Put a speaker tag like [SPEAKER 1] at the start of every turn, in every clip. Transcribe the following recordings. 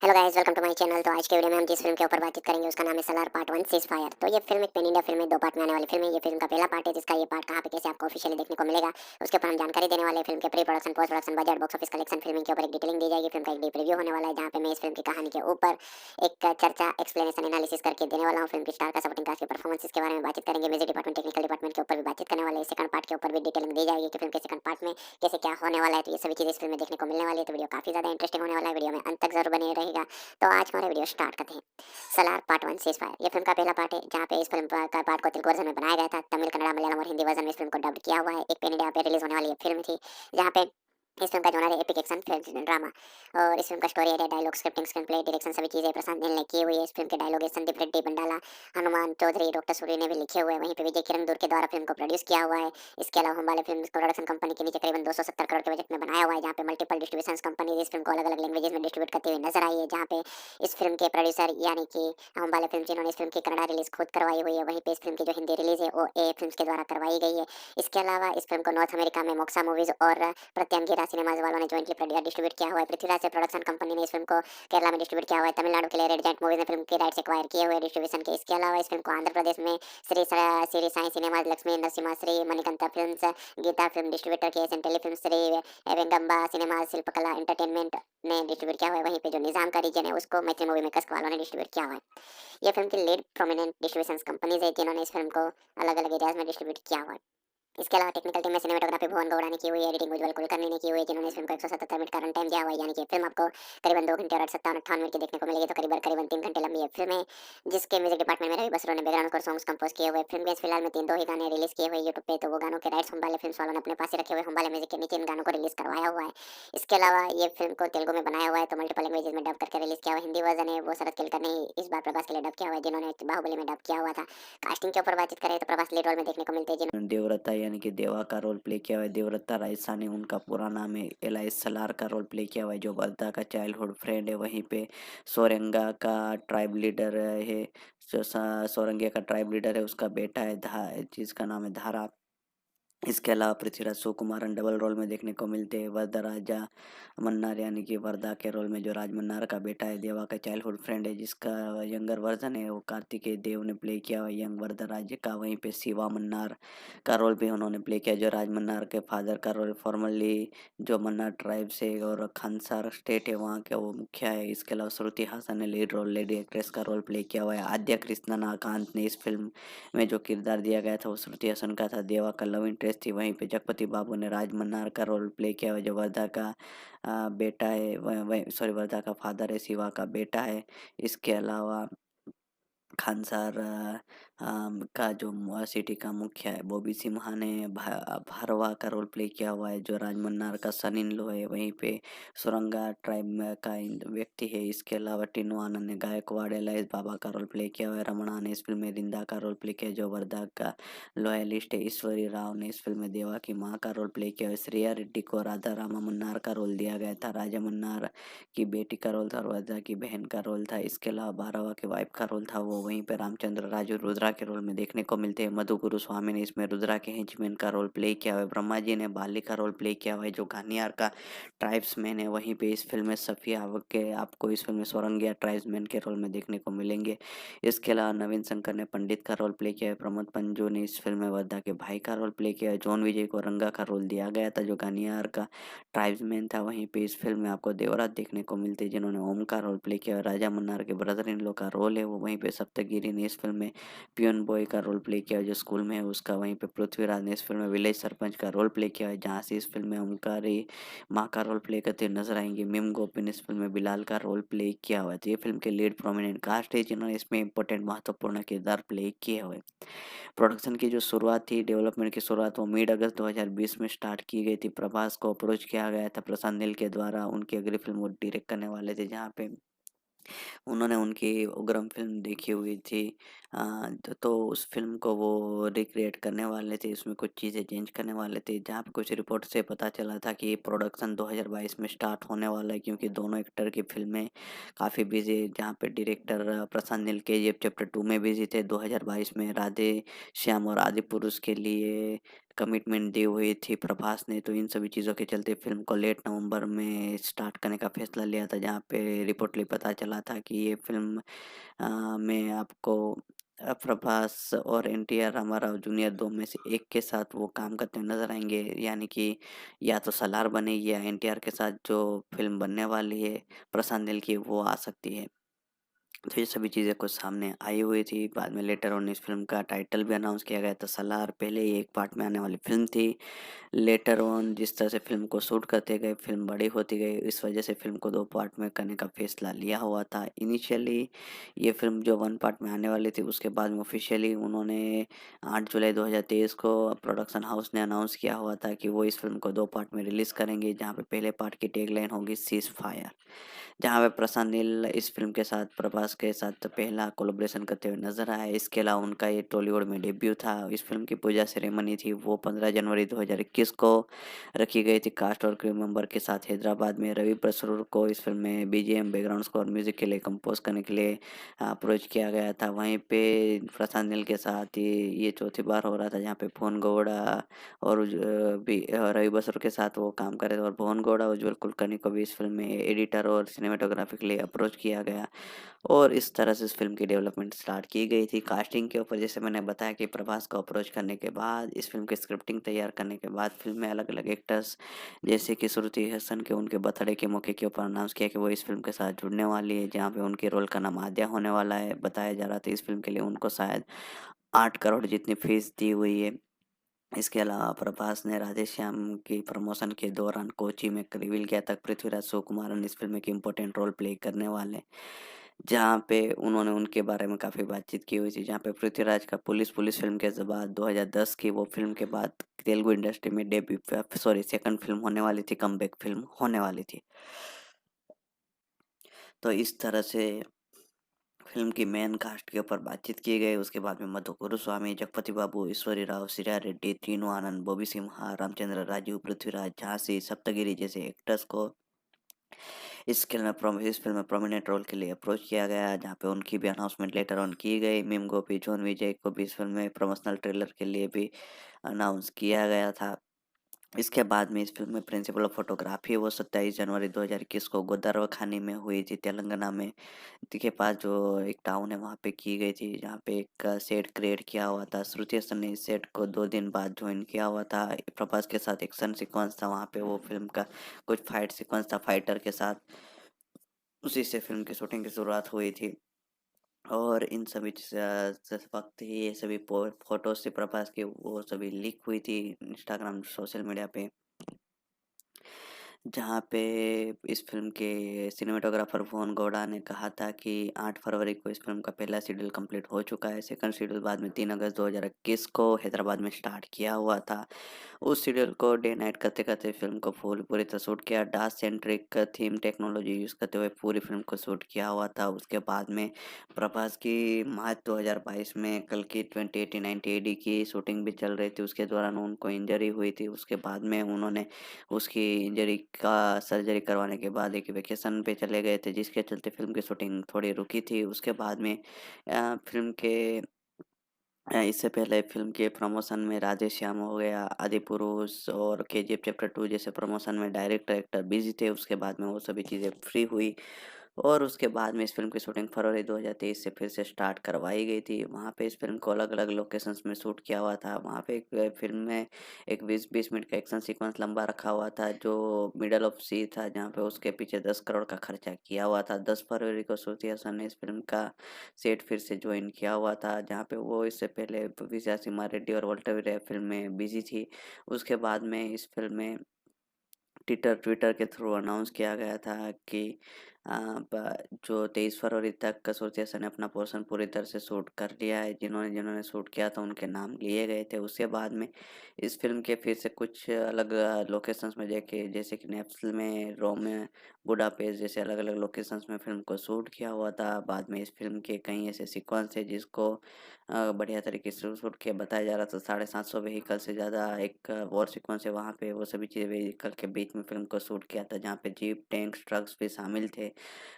[SPEAKER 1] Hello guys, welcome to my channel. तो आज के वीडियो में हम जिस फिल्म के ऊपर बातचीत करेंगे उसका नाम है सलार पार्ट 1 सीज फायर। तो ये फिल्म एक पैन इंडिया फिल्म है, दो पार्ट में आने वाली फिल्म है। ये फिल्म का पहला पार्ट है जिसका ये पार्ट कहां पे कैसे आपको ऑफिशियली देखने को मिलेगा उसके ऊपर हम जानकारी देने वाले हैं। फिल्म के pre production, post production, budget, box office collection, filming के ऊपर एक डिटेलिंग दी जाएगी। फिल्म का एक डीप रिव्यू होने वाला है जहां पे मैं इस फिल्म की कहानी के ऊपर एक चर्चा, एक्सप्लेनेशन, एनालिसिस करके देने वाला हूं। फिल्म की स्टार का, सपोर्टिंग कास्ट की परफॉर्मेंस के बारे में बातचीत करेंगे। म्यूजिक डिपार्टमेंट, टेक्निकल डिपार्टमेंट के ऊपर भी बातचीत करने वाले हैं। सेकंड पार्ट के ऊपर भी डिटेलिंग दी जाएगी कि फिल्म के सेकंड पार्ट में कैसे क्या होने वाला है। तो ये सभी चीजें इस फिल्म में देखने को मिलने वाली है। तो वीडियो काफी ज्यादा इंटरेस्टिंग होने वाला है। वीडियो में अंत तक जरूर बने रहेगा। तो आज हमारा वीडियो स्टार्ट करते हैं। सलार पार्ट 1 सीज फायर, ये फिल्म का पहला पार्ट है जहाँ पे इस फिल्म का पार्ट को तेलुगु वर्जन में बनाया गया था। तमिल, कन्नड़ा, मलयालम और हिंदी वर्जन में इस फिल्म को डब्ड किया हुआ है। एक पैन इंडिया पे रिलीज होने वाली ये फिल्म थी जहाँ पे इस फिल्म का जॉनर है एपिक एक्शन फिल्म ड्रामा। और इस फिल्म का स्टोरी है, dialogue, scripting, screen play, direction सभी चीजें प्रशांत नील ने की हुई है। इस फिल्म के डायलॉग है संदीप रेड्डी बंडाला, हनुमान चौधरी, डॉक्टर सूरी ने भी लिखे हुए हैं। वहीं पे विजय किरण दूर के द्वारा फिल्म को प्रोड्यूस किया हुआ है। इसके अलावा हम वाले फिल्म प्रोडक्शन कंपनी के नीचे करीबन 270 करोड़ के बजट में बनाया हुआ है, जहाँ पे मल्टीपल डिस्ट्रीब्यूशन कंपनी इस फिल्म को अलग अलग लैंग्वेजेस में डिस्ट्रीब्यूट करते हुए नजर आई है। जहाँ पे इस फिल्म के प्रोड्यूसर यानी कि हम वाले फिल्म जिन्होंने इस फिल्म की कन्नड़ा रिलीज खुद करवाई हुई है, वहीं पे इस फिल्म की जो हिंदी रिलीज है वो ए फिल्म्स के द्वारा करवाई गई है। इसके अलावा इस फिल्म को नॉर्थ अमेरिका में मोक्सा मूवीज और प्रत्यंगिरा सिनेमाज वालों ने जॉइंटली डिस्ट्रीब्यूट किया हुआ है। पृथ्वीराज से प्रोडक्शन कंपनी ने इस फिल्म को केरला में डिस्ट्रीब्यूट किया हुआ है। तमिलनाडु के लिए रेड जायंट मूवीज ने फिल्म के राइट्स एक्वायर किए हुए डिस्ट्रीब्यूशन के। इसके अलावा इस फिल्म को आंध्र प्रदेश में Shri Sai cinemas, Lakshmi Narasimha, Shri Manikanta films, Geetha film distributor K, S telefilm, Shri वेंगम्बा cinemas, Shilpakala entertainment ने डिस्ट्रीब्यूट किया हुआ है। वहीं पे जो निजाम का रीजन है उसको मैथिली मूवी मेकर्स वालों ने डिस्ट्रीब्यूट किया हुआ है। ये फिल्म की लीड प्रोमिनेंट डिस्ट्रीब्यूशन कंपनीज है जिन्होंने इस फिल्म को अलग अलग एरियाज में डिस्ट्रीब्यूट किया हुआ है। इसके अलावा टेक्निकल टीम में सिनेमेटोग्राफी भुवन गौड़ा ने की हुई है, एडिटिंग उज्ज्वल कुलकर्णी ने की हुई है, जिन्होंने इस फिल्म को 177 मिनट का रन टाइम दिया हुआ है। यानी कि फिल्म आपको करीबन 2 घंटे और 57-58 मिनट की देखने को मिलेगी। तो करीबन 3 घंटे लंबी है फिल्म है, जिसके म्यूजिक डिपार्टमेंट में रवि बसरो ने बैकग्राउंड स्कोर सॉन्ग्स कंपोज किए हुए। फिल्म के फिलहाल में 3 ही गाने रिलीज किए हुए यूट्यूब पे। तो वो गानों के राइट्स हम वाले फिल्म वालों ने अपने पास ही रखे हुए, हम वाले म्यूजिक के नीचे इन गानों को रिलीज करवाया हुआ है। इसके अलावा ये फिल्म को तेलुगु में बनाया हुआ है, तो मल्टीपल लैंग्वेजेस में डब करके रिलीज किया हुआ है। हिंदी वर्जन है वो शरद केलकर ने इस बार प्रभास के लिए डब किया हुआ है, जिन्होंने बाहुबली में डब किया हुआ था। कास्टिंग के ऊपर बातचीत करें तो प्रभास लीड रोल में देखने को मिलते हैं।
[SPEAKER 2] देवव्रता यानी कि देवा का रोल प्ले किया हुआ है। देवव्रता राजस्थानी उनका पूरा नाम है। एलाइस सलार का रोल प्ले किया हुआ है जो वर्धा का चाइल्डहुड फ्रेंड है। वहीं पे सोरंगा का ट्राइब लीडर है। जो सोरंगिया का ट्राइब लीडर है उसका बेटा है जिसका नाम है धारा। इसके अलावा पृथ्वीराज सुकुमारन डबल रोल में देखने को मिलते हैं। वर्धा राजा मन्नार यानी कि वर्धा के रोल में जो राज मन्नार का बेटा है, देवा का चाइल्डहुड फ्रेंड है जिसका यंगर वर्जन है वो कार्तिकेय देव ने प्ले किया हुआ है यंग वर्धा राज्य का। वहीं पे शिवा मन्नार का रोल भी उन्होंने प्ले किया जो राज मन्नार के फादर का रोल फॉर्मली जो मन्नार ट्राइब से और खानसार स्टेट है वहाँ के वो मुखिया है। इसके अलावा श्रुति हासन ने लीड रोल लेडी एक्ट्रेस का रोल प्ले किया हुआ है। आद्या कृष्णनाकांत ने इस फिल्म में जो किरदार दिया गया था वो श्रुति हासन का था, देवा का लव इंटरेस्ट थी। वहीं पे जगपति बाबू ने राज मन्नार का रोल प्ले किया हुआ जो वर्धा का बेटा है, सॉरी वर्धा का फादर है, शिवा का बेटा है। इसके अलावा खानसार का जो सिटी का मुखिया है बॉबी सिम्हा ने भारवा का रोल प्ले किया हुआ है जो राज मन्नार का सन इन लॉ है। वहीं पे सुरंगा ट्राइब में का व्यक्ति है। इसके अलावा टिन्नू आनंद ने गायकवाड़ एलाइस बाबा का रोल प्ले किया हुआ है। रमणा ने इस फिल्म में रिंदा का रोल प्ले किया जो वर्धा का लॉयलिस्ट है। ईश्वरी राव ने इस फिल्म में देवा की माँ का रोल प्ले किया है। श्रेया रेड्डी को राधा रामा मन्नार का रोल दिया गया था। राजा मन्नार की बेटी का रोल था और वर्धा की बहन का रोल था। इसके अलावा बारहवा के वाइफ का रोल था वो वहीं पे रामचंद्र राजू रुद्रा के रोल में देखने को मिलते हैं। मधु गुरु स्वामी ने इसमें रुद्रा के हेंचमैन का रोल प्ले किया हुआ है। ब्रह्मा जी ने बाली का रोल प्ले किया हुआ है जो गानियार का ट्राइब्समैन है। वहीं पे इस फिल्म में सफिया के आपको इस फिल्म में सोरंगिया ट्राइब्समैन के रोल में देखने को मिलेंगे। इसके अलावा नवीन शंकर ने पंडित का रोल प्ले किया है। प्रमोद पंजू ने इस फिल्म में वर्धा के भाई का रोल प्ले किया है। जॉन विजय को रंगा का रोल दिया गया था जो गानियार का ट्राइब्समैन था। वहीं पे इस फिल्म में आपको देवराज देखने को मिलते हैं जिन्होंने ओम का रोल प्ले किया और राजा मन्नार के ब्रदर इन लॉ का रोल है वो। वहीं पे सप्तगिरी ने इस फिल्म में पियन बॉय का रोल प्ले किया जो स्कूल में है उसका। वहीं पे पृथ्वीराज ने इस फिल्म में विलेज सरपंच का रोल प्ले किया है जहाँ से इस फिल्म में ओमकारी माँ का रोल प्ले करते हुए नजर आएंगे। मिम गोपी ने इस फिल्म में बिलाल का रोल प्ले किया हुआ है। तो ये फिल्म के लीड प्रोमिनेंट कास्ट है जिन्होंने इसमें इंपॉर्टेंट महत्वपूर्ण किरदार प्ले किए हुए। प्रोडक्शन की जो शुरुआत थी, डेवलपमेंट की शुरुआत वो मिड अगस्त 2020 में स्टार्ट की गई थी। प्रभास को अप्रोच किया गया था प्रशांत नील के द्वारा, उनकी अगली फिल्म वो डायरेक्ट करने वाले थे जहाँ पे उन्होंने उनकी उग्रम फ़िल्म देखी हुई थी। तो उस फ़िल्म को वो रिक्रिएट करने वाले थे, उसमें कुछ चीज़ें चेंज करने वाले थे। जहाँ पे कुछ रिपोर्ट से पता चला था कि ये प्रोडक्शन 2022 में स्टार्ट होने वाला है क्योंकि दोनों एक्टर की फ़िल्में काफ़ी बिज़ी है। जहाँ पे director Prashanth Neel KGF chapter 2 में बिज़ी थे 2022 में, राधे श्याम और आदिपुरुष के लिए कमिटमेंट दी हुई थी प्रभास ने, तो इन सभी चीज़ों के चलते फ़िल्म को लेट नवंबर में स्टार्ट करने का फैसला लिया था, जहाँ पे रिपोर्टली पता चला था कि ये फ़िल्म में आपको प्रभास और एनटीआर रामाराव जूनियर 2 में से एक के साथ वो काम करते हुए नज़र आएँगे। यानी कि या तो सलार बनेगी या एनटीआर के साथ जो फ़िल्म बनने वाली है प्रशांत नील की, वो आ सकती है। तो ये सभी चीज़ें कुछ सामने आई हुई थी। बाद में लेटर ऑन इस फ़िल्म का टाइटल भी अनाउंस किया गया था सलार। पहले ही एक पार्ट में आने वाली फ़िल्म थी। लेटर ऑन जिस तरह से फ़िल्म को शूट करते गए, फ़िल्म बड़ी होती गई, इस वजह से फ़िल्म को 2 पार्ट में करने का फ़ैसला लिया हुआ था। इनिशियली ये फ़िल्म जो 1 पार्ट में आने वाली थी, उसके बाद में ऑफ़िशियली उन्होंने 8 जुलाई 2023 को प्रोडक्शन हाउस ने अनाउंस किया हुआ था कि वो इस फ़िल्म को 2 पार्ट में रिलीज़ करेंगे, जहाँ पे पहले पार्ट की टैगलाइन होगी सीज़ फायर। जहाँ पे प्रशांत नील इस फ़िल्म के साथ प्रभास के साथ पहला कोलैबोरेशन करते हुए नज़र आए। इसके अलावा उनका ये टॉलीवुड में डेब्यू था। इस फ़िल्म की पूजा सेरेमनी थी वो 15 जनवरी 2021 को रखी गई थी कास्ट और क्रू मेंबर के साथ हैदराबाद में। रवि बसरूर को इस फ़िल्म में बीजीएम, बैकग्राउंड स्कोर, म्यूज़िक के लिए कंपोज़ करने के लिए अप्रोच किया गया था। वहीं पे प्रशांत नील के साथ ये चौथी बार हो रहा था, जहाँ पे भुवन गौड़ा और भी रवि बसरूर के साथ वो काम कर रहे थे, और भुवन गौड़ा, उज्ज्वल कुलकर्णी को भी इस फ़िल्म में एडिटर और सिनेमेटोग्राफी के लिए अप्रोच किया गया, और इस तरह से इस फ़िल्म की डेवलपमेंट स्टार्ट की गई थी। कास्टिंग के ऊपर जैसे मैंने बताया कि प्रभास को अप्रोच करने के बाद, इस फ़िल्म की स्क्रिप्टिंग तैयार करने के बाद, फ़िल्म में अलग-अलग एक्टर्स जैसे कि श्रुति हसन के उनके बर्थडे के मौके के ऊपर अनाउंस किया कि वो इस फ़िल्म के साथ जुड़ने वाली है, जहाँ पे उनके रोल का नाम आद्या होने वाला है। बताया जा रहा था इस फ़िल्म के लिए उनको शायद 8 करोड़ जितनी फीस दी हुई है। इसके अलावा प्रभास ने राधेश्याम की प्रमोशन के दौरान कोच्चि में रिवील किया था पृथ्वीराज सुकुमारन इस फ़िल्म में एक इम्पोर्टेंट रोल प्ले करने वाले। जहाँ पे उन्होंने उनके बारे में काफ़ी बातचीत की हुई थी, जहाँ पे पृथ्वीराज का पुलिस पुलिस फ़िल्म के बाद 2010 की वो फ़िल्म के बाद तेलुगु इंडस्ट्री में सेकंड फ़िल्म होने वाली थी, कमबैक फ़िल्म होने वाली थी। तो इस तरह से फ़िल्म की मेन कास्ट के ऊपर बातचीत की गई। उसके बाद में मधु गुरुस्वामी, जगपति बाबू, ईश्वरी राव, श्रेया रेड्डी, तीनू आनंद, बॉबी सिम्हा, रामचंद्र राजू, पृथ्वीराज, झांसी, सप्तगिरी जैसे एक्टर्स को इस फ़िल्म में प्रोमिनेंट रोल के लिए अप्रोच किया गया, जहाँ पे उनकी भी अनाउंसमेंट लेटर ऑन की गई। मिम गोपी, जॉन विजय को भी इस फ़िल्म में प्रमोशनल ट्रेलर के लिए भी अनाउंस किया गया था। इसके बाद में इस फ़िल्म में प्रिंसिपल ऑफ फ़ोटोग्राफ़ी वो 27 जनवरी 2021 को गोदावरखानी में हुई थी, तेलंगाना में के पास जो एक टाउन है वहाँ पे की गई थी, जहाँ पे एक सेट क्रिएट किया हुआ था। श्रुति हसन ने इस सेट को 2 दिन बाद जॉइन किया हुआ था। प्रभास के साथ एक्शन सीक्वेंस था वहाँ पे, वो फ़िल्म का कुछ फाइट सीक्वेंस था फाइटर के साथ, उसी से फ़िल्म की शूटिंग की शुरुआत हुई थी। और इन सभी वक़्त ही ये सभी फ़ोटोज़ थी प्रभास की, वो सभी लीक हुई थी इंस्टाग्राम सोशल मीडिया पे। जहाँ पे इस फ़िल्म के सिनेमेटोग्राफर भुवन गौड़ा ने कहा था कि 8 फरवरी को इस फ़िल्म का पहला शेड्यूल कंप्लीट हो चुका है। सेकंड शेड्यूल बाद में 3 अगस्त 2021 को हैदराबाद में स्टार्ट किया हुआ था। उस शेड्यूल को डे नाइट करते-करते फ़िल्म को पूरी तरह शूट किया। Dark centric theme technology use करते हुए पूरी फ़िल्म को शूट किया हुआ था। उसके बाद में प्रभास की मार्च 2022 में कल्कि 2080-90 एडी की शूटिंग भी चल रही थी। उसके दौरान उनको इंजरी हुई थी। उसके बाद में उन्होंने उसकी इंजरी का सर्जरी करवाने के बाद एक वेकेशन पे चले गए थे, जिसके चलते फ़िल्म की शूटिंग थोड़ी रुकी थी। उसके बाद में फ़िल्म के इससे पहले फ़िल्म के प्रमोशन में राधेश्याम हो गया, आदिपुरुष और केजीएफ चैप्टर 2 जैसे प्रमोशन में डायरेक्टर, एक्टर बिज़ी थे। उसके बाद में वो सभी चीज़ें फ्री हुई, और उसके बाद में इस फ़िल्म की शूटिंग फरवरी 2023 से फिर से स्टार्ट करवाई गई थी। वहाँ पे इस फ़िल्म को अलग-अलग लोकेशंस में शूट किया हुआ था। वहाँ पे एक फ़िल्म में एक 20-20 मिनट का एक्शन सीक्वेंस लंबा रखा हुआ था, जो मिडल ऑफ सी था, जहाँ पे उसके पीछे 10 करोड़ का खर्चा किया हुआ था। 10 फरवरी को श्रुति हसन ने इस फ़िल्म का सेट फिर से जॉइन किया हुआ था, जहाँ पे वो इससे पहले विजय सिम्हा रेड्डी और वोल्टर वीरे फ़िल्म में बिज़ी थी। उसके बाद में इस फ़िल्म में ट्विटर के थ्रू अनाउंस किया गया था कि अ, ब जो 23 फरवरी तक श्रुति हसन ने अपना पोर्शन पूरी तरह से शूट कर लिया है। जिन्होंने शूट किया था उनके नाम लिए गए थे। उसके बाद में इस फ़िल्म के फिर से कुछ अलग लोकेशंस में जाके, जैसे कि नेप्ल में, रोम में, बुडापेस्ट जैसे अलग-अलग लोकेशंस में फ़िल्म को शूट किया हुआ था। बाद में इस फ़िल्म के कई ऐसे सीक्वेंस है जिसको बढ़िया तरीके से शूट किया, बताया जा रहा था 750 व्हीकल से ज़्यादा एक वॉर सीक्वेंस है वहाँ पे, वो सभी चीज़ें व्हीकल के बीच में फ़िल्म को शूट किया था, जहाँ पे जीप, टैंक्स, ट्रक्स भी शामिल थे।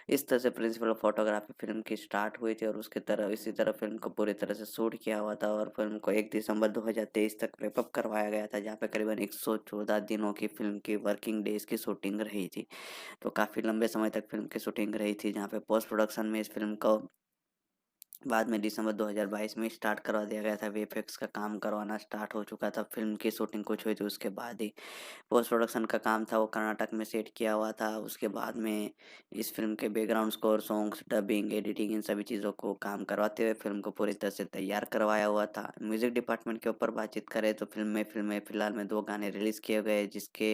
[SPEAKER 2] इस तरह से प्रिंसिपल ऑफ फोटोग्राफी फ़िल्म की स्टार्ट हुई थी और उसकी तरह इसी तरह फ़िल्म को पूरी तरह से शूट किया हुआ था और फ़िल्म को 1 दिसंबर 2023 तक रैप अप करवाया गया था, जहाँ पे करीबन 114 दिनों की फ़िल्म की वर्किंग डेज़ की शूटिंग रही थी। तो काफ़ी लंबे समय तक फ़िल्म की शूटिंग रही थी, जहाँ पे पोस्ट प्रोडक्शन में इस फ़िल्म को बाद में दिसंबर 2022 में स्टार्ट करवा दिया गया था। वीएफएक्स का काम करवाना स्टार्ट हो चुका था। फ़िल्म की शूटिंग कुछ हुई थी उसके बाद ही पोस्ट प्रोडक्शन का काम था वो कर्नाटक में सेट किया हुआ था। उसके बाद में इस फ़िल्म के background score, songs, dubbing, editing in सभी चीज़ों को काम करवाते हुए फ़िल्म को पूरी तरह से तैयार करवाया हुआ था। म्यूज़िक डिपार्टमेंट के ऊपर बातचीत करें तो फ़िल्म में फ़िलहाल में 2 गाने रिलीज़ किए गए जिसके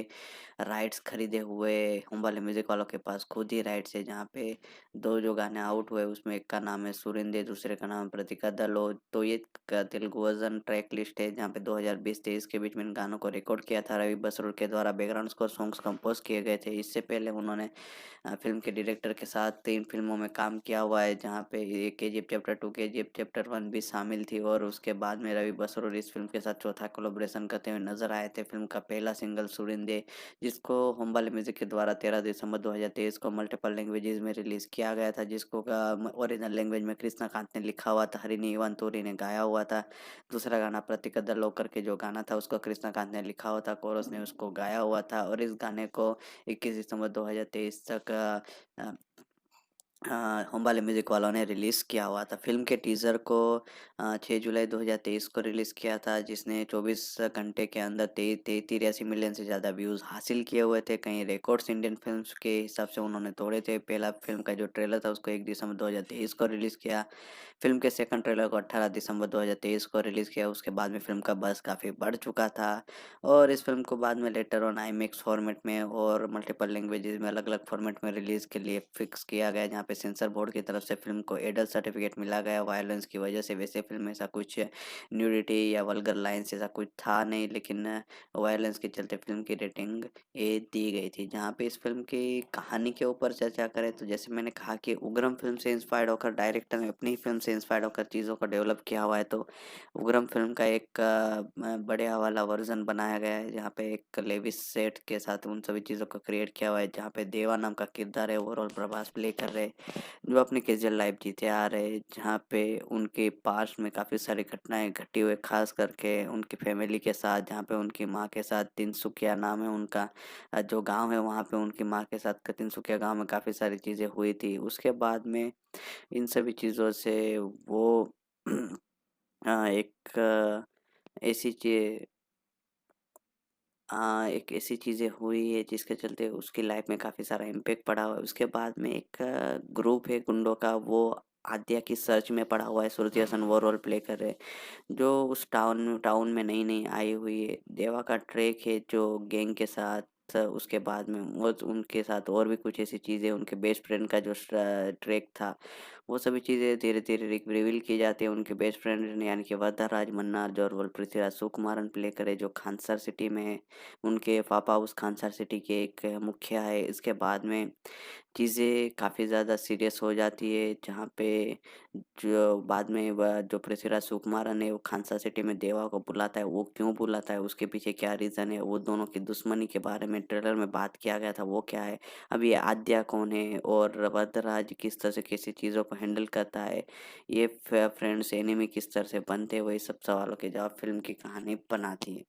[SPEAKER 2] राइट्स खरीदे हुए हम वाले म्यूज़िक वालों के पास खुद ही राइट्स है, जहाँ पे 2 जो गाने आउट हुए उसमें एक का नाम है सुरिंदे, दूसरे का नाम है प्रतिका दलो। तो ये क तेलुगु वर्ज़न ट्रैक लिस्ट है, जहाँ पे 2020-23 के बीच में इन गानों को रिकॉर्ड किया था। रवि बसरूर के द्वारा बैकग्राउंड स्कोर सॉन्ग्स कंपोज़ किए गए थे। इससे पहले उन्होंने फ़िल्म के डायरेक्टर के साथ 3 फ़िल्मों में काम किया हुआ है, जहाँ पे ये केजीएफ चैप्टर 2, केजीएफ चैप्टर 1 भी शामिल थी और उसके बाद में रवि बसरूर इस फ़िल्म के साथ चौथा कोलैबोरेशन करते हुए नज़र आए थे। फ़िल्म का पहला सिंगल सुरिंदे, जिसको होम बाले म्यूज़िक के द्वारा 13 दिसंबर 2023 को मल्टीपल लैंग्वेजेज़ में रिलीज़ किया गया था, जिसको ओरिजिनल लैंग्वेज में कृष्णकांत ने लिखा हुआ था, हरिनी इवान तोरी ने गाया हुआ था। दूसरा गाना प्रतिक दलो करके जो गाना था उसको कृष्णकांत ने लिखा हुआ था, कोरस ने उसको गाया हुआ था और इस गाने को 21 दिसंबर 2023 तक होम बाले म्यूज़िक वालों ने रिलीज़ किया हुआ था। फ़िल्म के टीज़र को 6 जुलाई 2023 को रिलीज़ किया था, जिसने 24 घंटे के अंदर 83 मिलियन से ज़्यादा व्यूज़ हासिल किए हुए थे। कई रिकॉर्ड्स इंडियन फ़िल्म्स के हिसाब से उन्होंने तोड़े थे। पहला फ़िल्म का जो ट्रेलर था उसको 1 दिसंबर 2023 को रिलीज़ किया। फ़िल्म के सेकंड ट्रेलर को 18 दिसंबर 2023 को रिलीज़ किया। उसके बाद में फ़िल्म का बज़ काफ़ी बढ़ चुका था और इस फ़िल्म को बाद में लेटर ऑन आईमैक्स फ़ॉर्मेट में और मल्टीपल लैंग्वेजेज़ में अलग-अलग फ़ॉर्मेट में रिलीज़ के लिए फ़िक्स किया गया, जहाँ पे सेंसर बोर्ड की तरफ से फ़िल्म को एडल्ट सर्टिफ़िकेट मिला गया वायलेंस की वजह से। वैसे फ़िल्म में ऐसा कुछ न्यूडिटी या वल्गर लाइन्स ऐसा कुछ था नहीं, लेकिन वायलेंस के चलते फ़िल्म की रेटिंग ए दी गई थी। जहाँ पे इस फ़िल्म की कहानी के ऊपर चर्चा करें तो जैसे मैंने कहा कि उग्रम फ़िल्म से इंस्पायर्ड होकर डायरेक्टर ने अपनी फ़िल्म से इंस्पायर्ड होकर चीज़ों को डेवलप किया हुआ है। तो उग्रम फ़िल्म का एक बढ़िया वाला वर्ज़न बनाया गया है, जहाँ पे एक लेविस सेठ के साथ उन सभी चीज़ों को क्रिएट किया हुआ है, जहाँ पे देवा नाम का किरदार है वो रोल प्रभास प्ले कर रहे हैं, जो अपनी कैजुअल लाइफ़ जीते आ रहे हैं, जहाँ पे उनके पास्ट में काफ़ी सारी घटनाएँ घटी हुई, ख़ास करके उनकी फैमिली के साथ, जहाँ पे उनकी माँ के साथ तिनसुकिया नाम है उनका जो गाँव है वहाँ पे उनकी माँ के साथ तिनसुकिया गाँव में काफ़ी सारी चीज़ें हुई थी। उसके बाद में इन सभी चीज़ों से वो एक ऐसी ची एक ऐसी चीज़ें हुई है जिसके चलते उसकी लाइफ में काफ़ी सारा इम्पैक्ट पड़ा हुआ है। उसके बाद में एक ग्रुप है गुंडों का, वो आद्या की सर्च में पड़ा हुआ है। श्रुति हसन वो रोल प्ले कर रहे हैं, जो उस टाउन में नई-नई आई हुई है। देवा का ट्रैक है जो गैंग के साथ, उसके बाद में वो उनके साथ और भी कुछ ऐसी चीज़ें, उनके बेस्ट फ्रेंड का जो ट्रैक था, वो सभी चीज़ें धीरे-धीरे रिवील की जाती है। उनके बेस्ट फ्रेंड यानी कि वरदराज मन्नार जो रोल पृथ्वीराज सुकुमारन प्ले करे, जो खानसर सिटी में है। उनके पापा उस खानसर सिटी के एक मुखिया है। इसके बाद में चीज़ें काफ़ी ज़्यादा सीरियस हो जाती है, जहाँ पे जो बाद में वह जो पृथ्वीराज सुकुमारन है वो खानसा सिटी में देवा को बुलाता है। वो क्यों बुलाता है, उसके पीछे क्या रीज़न है, वो दोनों की दुश्मनी के बारे में ट्रेलर में बात किया गया था, वो क्या है। अब ये आद्या कौन है और वरदराज किस तरह से कैसी चीज़ों को हैंडल करता है, ये फ्रेंड्स एनिमी किस तरह से बनते हैं, वही सब सवालों के जवाब फ़िल्म की कहानी बनाती है।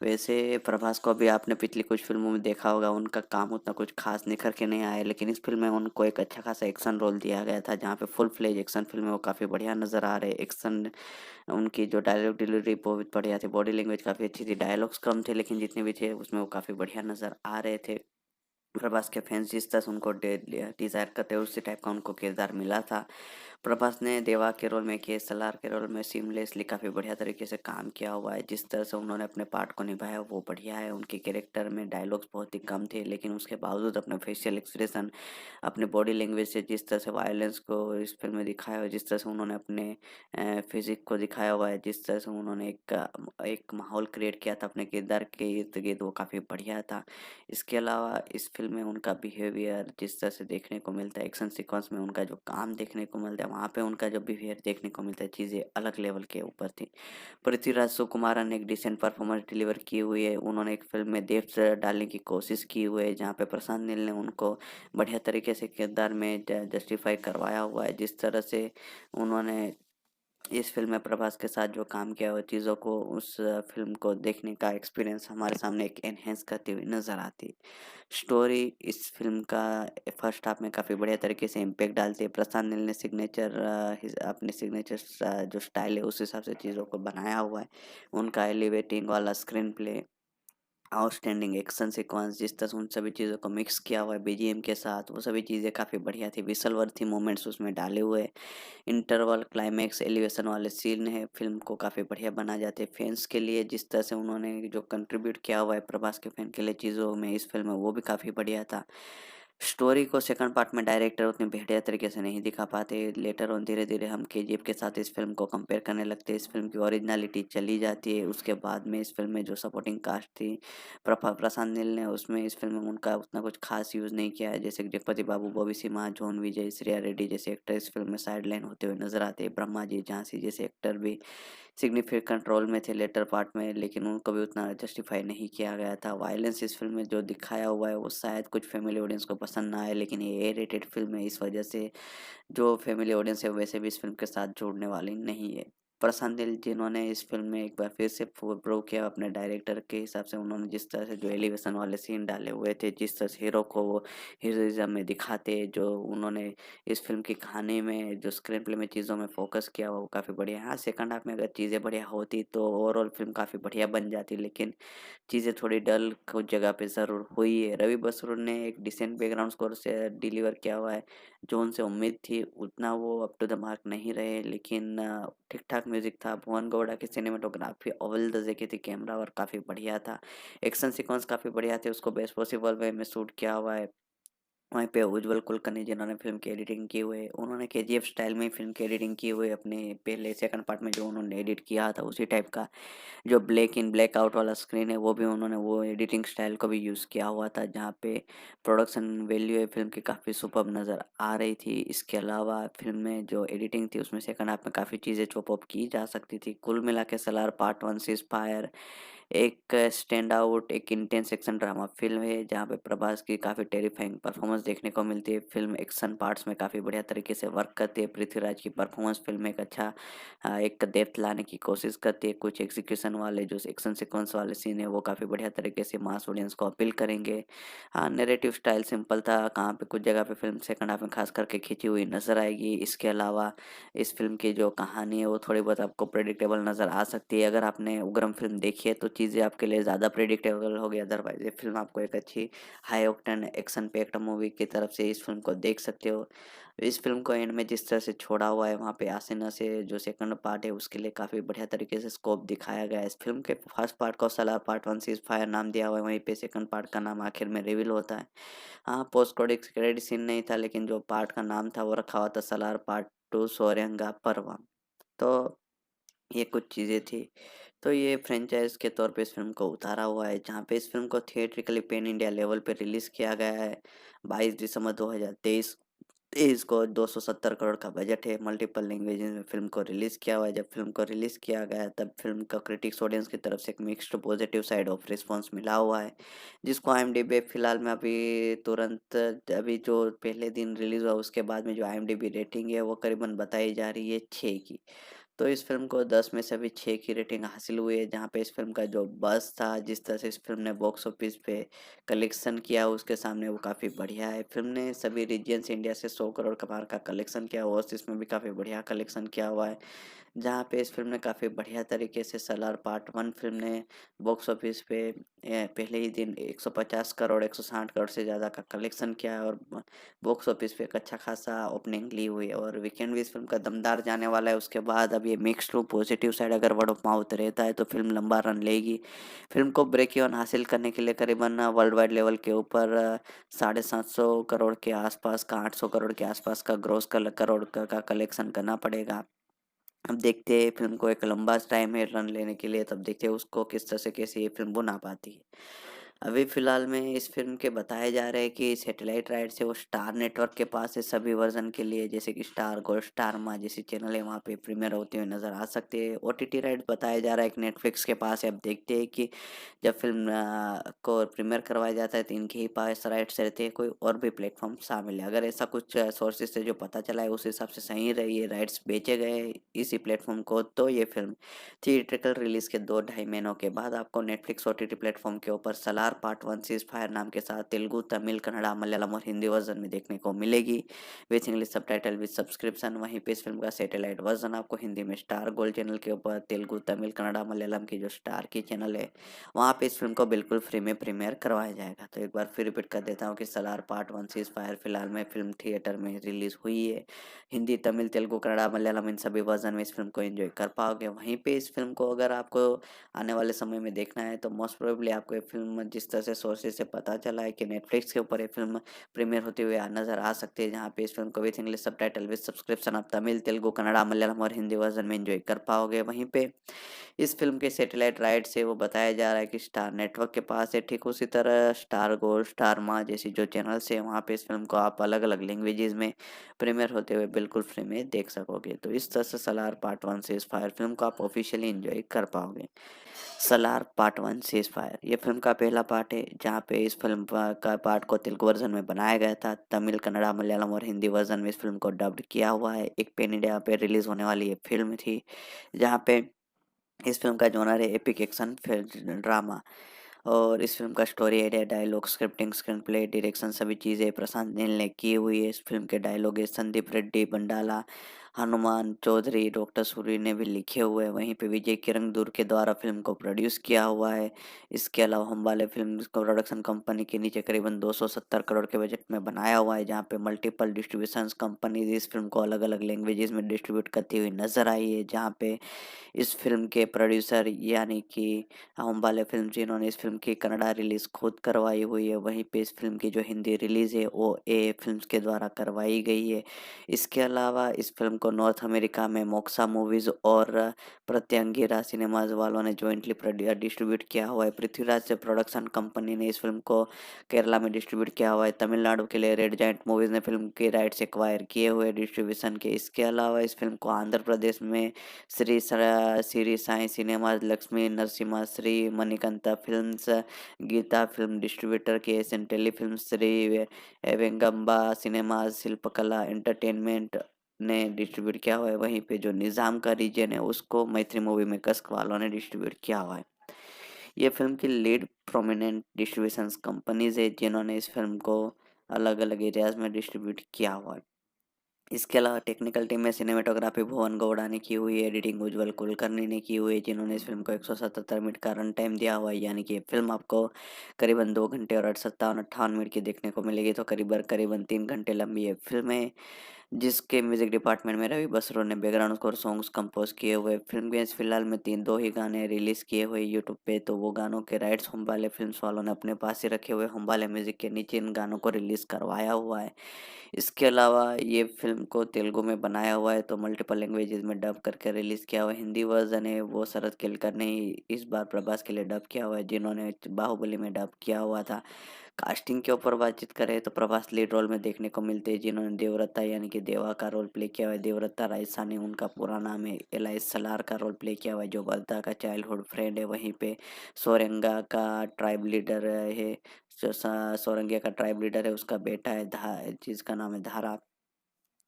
[SPEAKER 2] वैसे प्रभास को अभी आपने पिछली कुछ फ़िल्मों में देखा होगा, उनका काम उतना कुछ ख़ास निखर के नहीं आया है, लेकिन इस फ़िल्म में उनको एक अच्छा खासा एक्शन रोल दिया गया था, जहाँ पे फुल फ्लेज एक्शन फ़िल्म है, वो काफ़ी बढ़िया नज़र आ रहे हैं। एक्शन उनकी जो डायलॉग डिलीवरी बहुत बढ़िया थी, बॉडी लैंग्वेज काफ़ी अच्छी थी, डायलॉग्स कम थे लेकिन जितने भी थे उसमें वो काफ़ी बढ़िया नज़र आ रहे थे। प्रभास के फैंस जिस तरह से उनको डिज़ायर करते हैं उसी टाइप का उनको किरदार मिला था। प्रभास ने देवा के रोल में, के सलार के रोल में सीमलेसली काफ़ी बढ़िया तरीके से काम किया हुआ है। जिस तरह से उन्होंने अपने पार्ट को निभाया वो बढ़िया है। उनके कैरेक्टर में डायलॉग्स बहुत ही कम थे, लेकिन उसके बावजूद अपने फेशियल एक्सप्रेशन, अपने बॉडी लैंग्वेज से जिस तरह से वायलेंस को इस फ़िल्म में दिखाया हुआ है, जिस तरह से उन्होंने अपने फ़िज़िक को दिखाया हुआ है, जिस तरह से उन्होंने एक माहौल क्रिएट किया था अपने किरदार के इर्द-गिर्द, वो काफ़ी बढ़िया था। इसके अलावा इस फ़िल्म में उनका बिहेवियर जिस तरह से देखने को मिलता है, एक्शन सीक्वेंस में उनका जो काम देखने को मिलता है, वहाँ पे उनका जो बिहेवियर देखने को मिलता है, चीज़ें अलग लेवल के ऊपर थी। पृथ्वीराज सुकुमारन ने एक डिसेंट परफॉर्मेंस डिलीवर की हुई है। उन्होंने एक फ़िल्म में डेप्थ डालने की कोशिश की हुई है, जहाँ पे प्रशांत नील ने उनको बढ़िया तरीके से किरदार में जस्टिफाई करवाया हुआ है। जिस तरह से उन्होंने इस फ़िल्म में प्रभास के साथ जो काम किया, वो चीज़ों को उस फ़िल्म को देखने का एक्सपीरियंस हमारे सामने एक एनहांस करती हुई नज़र आती है। स्टोरी इस फ़िल्म का फर्स्ट हाफ में काफ़ी बढ़िया तरीके से इम्पैक्ट डालती है। प्रशांत नील ने अपने सिग्नेचर जो स्टाइल है, उस हिसाब से चीज़ों को बनाया हुआ है। उनका एलिवेटिंग वाला screen play, outstanding action sequence, जिस तरह से उन सभी चीज़ों को मिक्स किया हुआ है बीजीएम के साथ, वो सभी चीज़ें काफ़ी बढ़िया थी। विसल वर्थी मोमेंट्स उसमें डाले हुए हैं। इंटरवल, क्लाइमैक्स, एलिवेशन वाले सीन है, फ़िल्म को काफ़ी बढ़िया बना जाते हैं। फैन्स के लिए जिस तरह से उन्होंने जो कंट्रीब्यूट किया हुआ है प्रभास के फैन के लिए चीज़ों में इस फ़िल्म में, वो भी काफ़ी बढ़िया था। स्टोरी को सेकंड पार्ट में डायरेक्टर उतने बढ़िया तरीके से नहीं दिखा पाते। लेटर ऑन धीरे-धीरे हम केजीएफ के साथ इस फ़िल्म को कंपेयर करने लगते हैं। इस फ़िल्म की ओरिजिनैलिटी चली जाती है। उसके बाद में इस फ़िल्म में जो सपोर्टिंग कास्ट थी, प्रशांत नील ने उसमें इस फ़िल्म में उनका उतना कुछ ख़ास यूज़ नहीं किया है। जैसे कि जगपति बाबू, बॉबी सिम्हा, जॉन विजय, श्रेया रेड्डी जैसे एक्टर इस फ़िल्म में साइड लाइन होते हुए नज़र आते हैं। ब्रह्मा जी, झांसी जैसे एक्टर भी सिग्निफिकेंट रोल में थे लेटर पार्ट में, लेकिन उनको भी उतना जस्टिफाई नहीं किया गया था। वायलेंस इस फ़िल्म में जो दिखाया हुआ है, वो शायद कुछ फैमिली ऑडियंस को पसंद ना आए, लेकिन ये ए रेटेड फ़िल्म है, इस वजह से जो फैमिली ऑडियंस है वैसे भी इस फ़िल्म के साथ जुड़ने वाली नहीं है। प्रशांत नील जिन्होंने इस फ़िल्म में एक बार फिर से प्रूव किया अपने डायरेक्टर के हिसाब से, उन्होंने जिस तरह से जो एलिवेशन वाले सीन डाले हुए थे, जिस तरह से हीरो को वो हीरोइज़्म में दिखाते, जो उन्होंने इस फ़िल्म की कहानी में जो स्क्रीन प्ले में चीज़ों में फ़ोकस किया हुआ, वो काफ़ी बढ़िया है। हाँ, सेकंड हाफ में अगर चीज़ें बढ़िया होती तो ओवरऑल फ़िल्म काफ़ी बढ़िया बन जाती, लेकिन चीज़ें थोड़ी डल कुछ जगह पे ज़रूर हुई है। रवि बसरूर ने एक डिसेंट बैकग्राउंड स्कोर से डिलीवर किया हुआ है। जो उनसे उम्मीद थी उतना वो अप टू द मार्क नहीं रहे, लेकिन ठीक-ठाक म्यूज़िक था। भुवन गौड़ा की सिनेमेटोग्राफी अव्वल दर्जे की थी, कैमरा वर्क काफ़ी बढ़िया था। एक्शन सीक्वेंस काफ़ी बढ़िया थे, उसको बेस्ट पॉसिबल वे में शूट किया हुआ है। वहीं पे उज्ज्वल कुलकर्णी जिन्होंने फ़िल्म की एडिटिंग की हुई है, उन्होंने केजीएफ स्टाइल में ही फ़िल्म की एडिटिंग की हुई है। अपने पहले सेकंड पार्ट में जो उन्होंने एडिट किया था, उसी टाइप का जो ब्लैक इन ब्लैक आउट वाला स्क्रीन है, वो भी उन्होंने वो एडिटिंग स्टाइल को भी यूज़ किया हुआ था, जहाँ पे प्रोडक्शन वैल्यू है फ़िल्म की काफ़ी सुपर्ब नज़र आ रही थी। इसके अलावा फ़िल्म में जो एडिटिंग थी, उसमें सेकंड हाफ में काफ़ी चीज़ें चॉप अप की जा सकती थी। कुल मिला के सलार पार्ट 1 सीज़ फायर एक स्टैंड आउट, एक इंटेंस एक्शन ड्रामा फ़िल्म है, जहाँ पे प्रभास की काफ़ी टेरिफाइंग परफ़ॉर्मेंस देखने को मिलती है। फ़िल्म एक्शन पार्ट्स में काफ़ी बढ़िया तरीके से वर्क करती है। पृथ्वीराज की परफ़ॉर्मेंस फ़िल्म में एक अच्छा एक डेप्थ लाने की कोशिश करती है। कुछ एग्ज़ीक्यूशन वाले जो एक्शन सीक्वेंस वाले सीन है, वो काफ़ी बढ़िया तरीके से मास ऑडियंस को अपील करेंगे। हाँ, नैरेटिव स्टाइल सिंपल था, कहाँ पे कुछ जगह पे फ़िल्म सेकंड हाफ में ख़ास करके खिंची हुई नज़र आएगी। इसके अलावा इस फ़िल्म की जो कहानी है, वो थोड़ी बहुत आपको प्रेडिक्टेबल नज़र आ सकती है। अगर आपने उग्रम फ़िल्म देखी है, तो चीज़ें आपके लिए ज़्यादा प्रेडिक्टेबल होगी, अदरवाइज़ ये फ़िल्म आपको एक अच्छी high octane action packed movie की तरफ से इस फ़िल्म को देख सकते हो। इस फ़िल्म को एंड में जिस तरह से छोड़ा हुआ है, वहाँ पे आसिना से जो सेकंड पार्ट है, उसके लिए काफ़ी बढ़िया तरीके से स्कोप दिखाया गया है। इस फ़िल्म के फर्स्ट पार्ट को सलार पार्ट 1 सीज़ फायर नाम दिया हुआ है, वहीं पे सेकंड पार्ट का नाम आखिर में रिवील होता है। हाँ, पोस्ट क्रेडिट सीन नहीं था, लेकिन जो पार्ट का नाम था वो रखा हुआ था सलार पार्ट 2 सोरेंगा पर्व। तो ये कुछ चीज़ें थी। तो ये फ्रैंचाइज़ के तौर पे इस फ़िल्म को उतारा हुआ है, जहाँ पे इस फ़िल्म को थिएट्रिकली पैन इंडिया लेवल पे रिलीज़ किया गया है। 22 दिसंबर 2023 इसको 270 करोड़ का बजट है। मल्टीपल लैंग्वेजेज़ में फ़िल्म को रिलीज़ किया हुआ है। जब फ़िल्म को रिलीज़ किया गया, तब फ़िल्म का क्रिटिक्स ऑडियंस की तरफ से एक mixed positive side of response मिला हुआ है, जिसको आईएमडीबी फिलहाल में अभी तुरंत अभी जो पहले दिन रिलीज़ हुआ, उसके बाद में जो आईएमडीबी रेटिंग है, वो करीबन बताई जा रही है 6 की। तो इस फ़िल्म को 10 में से अभी 6 की रेटिंग हासिल हुई है, जहाँ पे इस फ़िल्म का जो बज़ था, जिस तरह से इस फ़िल्म ने बॉक्स ऑफिस पे कलेक्शन किया, उसके सामने वो काफ़ी बढ़िया है। फ़िल्म ने सभी रीजन से इंडिया से 100 करोड़ का पार का कलेक्शन किया, ओवरसीज़ में भी काफ़ी बढ़िया कलेक्शन किया हुआ है। जहाँ पे इस फ़िल्म ने काफ़ी बढ़िया तरीके से सलार पार्ट 1 फ़िल्म ने बॉक्स ऑफिस पे पहले ही दिन 150 करोड़ 160 करोड़ से ज़्यादा का कलेक्शन किया है, और बॉक्स ऑफिस पे एक अच्छा खासा ओपनिंग ली हुई है, और वीकेंड भी इस फ़िल्म का दमदार जाने वाला है। उसके बाद अब ये मिक्स्ड टू पॉजिटिव साइड अगर वर्ड ऑफ माउथ रहता है, तो फ़िल्म लंबा रन लेगी। फ़िल्म को ब्रेक इवन हासिल करने के लिए करीबन वर्ल्ड वाइड लेवल के ऊपर 750 करोड़ के आसपास का 800 करोड़ के आसपास का ग्रॉस करोड़ का कलेक्शन करना पड़ेगा। अब देखते हैं, फ़िल्म को एक लंबा टाइम है रन लेने के लिए, तब देखते हैं उसको किस तरह से कैसे ये फ़िल्म बना पाती है। अभी फ़िलहाल में इस फ़िल्म के बताए जा रहे हैं कि सैटेलाइट राइट्स है वो स्टार नेटवर्क के पास है सभी वर्ज़न के लिए, जैसे कि स्टार गोल्ड, स्टार माँ जैसी चैनल है वहाँ पे प्रीमियर होते हुए नज़र आ सकते हैं। ओटीटी राइट्स बताया जा रहा है कि नेटफ्लिक्स के पास है। अब देखते हैं कि जब फ़िल्म को प्रीमियर करवाया जाता है तो इनके ही पास राइट्स रहते हैं, कोई और भी प्लेटफ़ॉर्म शामिल है। अगर ऐसा कुछ सोर्सेज़ से जो पता चला है उस हिसाब से सही रही है, राइट्स बेचे गए इसी प्लेटफ़ॉर्म को, तो ये फ़िल्म थिएट्रिकल रिलीज़ के 2 ढाई महीनों के बाद आपको नेटफ्लिक्स ओटीटी प्लेटफ़ॉर्म के ऊपर सलार पार्ट 1 सीज़ फायर नाम के साथ तेलुगु, तमिल, कन्नड़ा, मलयालम और हिंदी वर्ज़न में देखने को मिलेगी। With English subtitle with subscription. वहीं पे इस फ़िल्म का सैटेलाइट वर्ज़न आपको हिंदी में स्टार गोल्ड चैनल के ऊपर, तेलुगु, तमिल, कन्नड़ा, मलयालम की जो स्टार की चैनल है, वहाँ पे इस फ़िल्म को बिल्कुल फ्री में प्रीमियर करवाया जाएगा। तो एक बार फिर रिपीट कर देता हूँ कि सलार पार्ट 1 सीज़ फायर फिलहाल में फ़िल्म थिएटर में रिलीज़ हुई है। हिंदी, तमिल, तेलुगु, कन्नड़ा, मलयालम इन सभी वर्ज़न में इस फ़िल्म को एन्जॉय कर पाओगे। वहीं पे इस फ़िल्म को अगर आपको आने वाले समय में देखना है तो मोस्ट प्रोबेबली आपको ये फ़िल्म जिस तरह से सोर्सेज़ से पता चला है कि नेटफ्लिक्स के ऊपर ये फ़िल्म प्रीमियर होते हुए नज़र आ सकती है, जहाँ पे इस फ़िल्म को with English subtitle with subscription आप तमिल, तेलुगु, कन्नड़ा, मलयालम और हिंदी वर्ज़न में एन्जॉय कर पाओगे। वहीं पे इस फ़िल्म के सैटेलाइट राइट्स है वो बताया जा रहा है कि स्टार नेटवर्क के पास है। ठीक उसी तरह स्टार गोल्ड, स्टार माँ जैसी जो चैनल्स हैं वहाँ पे इस फ़िल्म को आप अलग-अलग लैंग्वेजेज़ में प्रीमियर होते हुए बिल्कुल फ्री में देख सकोगे। तो इस तरह से Salaar part 1 seize fire film को आप ऑफ़िशियली एन्जॉय कर पाओगे। सलार पार्ट 1 सीज़ फायर ये फ़िल्म का पहला पार्ट है, जहाँ पे इस फ़िल्म का पार्ट को तेलुगु वर्ज़न में बनाया गया था। तमिल, कन्नड़ा, मलयालम और हिंदी वर्ज़न में इस फ़िल्म को डब्ड किया हुआ है। एक पैन इंडिया पे रिलीज़ होने वाली ये फ़िल्म थी, जहाँ पे इस फ़िल्म का जॉनर है एपिक एक्शन फिर ड्रामा। और इस फ़िल्म का story idea, dialogue, scripting, screen play, direction सभी चीज़ें प्रशांत नील ने की हुई है। इस फ़िल्म के डायलॉग है संदीप रेड्डी बंडाला, हनुमान चौधरी, डॉक्टर सूरी ने भी लिखे हुए हैं। वहीं पे विजय किरंदूर के द्वारा फ़िल्म को प्रोड्यूस किया हुआ है। इसके अलावा हमवाले फ़िल्म को प्रोडक्शन कंपनी के नीचे करीबन 270 करोड़ के बजट में बनाया हुआ है, जहाँ पे मल्टीपल डिस्ट्रीब्यूशंस कंपनीज़ इस फ़िल्म को अलग-अलग लैंग्वेजेज़ में डिस्ट्रीब्यूट करती हुई नज़र आई है। जहाँ पे इस फ़िल्म के प्रोड्यूसर यानी कि हमवाले फ़िल्म जिन्होंने इस फ़िल्म की कन्नड़ा रिलीज़ खुद करवाई हुई है, वहीं पे इस फ़िल्म की जो हिंदी रिलीज़ है वो ए फ़िल्म्स के द्वारा करवाई गई है। इसके अलावा इस फ़िल्म को नॉर्थ अमेरिका में मोक्सा मूवीज़ और प्रत्यंगिरा सिनेमाज़ वालों ने जॉइंटली डिस्ट्रीब्यूट किया हुआ है। पृथ्वीराज से प्रोडक्शन कंपनी ने इस फ़िल्म को केरला में डिस्ट्रीब्यूट किया हुआ है। तमिलनाडु के लिए रेड जायंट मूवीज़ ने फ़िल्म के राइट्स एक्वायर किए हुए हैं डिस्ट्रीब्यूशन के। इसके अलावा इस फ़िल्म को आंध्र प्रदेश में Shri Sai cinemas, Lakshmi Narasimha, Shri Manikanta films, Geetha film distributor के Asian telefilm, Shri वेंगम्बा cinemas, Shilpakala entertainment ने डिस्ट्रीब्यूट किया हुआ है। वहीं पे जो निज़ाम का रीजन है उसको मैत्री मूवी मेकर्स वालों ने डिस्ट्रीब्यूट किया हुआ है। ये फ़िल्म की लीड प्रोमिनेंट डिस्ट्रीब्यूशंस कंपनीज़ है जिन्होंने इस फ़िल्म को अलग-अलग एरियाज़ में डिस्ट्रीब्यूट किया हुआ है। इसके अलावा टेक्निकल टीम में सिनेमेटोग्राफी भुवन गौड़ा ने की हुई है, एडिटिंग उज्ज्वल कुलकर्णी ने की हुई है, जिन्होंने इस फ़िल्म को 177 मिनट का रन टाइम दिया हुआ है, यानी कि ये फ़िल्म आपको करीबन 2 घंटे और 57 मिनट की देखने को मिलेगी, तो करीबन 3 घंटे लंबी ये फ़िल्म है। जिसके म्यूजिक डिपार्टमेंट में रवि बसरो ने बैकग्राउंड स्कोर सॉन्ग्स कंपोज किए हुए। फिल्म के फिलहाल में 2 ही गाने रिलीज किए हुए यूट्यूब पे, तो वो गानों के राइट्स हमवाले फिल्म्स वालों ने अपने पास ही रखे हुए। हमवाले म्यूजिक के नीचे इन गानों को रिलीज करवाया हुआ है। इसके अलावा ये फ़िल्म को तेलुगु में बनाया हुआ है, तो मल्टीपल लैंग्वेजेज़ में डब करके रिलीज़ किया हुआ है। हिंदी वर्ज़न है वो शरद केलकर ने ही इस बार प्रभास के लिए डब किया हुआ है, जिन्होंने बाहुबली में डब किया हुआ था। कास्टिंग के ऊपर बातचीत करें तो प्रभास लीड रोल में देखने को मिलते हैं, जिन्होंने देवरता यानी कि देवा का रोल प्ले किया हुआ है। देवरता रायसानी उनका पूरा नाम है। एलाइस सलार का रोल प्ले किया हुआ है, जो बलता का चाइल्डहुड फ्रेंड है। वहीं पे सोरेंगा का ट्राइब लीडर है, जो सोरंगिया का ट्राइब लीडर है, उसका बेटा है जिसका नाम है धारा।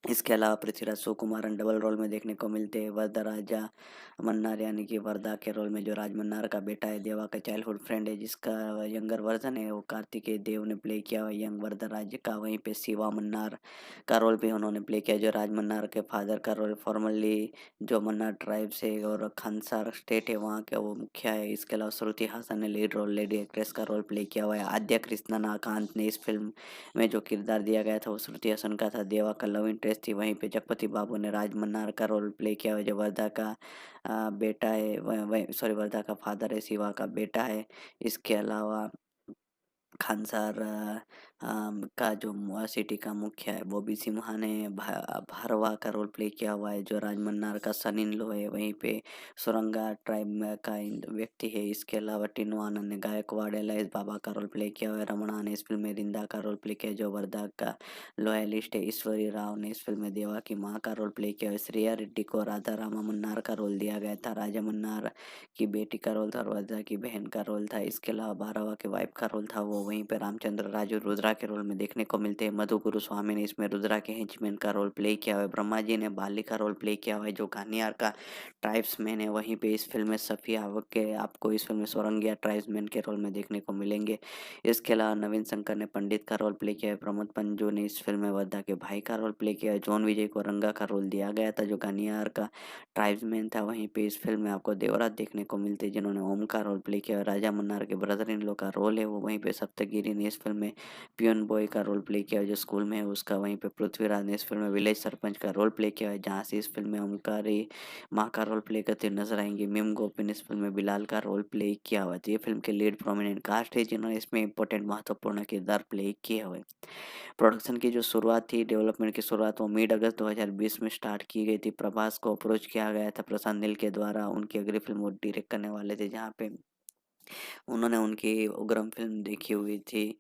[SPEAKER 2] इसके अलावा पृथ्वीराज सुकुमारन डबल रोल में देखने को मिलते हैं। वरदराजा मन्नार यानी कि वरदा के रोल में जो राज मन्नार का बेटा है, देवा का चाइल्डहुड फ्रेंड है, जिसका यंगर वर्जन है वो कार्तिकेय देव ने प्ले किया हुआ यंग वरदराज का। वहीं पे शिवा मन्नार का रोल भी उन्होंने प्ले किया, जो राज मन्नार के फादर का रोल। फॉर्मली जो मन्नार ट्राइब से और खानसार स्टेट है वहाँ के वो मुखिया है। इसके अलावा श्रुति हासन ने लीड रोल लेडी एक्ट्रेस का रोल प्ले किया हुआ है। आद्या कृष्णा नाकांत ने इस फिल्म में जो किरदार दिया गया था वो श्रुति हासन का था, देवा का लव इंटरेस्ट थी। वहीं पे जगपति बाबू ने राज मन्नार का रोल प्ले किया हुआ, जो वर्धा का बेटा है, वर्धा का फादर है, शिवा का बेटा है। इसके अलावा खानसार का जो सिटी का मुखिया है बॉबी सिम्हा ने भारवा का रोल प्ले किया हुआ है, जो राज मन्नार का सन इन लॉ है। वहीं पे सुरंगा ट्राइब में का व्यक्ति है। इसके अलावा टिनू आनंद ने गायकवाड़ एलाइस बाबा का रोल प्ले किया हुआ है। रमणा ने इस फिल्म में रिंदा का रोल प्ले किया है, जो वर्धा का लॉयलिस्ट है। ईश्वरी राव ने इस फिल्म में देवा की माँ का रोल प्ले किया है। श्रेया रेड्डी को राधा रामा मन्नार का रोल दिया गया था। राजा मन्नार की बेटी का रोल था और वर्धा की बहन का रोल था। इसके अलावा भारवा के वाइफ का रोल था वो वहीं पे रामचंद्र राजू रुद्रा के रोल में देखने को मिलते हैं। मधु गुरु स्वामी ने इसमें रुद्रा के हेंचमैन का रोल प्ले किया हुआ है। ब्रह्मा जी ने बाली का रोल प्ले किया हुआ है, जो गानियार का ट्राइब्समैन है। वहीं पे इस फिल्म में सफिया आवक के आपको इस फिल्म में सोरंगिया ट्राइब्समैन के रोल में देखने को मिलेंगे। इसके अलावा नवीन शंकर ने पंडित का रोल प्ले किया है। प्रमोद पंजू ने इस फिल्म में वर्धा के भाई का रोल प्ले किया है। जॉन विजय को रंगा का रोल दिया गया था, जो गानियार का ट्राइब्समैन था। वहीं पे इस फिल्म में आपको देवराज देखने को मिलते हैं, जिन्होंने ओम का रोल प्ले किया। और राजा मन्नार के ब्रदर इन लॉ का रोल है वो। वहीं पे सप्तगिरी ने इस फिल्म में पियन बॉय का रोल प्ले किया, जो स्कूल में है उसका। वहीं पे पृथ्वीराज ने इस फिल्म में विलेज सरपंच का रोल प्ले किया है, जहाँ से इस फिल्म में ओमकारी माँ का रोल प्ले करते नजर आएंगे। मिम गोपी ने इस फिल्म में बिलाल का रोल प्ले किया हुआ है। तो ये फिल्म के लीड प्रोमिनेंट कास्ट है, जिन्होंने इसमें इंपॉर्टेंट महत्वपूर्ण किरदार प्ले किए हुए। प्रोडक्शन की जो शुरुआत थी, डेवलपमेंट की शुरुआत वो मिड अगस्त 2020 में स्टार्ट की गई थी। प्रभास को अप्रोच किया गया था प्रशांत नील के द्वारा। उनकी अगली फिल्म वो डायरेक्ट करने वाले थे, जहाँ पे उन्होंने उनकी उग्रम फ़िल्म देखी हुई थी।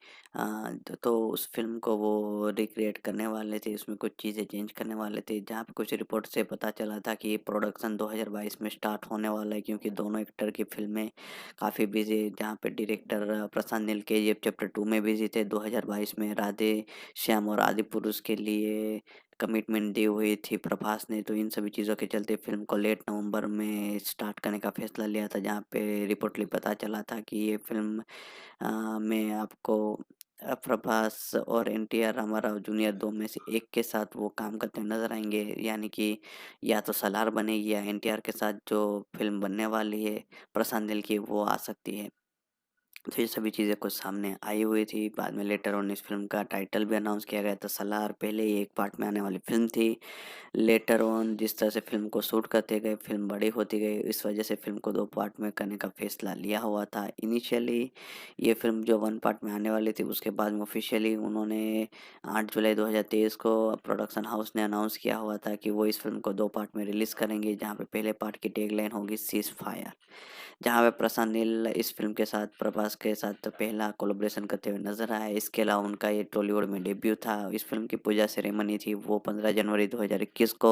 [SPEAKER 2] तो उस फ़िल्म को वो रिक्रिएट करने वाले थे, उसमें कुछ चीज़ें चेंज करने वाले थे। जहाँ पे कुछ रिपोर्ट से पता चला था कि ये प्रोडक्शन 2022 में स्टार्ट होने वाला है, क्योंकि दोनों एक्टर की फ़िल्में काफ़ी बिज़ी है। जहाँ पे director Prashanth Neel KGF chapter 2 में बिज़ी थे 2022 में। राधे श्याम और आदिपुरुष के लिए कमिटमेंट दी हुई थी प्रभास ने। तो इन सभी चीज़ों के चलते फ़िल्म को लेट नवंबर में स्टार्ट करने का फैसला लिया था, जहाँ पे रिपोर्टली पता चला था कि ये फ़िल्म में आपको प्रभास और एनटीआर रामाराव जूनियर 2 में से एक के साथ वो काम करते नज़र आएँगे। यानी कि या तो सलार बनेगी या एनटीआर के साथ जो फ़िल्म बनने वाली है प्रशांत नील की, वो आ सकती है। तो ये सभी चीज़ें कुछ सामने आई हुई थी। बाद में लेटर ऑन इस फ़िल्म का टाइटल भी अनाउंस किया गया था। सलार पहले ही एक पार्ट में आने वाली फ़िल्म थी। लेटर ऑन जिस तरह से फ़िल्म को शूट करते गए, फ़िल्म बड़ी होती गई, इस वजह से फ़िल्म को 2 पार्ट में करने का फ़ैसला लिया हुआ था। इनिशियली ये फ़िल्म जो 1 पार्ट में आने वाली थी, उसके बाद में ऑफ़िशियली उन्होंने 8 जुलाई 2023 को प्रोडक्शन हाउस ने अनाउंस किया हुआ था कि वो इस फ़िल्म को 2 पार्ट में रिलीज़ करेंगे, जहाँ पे पहले पार्ट की टैगलाइन होगी सीज़ फायर। जहाँ पे प्रशांत नील इस फ़िल्म के साथ प्रभास के साथ पहला कोलैबोरेशन करते हुए नज़र आए। इसके अलावा उनका ये टॉलीवुड में डेब्यू था। इस फ़िल्म की पूजा सेरेमनी थी वो 15 जनवरी 2021 को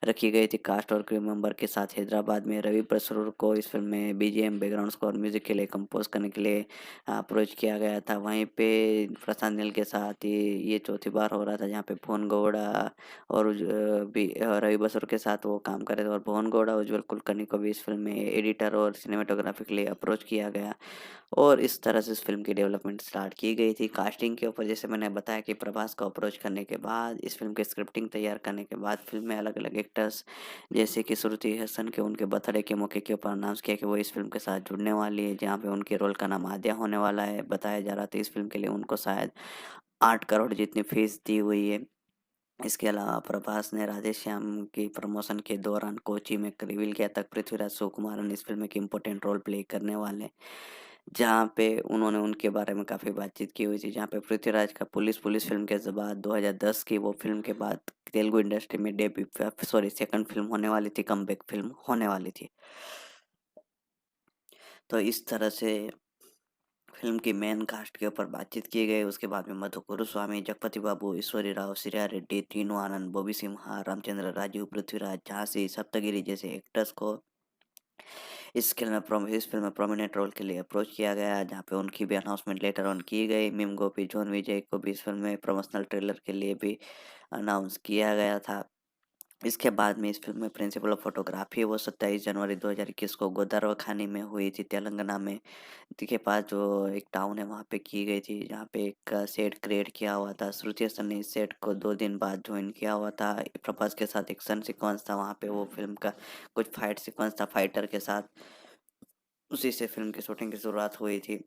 [SPEAKER 2] रखी गई थी। कास्ट और क्रू मेंबर के साथ हैदराबाद में। रवि बसरूर को इस फ़िल्म में बीजीएम, बैकग्राउंड स्कोर, म्यूज़िक के लिए कंपोज़ करने के लिए अप्रोच किया गया था। वहीं पे प्रशांत नील के साथ ये चौथी बार हो रहा था, जहाँ पे भुवन गौड़ा और रवि बसरूर के साथ वो काम कर रहे थे। और भुवन गौड़ा, उज्ज्वल कुलकर्णी को भी इस फ़िल्म में एडिटर और सिनेमेटोग्राफी के लिए अप्रोच किया गया। और इस तरह से इस फ़िल्म की डेवलपमेंट स्टार्ट की गई थी। कास्टिंग के ऊपर जैसे मैंने बताया कि प्रभास को अप्रोच करने के बाद, इस फ़िल्म की स्क्रिप्टिंग तैयार करने के बाद, फ़िल्म में अलग-अलग एक्टर्स जैसे कि श्रुति हसन के उनके बर्थडे के मौके के ऊपर अनाउंस किया कि वो इस फ़िल्म के साथ जुड़ने वाली है, जहाँ पे उनके रोल का नाम आद्या होने वाला है। बताया जा रहा था इस फ़िल्म के लिए उनको शायद 8 करोड़ जितनी फीस दी हुई है। इसके अलावा प्रभास ने राधेश्याम की प्रमोशन के दौरान कोच्चि में रिवील किया था पृथ्वीराज सुकुमारन इस फ़िल्म में एक इम्पोर्टेंट रोल प्ले करने वाले हैं। जहाँ पे उन्होंने उनके बारे में काफ़ी बातचीत की हुई थी। जहाँ पे पृथ्वीराज का पुलिस पुलिस फ़िल्म के बाद 2010 की वो फ़िल्म के बाद तेलुगु इंडस्ट्री में सेकंड फ़िल्म होने वाली थी, कमबैक फ़िल्म होने वाली थी। तो इस तरह से फ़िल्म की मेन कास्ट के ऊपर बातचीत की गई। उसके बाद में मधु गुरुस्वामी, जगपति बाबू, ईश्वरी राव, श्रेया रेड्डी, तीनू आनंद, बॉबी सिम्हा, रामचंद्र राजू, पृथ्वीराज, झांसी, सप्तगिरी जैसे एक्टर्स को इस फ़िल्म में प्रोमिनेंट रोल के लिए अप्रोच किया गया, जहाँ पे उनकी भी अनाउंसमेंट लेटर ऑन की गई। मिम गोपी, जॉन विजय को भी इस फ़िल्म में प्रमोशनल ट्रेलर के लिए भी अनाउंस किया गया था। इसके बाद में इस फ़िल्म में प्रिंसिपल ऑफ फ़ोटोग्राफ़ी वो 27 जनवरी 2021 को गोदावरखानी में हुई थी, तेलंगाना में के पास जो एक टाउन है वहाँ पे की गई थी, जहाँ पे एक सेट क्रिएट किया हुआ था। श्रुति हसन ने इस सेट को 2 दिन बाद जॉइन किया हुआ था। प्रभास के साथ एक्शन सीक्वेंस था वहाँ पे, वो फ़िल्म का कुछ फाइट सीक्वेंस था फाइटर के साथ। उसी से फ़िल्म की शूटिंग की शुरुआत हुई थी।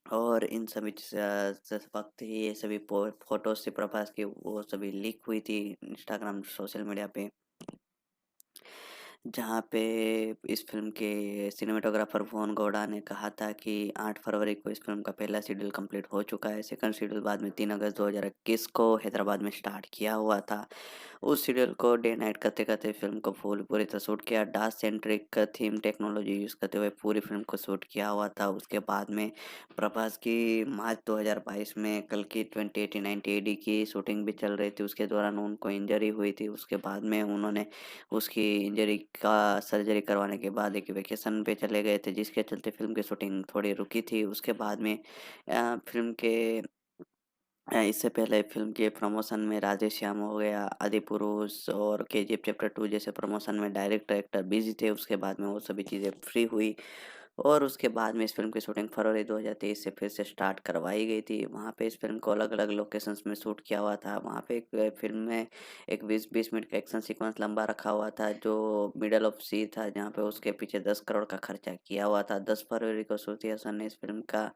[SPEAKER 2] और इन सभी वक़्त ही ये सभी फ़ोटोज़ थी प्रभास की, वो सभी लीक हुई थी इंस्टाग्राम सोशल मीडिया पे। जहाँ पे इस फ़िल्म के सिनेमेटोग्राफ़र भुवन गौड़ा ने कहा था कि 8 फरवरी को इस फ़िल्म का पहला शेड्यूल कंप्लीट हो चुका है। सेकंड शेड्यूल बाद में 3 अगस्त 2021 को हैदराबाद में स्टार्ट किया हुआ था। उस सीरियल को डे नाइट करते-करते फ़िल्म को पूरी तरह शूट किया। Dark centric theme technology use करते हुए पूरी फ़िल्म को शूट किया हुआ था। उसके बाद में प्रभास की मार्च 2022 में कल्कि 2080 एडी की शूटिंग भी चल रही थी। उसके दौरान उनको इंजरी हुई थी। उसके बाद में उन्होंने उसकी इंजरी का सर्जरी करवाने के बाद एक वेकेशन पे चले गए थे, जिसके चलते फ़िल्म की शूटिंग थोड़ी रुकी थी। उसके बाद में फ़िल्म के इससे पहले फ़िल्म के प्रमोशन में राधेश्याम हो गया, आदिपुरुष और केजीएफ चैप्टर 2 जैसे प्रमोशन में डायरेक्टर, एक्टर बिज़ी थे। उसके बाद में वो सभी चीज़ें फ्री हुई और उसके बाद में इस फ़िल्म की शूटिंग फरवरी 2023 से फिर से स्टार्ट करवाई गई थी। वहाँ पे इस फ़िल्म को अलग-अलग लोकेशंस में शूट किया हुआ था। वहाँ पे एक फ़िल्म में एक 20-20 मिनट का एक्शन सीक्वेंस लंबा रखा हुआ था, जो मिडल ऑफ सी था, जहाँ पे उसके पीछे 10 करोड़ का खर्चा किया हुआ था। 10 फरवरी को श्रुति हासन ने इस फ़िल्म का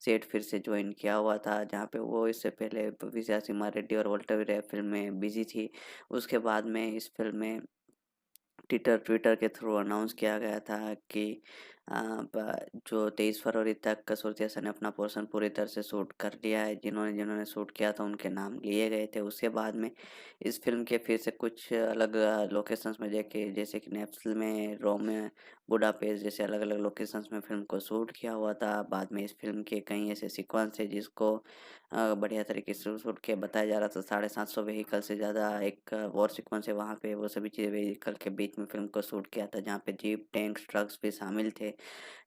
[SPEAKER 2] सेट फिर से जॉइन किया हुआ था, जहाँ पे वो इससे पहले विजय रेड्डी और वोल्टर वीरा फ़िल्म में बिज़ी थी। उसके बाद में इस फ़िल्म में ट्विटर के थ्रू अनाउंस किया गया था कि अ, ब जो 23 फरवरी तक श्रुति हासन ने अपना पोर्शन पूरी तरह से शूट कर लिया है। जिन्होंने शूट किया था उनके नाम लिए गए थे। उसके बाद में इस फ़िल्म के फिर से कुछ अलग लोकेशंस में जाके जैसे कि नेप्ल में, रोम में, बुडापेस्ट जैसे अलग-अलग लोकेशंस में फ़िल्म को शूट किया हुआ था। बाद में इस फ़िल्म के कई ऐसे सीक्वेंस है जिसको बढ़िया तरीके से शूट के बताया जा रहा था। 750 व्हीकल से ज़्यादा एक वॉर सीक्वेंस है वहाँ पे, वो सभी चीज़ें व्हीकल के बीच में फ़िल्म को शूट किया था, जहाँ पे जीप, टैंक्स, ट्रक्स भी शामिल थे।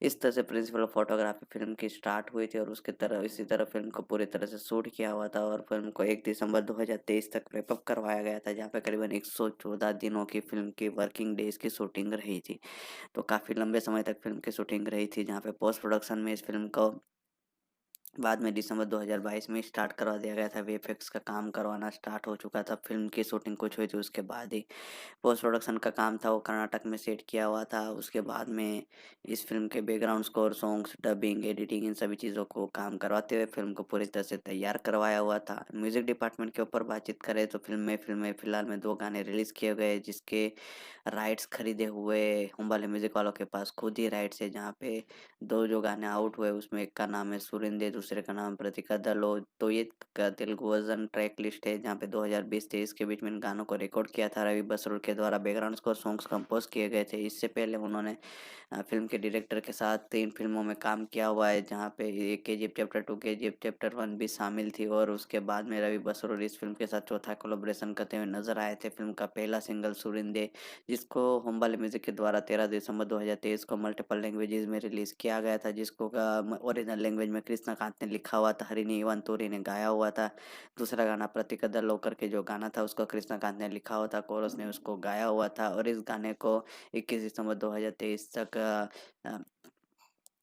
[SPEAKER 2] इस तरह से प्रिंसिपल ऑफ फोटोग्राफी फ़िल्म की स्टार्ट हुई थी और उसके तरह इसी तरह फ़िल्म को पूरी तरह से शूट किया हुआ था और फ़िल्म को 1 दिसंबर 2023 तक रैप अप करवाया गया था, जहाँ पे करीबन 114 दिनों की फ़िल्म की वर्किंग डेज़ की शूटिंग रही थी। तो काफ़ी लंबे समय तक फ़िल्म की शूटिंग रही थी, जहाँ पे पोस्ट प्रोडक्शन में इस फ़िल्म को बाद में दिसंबर 2022 में स्टार्ट करवा दिया गया था। वीएफएक्स का काम करवाना स्टार्ट हो चुका था। फ़िल्म की शूटिंग कुछ हुई थी उसके बाद ही पोस्ट प्रोडक्शन का काम था वो कर्नाटक में सेट किया हुआ था। उसके बाद में इस फ़िल्म के background score, songs, dubbing, editing in सभी चीज़ों को काम करवाते हुए फ़िल्म को पूरी तरह से तैयार करवाया हुआ था। म्यूज़िक डिपार्टमेंट के ऊपर बातचीत करें तो फ़िल्म में फ़िलहाल में 2 गाने रिलीज़ किए गए, जिसके राइट्स खरीदे हुए हूँ वाले म्यूज़िक वालों के पास खुद ही राइट्स है, जहाँ पे 2 जो गाने आउट हुए उसमें एक का नाम है सुरिंदे, दूसरे का नाम प्रतिका दलो। तो ये तेलुगु वर्ज़न ट्रैक लिस्ट है, जहाँ पे 2020-23 के बीच में इन गानों को रिकॉर्ड किया था रवि बसरूर के द्वारा। बैकग्राउंड स्कोर सॉन्ग्स कंपोज़ किए गए थे। इससे पहले उन्होंने फ़िल्म के डायरेक्टर के साथ 3 फ़िल्मों में काम किया हुआ है, जहाँ पे ये केजीएफ चैप्टर 2, केजीएफ चैप्टर 1 भी शामिल थी और उसके बाद में रवि बसरूर इस फ़िल्म के साथ चौथा कोलैबोरेशन करते हुए नज़र आए थे। फ़िल्म का पहला सिंगल सुरिंदे, जिसको होमबाले म्यूज़िक के द्वारा 13 दिसंबर 2023 को मल्टीपल लैंग्वेजेज़ में रिलीज़ किया गया था, जिसको ओरिजिनल लैंग्वेज में कृष्णकांत ने लिखा हुआ था, हरिनी इवान तोरी ने गाया हुआ था। दूसरा गाना प्रतिपदा लोकर के जो गाना था उसको कृष्णकांत ने लिखा हुआ था, कोरस ने उसको गाया हुआ था और इस गाने को 21 दिसंबर 2023 तक अ,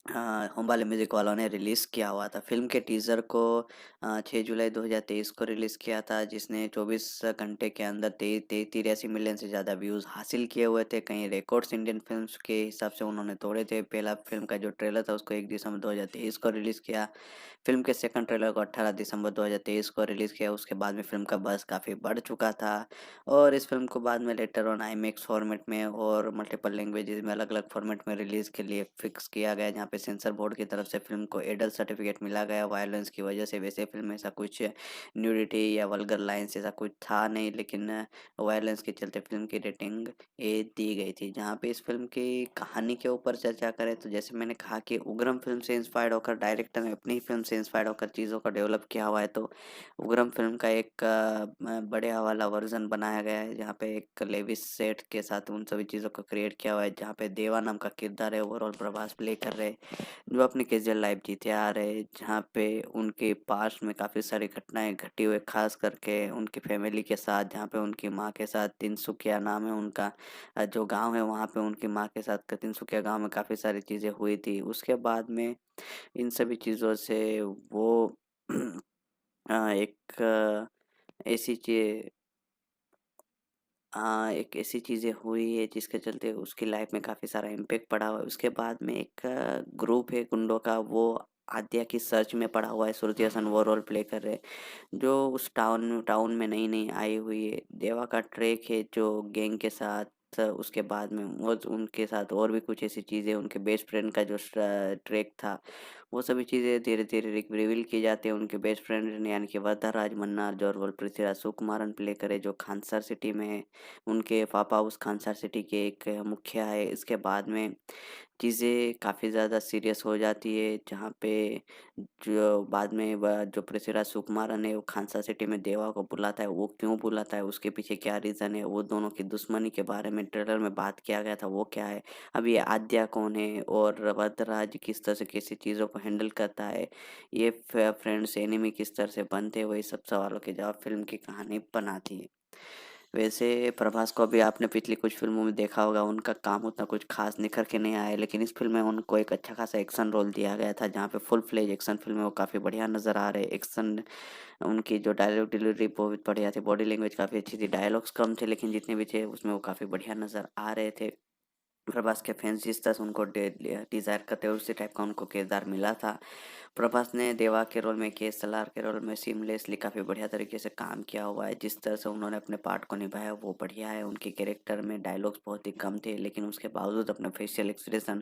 [SPEAKER 2] हाँ, होमबाले म्यूज़िक वालों ने रिलीज़ किया हुआ था। फ़िल्म के टीज़र को 6 जुलाई 2023 को रिलीज़ किया था, जिसने 24 घंटे के अंदर 83 मिलियन से ज़्यादा व्यूज़ हासिल किए हुए थे। कई रिकॉर्ड्स इंडियन फ़िल्म्स के हिसाब से उन्होंने तोड़े थे। पहला फ़िल्म का जो ट्रेलर था उसको 1 दिसंबर 2023 को रिलीज़ किया। फ़िल्म के सेकंड ट्रेलर को 18 दिसंबर 2023 को रिलीज़ किया। उसके बाद में फ़िल्म का बज़ काफ़ी बढ़ चुका था और इस फ़िल्म को बाद में लेटर ऑन आईमैक्स फ़ॉर्मेट में और मल्टीपल लैंग्वेजेज़ में अलग-अलग फ़ॉर्मेट में रिलीज़ के लिए फ़िक्स किया गया, जहाँ पे सेंसर बोर्ड की तरफ से फ़िल्म को एडल्ट सर्टिफ़िकेट मिला गया वायलेंस की वजह से। वैसे फ़िल्म में ऐसा कुछ न्यूडिटी या वल्गर लाइन्स ऐसा कुछ था नहीं, लेकिन वायलेंस के चलते फ़िल्म की रेटिंग ए दी गई थी। जहाँ पे इस फ़िल्म की कहानी के ऊपर चर्चा करें तो जैसे मैंने कहा कि उग्रम फ़िल्म से इंस्पायर्ड होकर डायरेक्टर ने अपनी फ़िल्म से इंस्पायर्ड होकर चीज़ों को डेवलप किया हुआ है। तो उग्रम फ़िल्म का एक बढ़िया वाला वर्ज़न बनाया गया है, जहाँ पे एक लेविस सेठ के साथ उन सभी चीज़ों को क्रिएट किया हुआ है, जहाँ पे देवा नाम का किरदार है ओवरऑल प्रभास प्ले कर रहे हैं, जो अपनी कैजुअल लाइफ़ जीते आ रहे हैं, जहाँ पे उनके पास्ट में काफ़ी सारी घटनाएँ घटी हुई, ख़ास करके उनकी फैमिली के साथ, जहाँ पे उनकी माँ के साथ तिनसुकिया नाम है उनका जो गाँव है, वहाँ पे उनकी माँ के साथ तिनसुकिया गाँव में काफ़ी सारी चीज़ें हुई थी। उसके बाद में इन सभी चीज़ों से वो एक ऐसी चे एक ऐसी चीज़ें हुई है जिसके चलते उसकी लाइफ में काफ़ी सारा इम्पैक्ट पड़ा हुआ है। उसके बाद में एक ग्रुप है गुंडों का, वो आद्या की सर्च में पड़ा हुआ है। श्रुति हसन वो रोल प्ले कर रहे हैं, जो उस टाउन टाउन में नई-नई आई हुई है। देवा का ट्रैक है जो गैंग के साथ साथ उसके बाद में वो उनके साथ और भी कुछ ऐसी चीज़ें उनके बेस्ट फ्रेंड का जो ट्रैक था, वो सभी चीज़ें धीरे-धीरे रिवील की जाती है। उनके बेस्ट फ्रेंड यानी कि वरदराज मन्नार जो रोल पृथ्वीराज सुकुमारन प्ले करे जो खानसर सिटी में है। उनके पापा उस खानसर सिटी के एक मुखिया है। इसके बाद में चीज़ें काफ़ी ज़्यादा सीरियस हो जाती है, जहाँ पे जो बाद में वह जो पृथ्वीराज सुकुमारन है, वो खानसा सिटी में देवा को बुलाता है, वो क्यों बुलाता है, उसके पीछे क्या रीज़न है, वो दोनों की दुश्मनी के बारे में ट्रेलर में बात किया गया था, वो क्या है? अब ये आद्या कौन है और वरदराज किस तरह से कैसी चीज़ों को हैंडल करता है, ये फ्रेंड्स एनिमी किस तरह से बनते हैं, वही सब सवालों के जवाब फ़िल्म की कहानी बनाती है। वैसे प्रभास को अभी आपने पिछली कुछ फ़िल्मों में देखा होगा, उनका काम उतना कुछ ख़ास निखर के नहीं आया है, लेकिन इस फ़िल्म में उनको एक अच्छा खासा एक्शन रोल दिया गया था, जहाँ पे फुल फ्लेज एक्शन फ़िल्म है, वो काफ़ी बढ़िया नज़र आ रहे हैं। एक्शन उनकी जो डायलॉग डिलीवरी बहुत बढ़िया थी, बॉडी लैंग्वेज काफ़ी अच्छी थी, डायलॉग्स कम थे, लेकिन जितने भी थे, उसमें वो काफ़ी बढ़िया नज़र आ रहे थे। प्रभास के फैन्स जिस तरह से उनको डिज़ायर करते हैं, उसी टाइप का उनको किरदार मिला था। प्रभास ने देवा के रोल में, के एसएलआर के रोल में सीमलेसली काफ़ी बढ़िया तरीके से काम किया हुआ है। जिस तरह से उन्होंने अपने पार्ट को निभाया वो बढ़िया है। उनके कैरेक्टर में डायलॉग्स बहुत ही कम थे, लेकिन उसके बावजूद अपने फेशियल एक्सप्रेशन,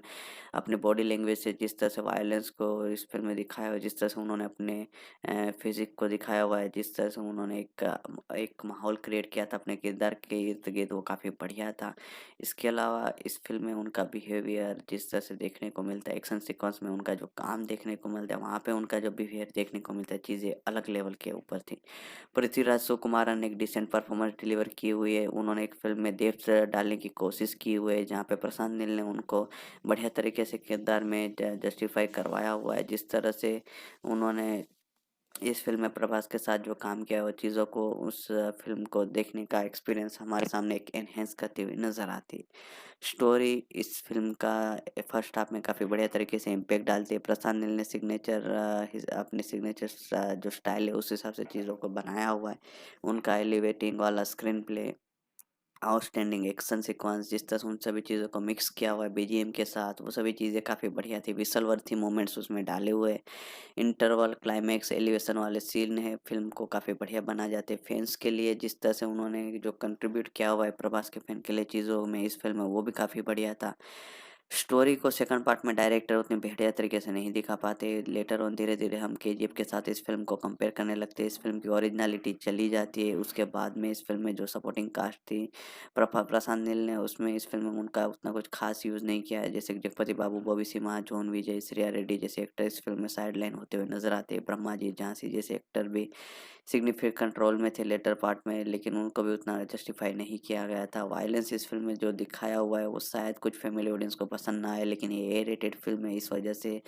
[SPEAKER 2] अपने बॉडी लैंग्वेज से जिस तरह से वायलेंस को इस फ़िल्म में दिखाया हुआ है, जिस तरह से उन्होंने अपने फ़िज़िक को दिखाया हुआ है, जिस तरह से उन्होंने एक माहौल क्रिएट किया था अपने किरदार के इर्द-गिर्द, वो काफ़ी बढ़िया था। इसके अलावा इस फ़िल्म में उनका बिहेवियर जिस तरह से देखने को मिलता है, एक्शन सीक्वेंस में उनका जो काम देखने को मिलता है, वहाँ पे उनका जो बिहेवियर देखने को मिलता है, चीज़ें अलग लेवल के ऊपर थी। पृथ्वीराज सुकुमारन ने एक डिसेंट परफ़ॉर्मेंस डिलीवर की हुई है। उन्होंने एक फ़िल्म में डेप्थ डालने की कोशिश की हुई है, जहाँ पे प्रशांत नील ने उनको बढ़िया तरीके से किरदार में जस्टिफ़ाई करवाया हुआ है। जिस तरह से उन्होंने इस फ़िल्म में प्रभास के साथ जो काम किया है, वो चीज़ों को उस फ़िल्म को देखने का एक्सपीरियंस हमारे सामने एक एनहांस करती हुई नज़र आती है। स्टोरी इस फ़िल्म का फर्स्ट हाफ में काफ़ी बढ़िया तरीके से इम्पैक्ट डालती है। प्रशांत नील ने अपने सिग्नेचर जो स्टाइल है, उस हिसाब से चीज़ों को बनाया हुआ है। उनका एलिवेटिंग वाला screen play, outstanding action sequence, जिस तरह से उन सभी चीज़ों को मिक्स किया हुआ है बीजीएम के साथ, वो सभी चीज़ें काफ़ी बढ़िया थी। विसल वर्थी मोमेंट्स उसमें डाले हुए हैं। इंटरवल, क्लाइमैक्स, एलिवेशन वाले सीन हैं, फ़िल्म को काफ़ी बढ़िया बना जाते हैं। फैन्स के लिए जिस तरह से उन्होंने जो कंट्रीब्यूट किया हुआ है प्रभास के फैन के लिए चीज़ों में इस फ़िल्म में, वो भी काफ़ी बढ़िया था। स्टोरी को सेकंड पार्ट में डायरेक्टर उतने बढ़िया तरीके से नहीं दिखा पाते। लेटर ऑन धीरे-धीरे हम केजीएफ के साथ इस फ़िल्म को कंपेयर करने लगते हैं। इस फ़िल्म की ओरिजिनैलिटी चली जाती है। उसके बाद में इस फ़िल्म में जो सपोर्टिंग कास्ट थी, प्रशांत नील ने उसमें इस फ़िल्म में उनका उतना कुछ ख़ास यूज़ नहीं किया है। जैसे कि जगपति बाबू, बॉबी सिम्हा, जॉन विजय, श्रेया रेड्डी जैसे एक्टर इस फ़िल्म में साइड लाइन होते हुए नज़र आते हैं। ब्रह्माजी, झांसी जैसे एक्टर भी सिग्निफिकेंट रोल में थे लेटर पार्ट में, लेकिन उनको भी उतना जस्टिफाई नहीं किया गया था। वायलेंस इस फ़िल्म में जो दिखाया हुआ है, वो शायद कुछ फैमिली ऑडियंस को पसंद ना आए, लेकिन ये ए रेटेड फ़िल्म है, इस वजह से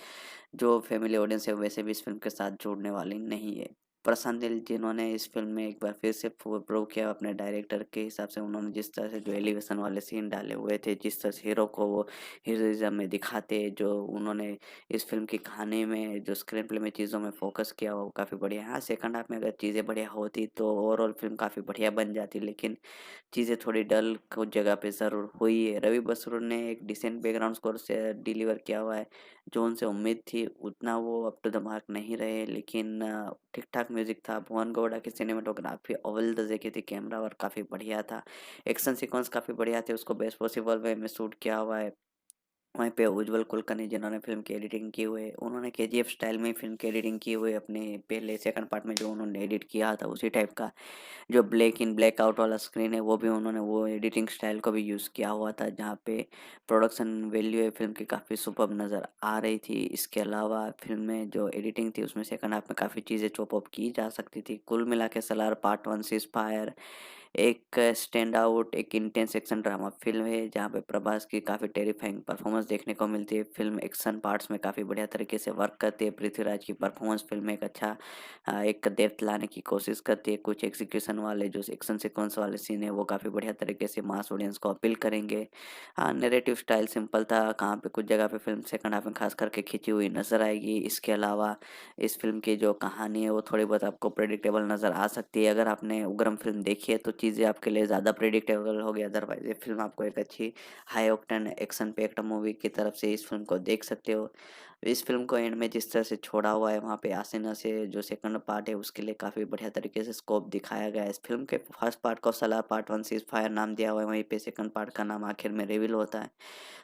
[SPEAKER 2] जो फैमिली ऑडियंस है, वैसे भी इस फ़िल्म के साथ जुड़ने वाली नहीं है। प्रशांत नील जिन्होंने इस फ़िल्म में एक बार फिर से प्रूव किया अपने डायरेक्टर के हिसाब से, उन्होंने जिस तरह से जो एलिवेशन वाले सीन डाले हुए थे, जिस तरह से हीरो को वो हीरोइज़्म में दिखाते, जो उन्होंने इस फ़िल्म की कहानी में जो स्क्रीन प्ले में चीज़ों में फ़ोकस किया वो काफ़ी बढ़िया है। हाँ, सेकंड हाफ में अगर चीज़ें बढ़िया होती तो ओवरऑल फ़िल्म काफ़ी बढ़िया बन जाती, लेकिन चीज़ें थोड़ी डल कुछ जगह पे ज़रूर हुई है। रवि बसरूर ने एक डिसेंट बैकग्राउंड स्कोर से डिलीवर किया हुआ है, जो उनसे उम्मीद थी उतना वो अप टू द मार्क नहीं रहे, लेकिन ठीक-ठाक म्यूज़िक था। भुवन गौड़ा की सिनेमेटोग्राफी अव्वल दर्जे की थी, कैमरा वर्क काफ़ी बढ़िया था, एक्शन सीक्वेंस काफ़ी बढ़िया थे, उसको बेस्ट पॉसिबल वे में शूट किया हुआ है। वहीं पे उज्ज्वल कुलकर्णी जिन्होंने फ़िल्म की एडिटिंग की हुई है, उन्होंने केजीएफ स्टाइल में फ़िल्म की एडिटिंग की हुई है, अपने पहले सेकंड पार्ट में जो उन्होंने एडिट किया था उसी टाइप का जो ब्लैक इन ब्लैक आउट वाला स्क्रीन है, वो भी उन्होंने वो एडिटिंग स्टाइल को भी यूज़ किया हुआ था, जहाँ पे प्रोडक्शन वैल्यू है फ़िल्म की काफ़ी सुपर्ब नज़र आ रही थी। इसके अलावा फ़िल्म में जो एडिटिंग थी उसमें सेकंड हाफ में काफ़ी चीज़ें चॉप अप की जा सकती थी। कुल मिला के सलार पार्ट 1 सीज़ फायर एक स्टैंड आउट, एक इंटेंस एक्शन ड्रामा फ़िल्म है, जहाँ पे प्रभास की काफ़ी टेरिफाइंग परफ़ॉर्मेंस देखने को मिलती है। फ़िल्म एक्शन पार्ट्स में काफ़ी बढ़िया तरीके से वर्क करती है। पृथ्वीराज की परफ़ॉर्मेंस फ़िल्म में एक अच्छा एक डेप्थ लाने की कोशिश करती है। कुछ एग्ज़ीक्यूशन वाले जो एक्शन सीक्वेंस वाले सीन है, वो काफ़ी बढ़िया तरीके से मास ऑडियंस को अपील करेंगे। हाँ, नैरेटिव स्टाइल सिंपल था, कहाँ पे कुछ जगह पे फ़िल्म सेकंड हाफ में ख़ास करके खिंची हुई नज़र आएगी। इसके अलावा इस फ़िल्म की जो कहानी है, वो थोड़ी बहुत आपको प्रेडिक्टेबल नज़र आ सकती है। अगर आपने उग्रम फ़िल्म देखी है, तो चीज़ें आपके लिए ज़्यादा प्रेडिक्टेबल होगी, अदरवाइज़ ये फ़िल्म आपको एक अच्छी high octane action packed movie की तरफ से इस फ़िल्म को देख सकते हो। इस फ़िल्म को एंड में जिस तरह से छोड़ा हुआ है, वहाँ पे आसिना से जो सेकंड पार्ट है उसके लिए काफ़ी बढ़िया तरीके से स्कोप दिखाया गया है। इस फ़िल्म के फर्स्ट पार्ट को सलार पार्ट 1 सीज़ फायर नाम दिया हुआ है, वहीं पे सेकंड पार्ट का नाम आखिर में रिवील होता है।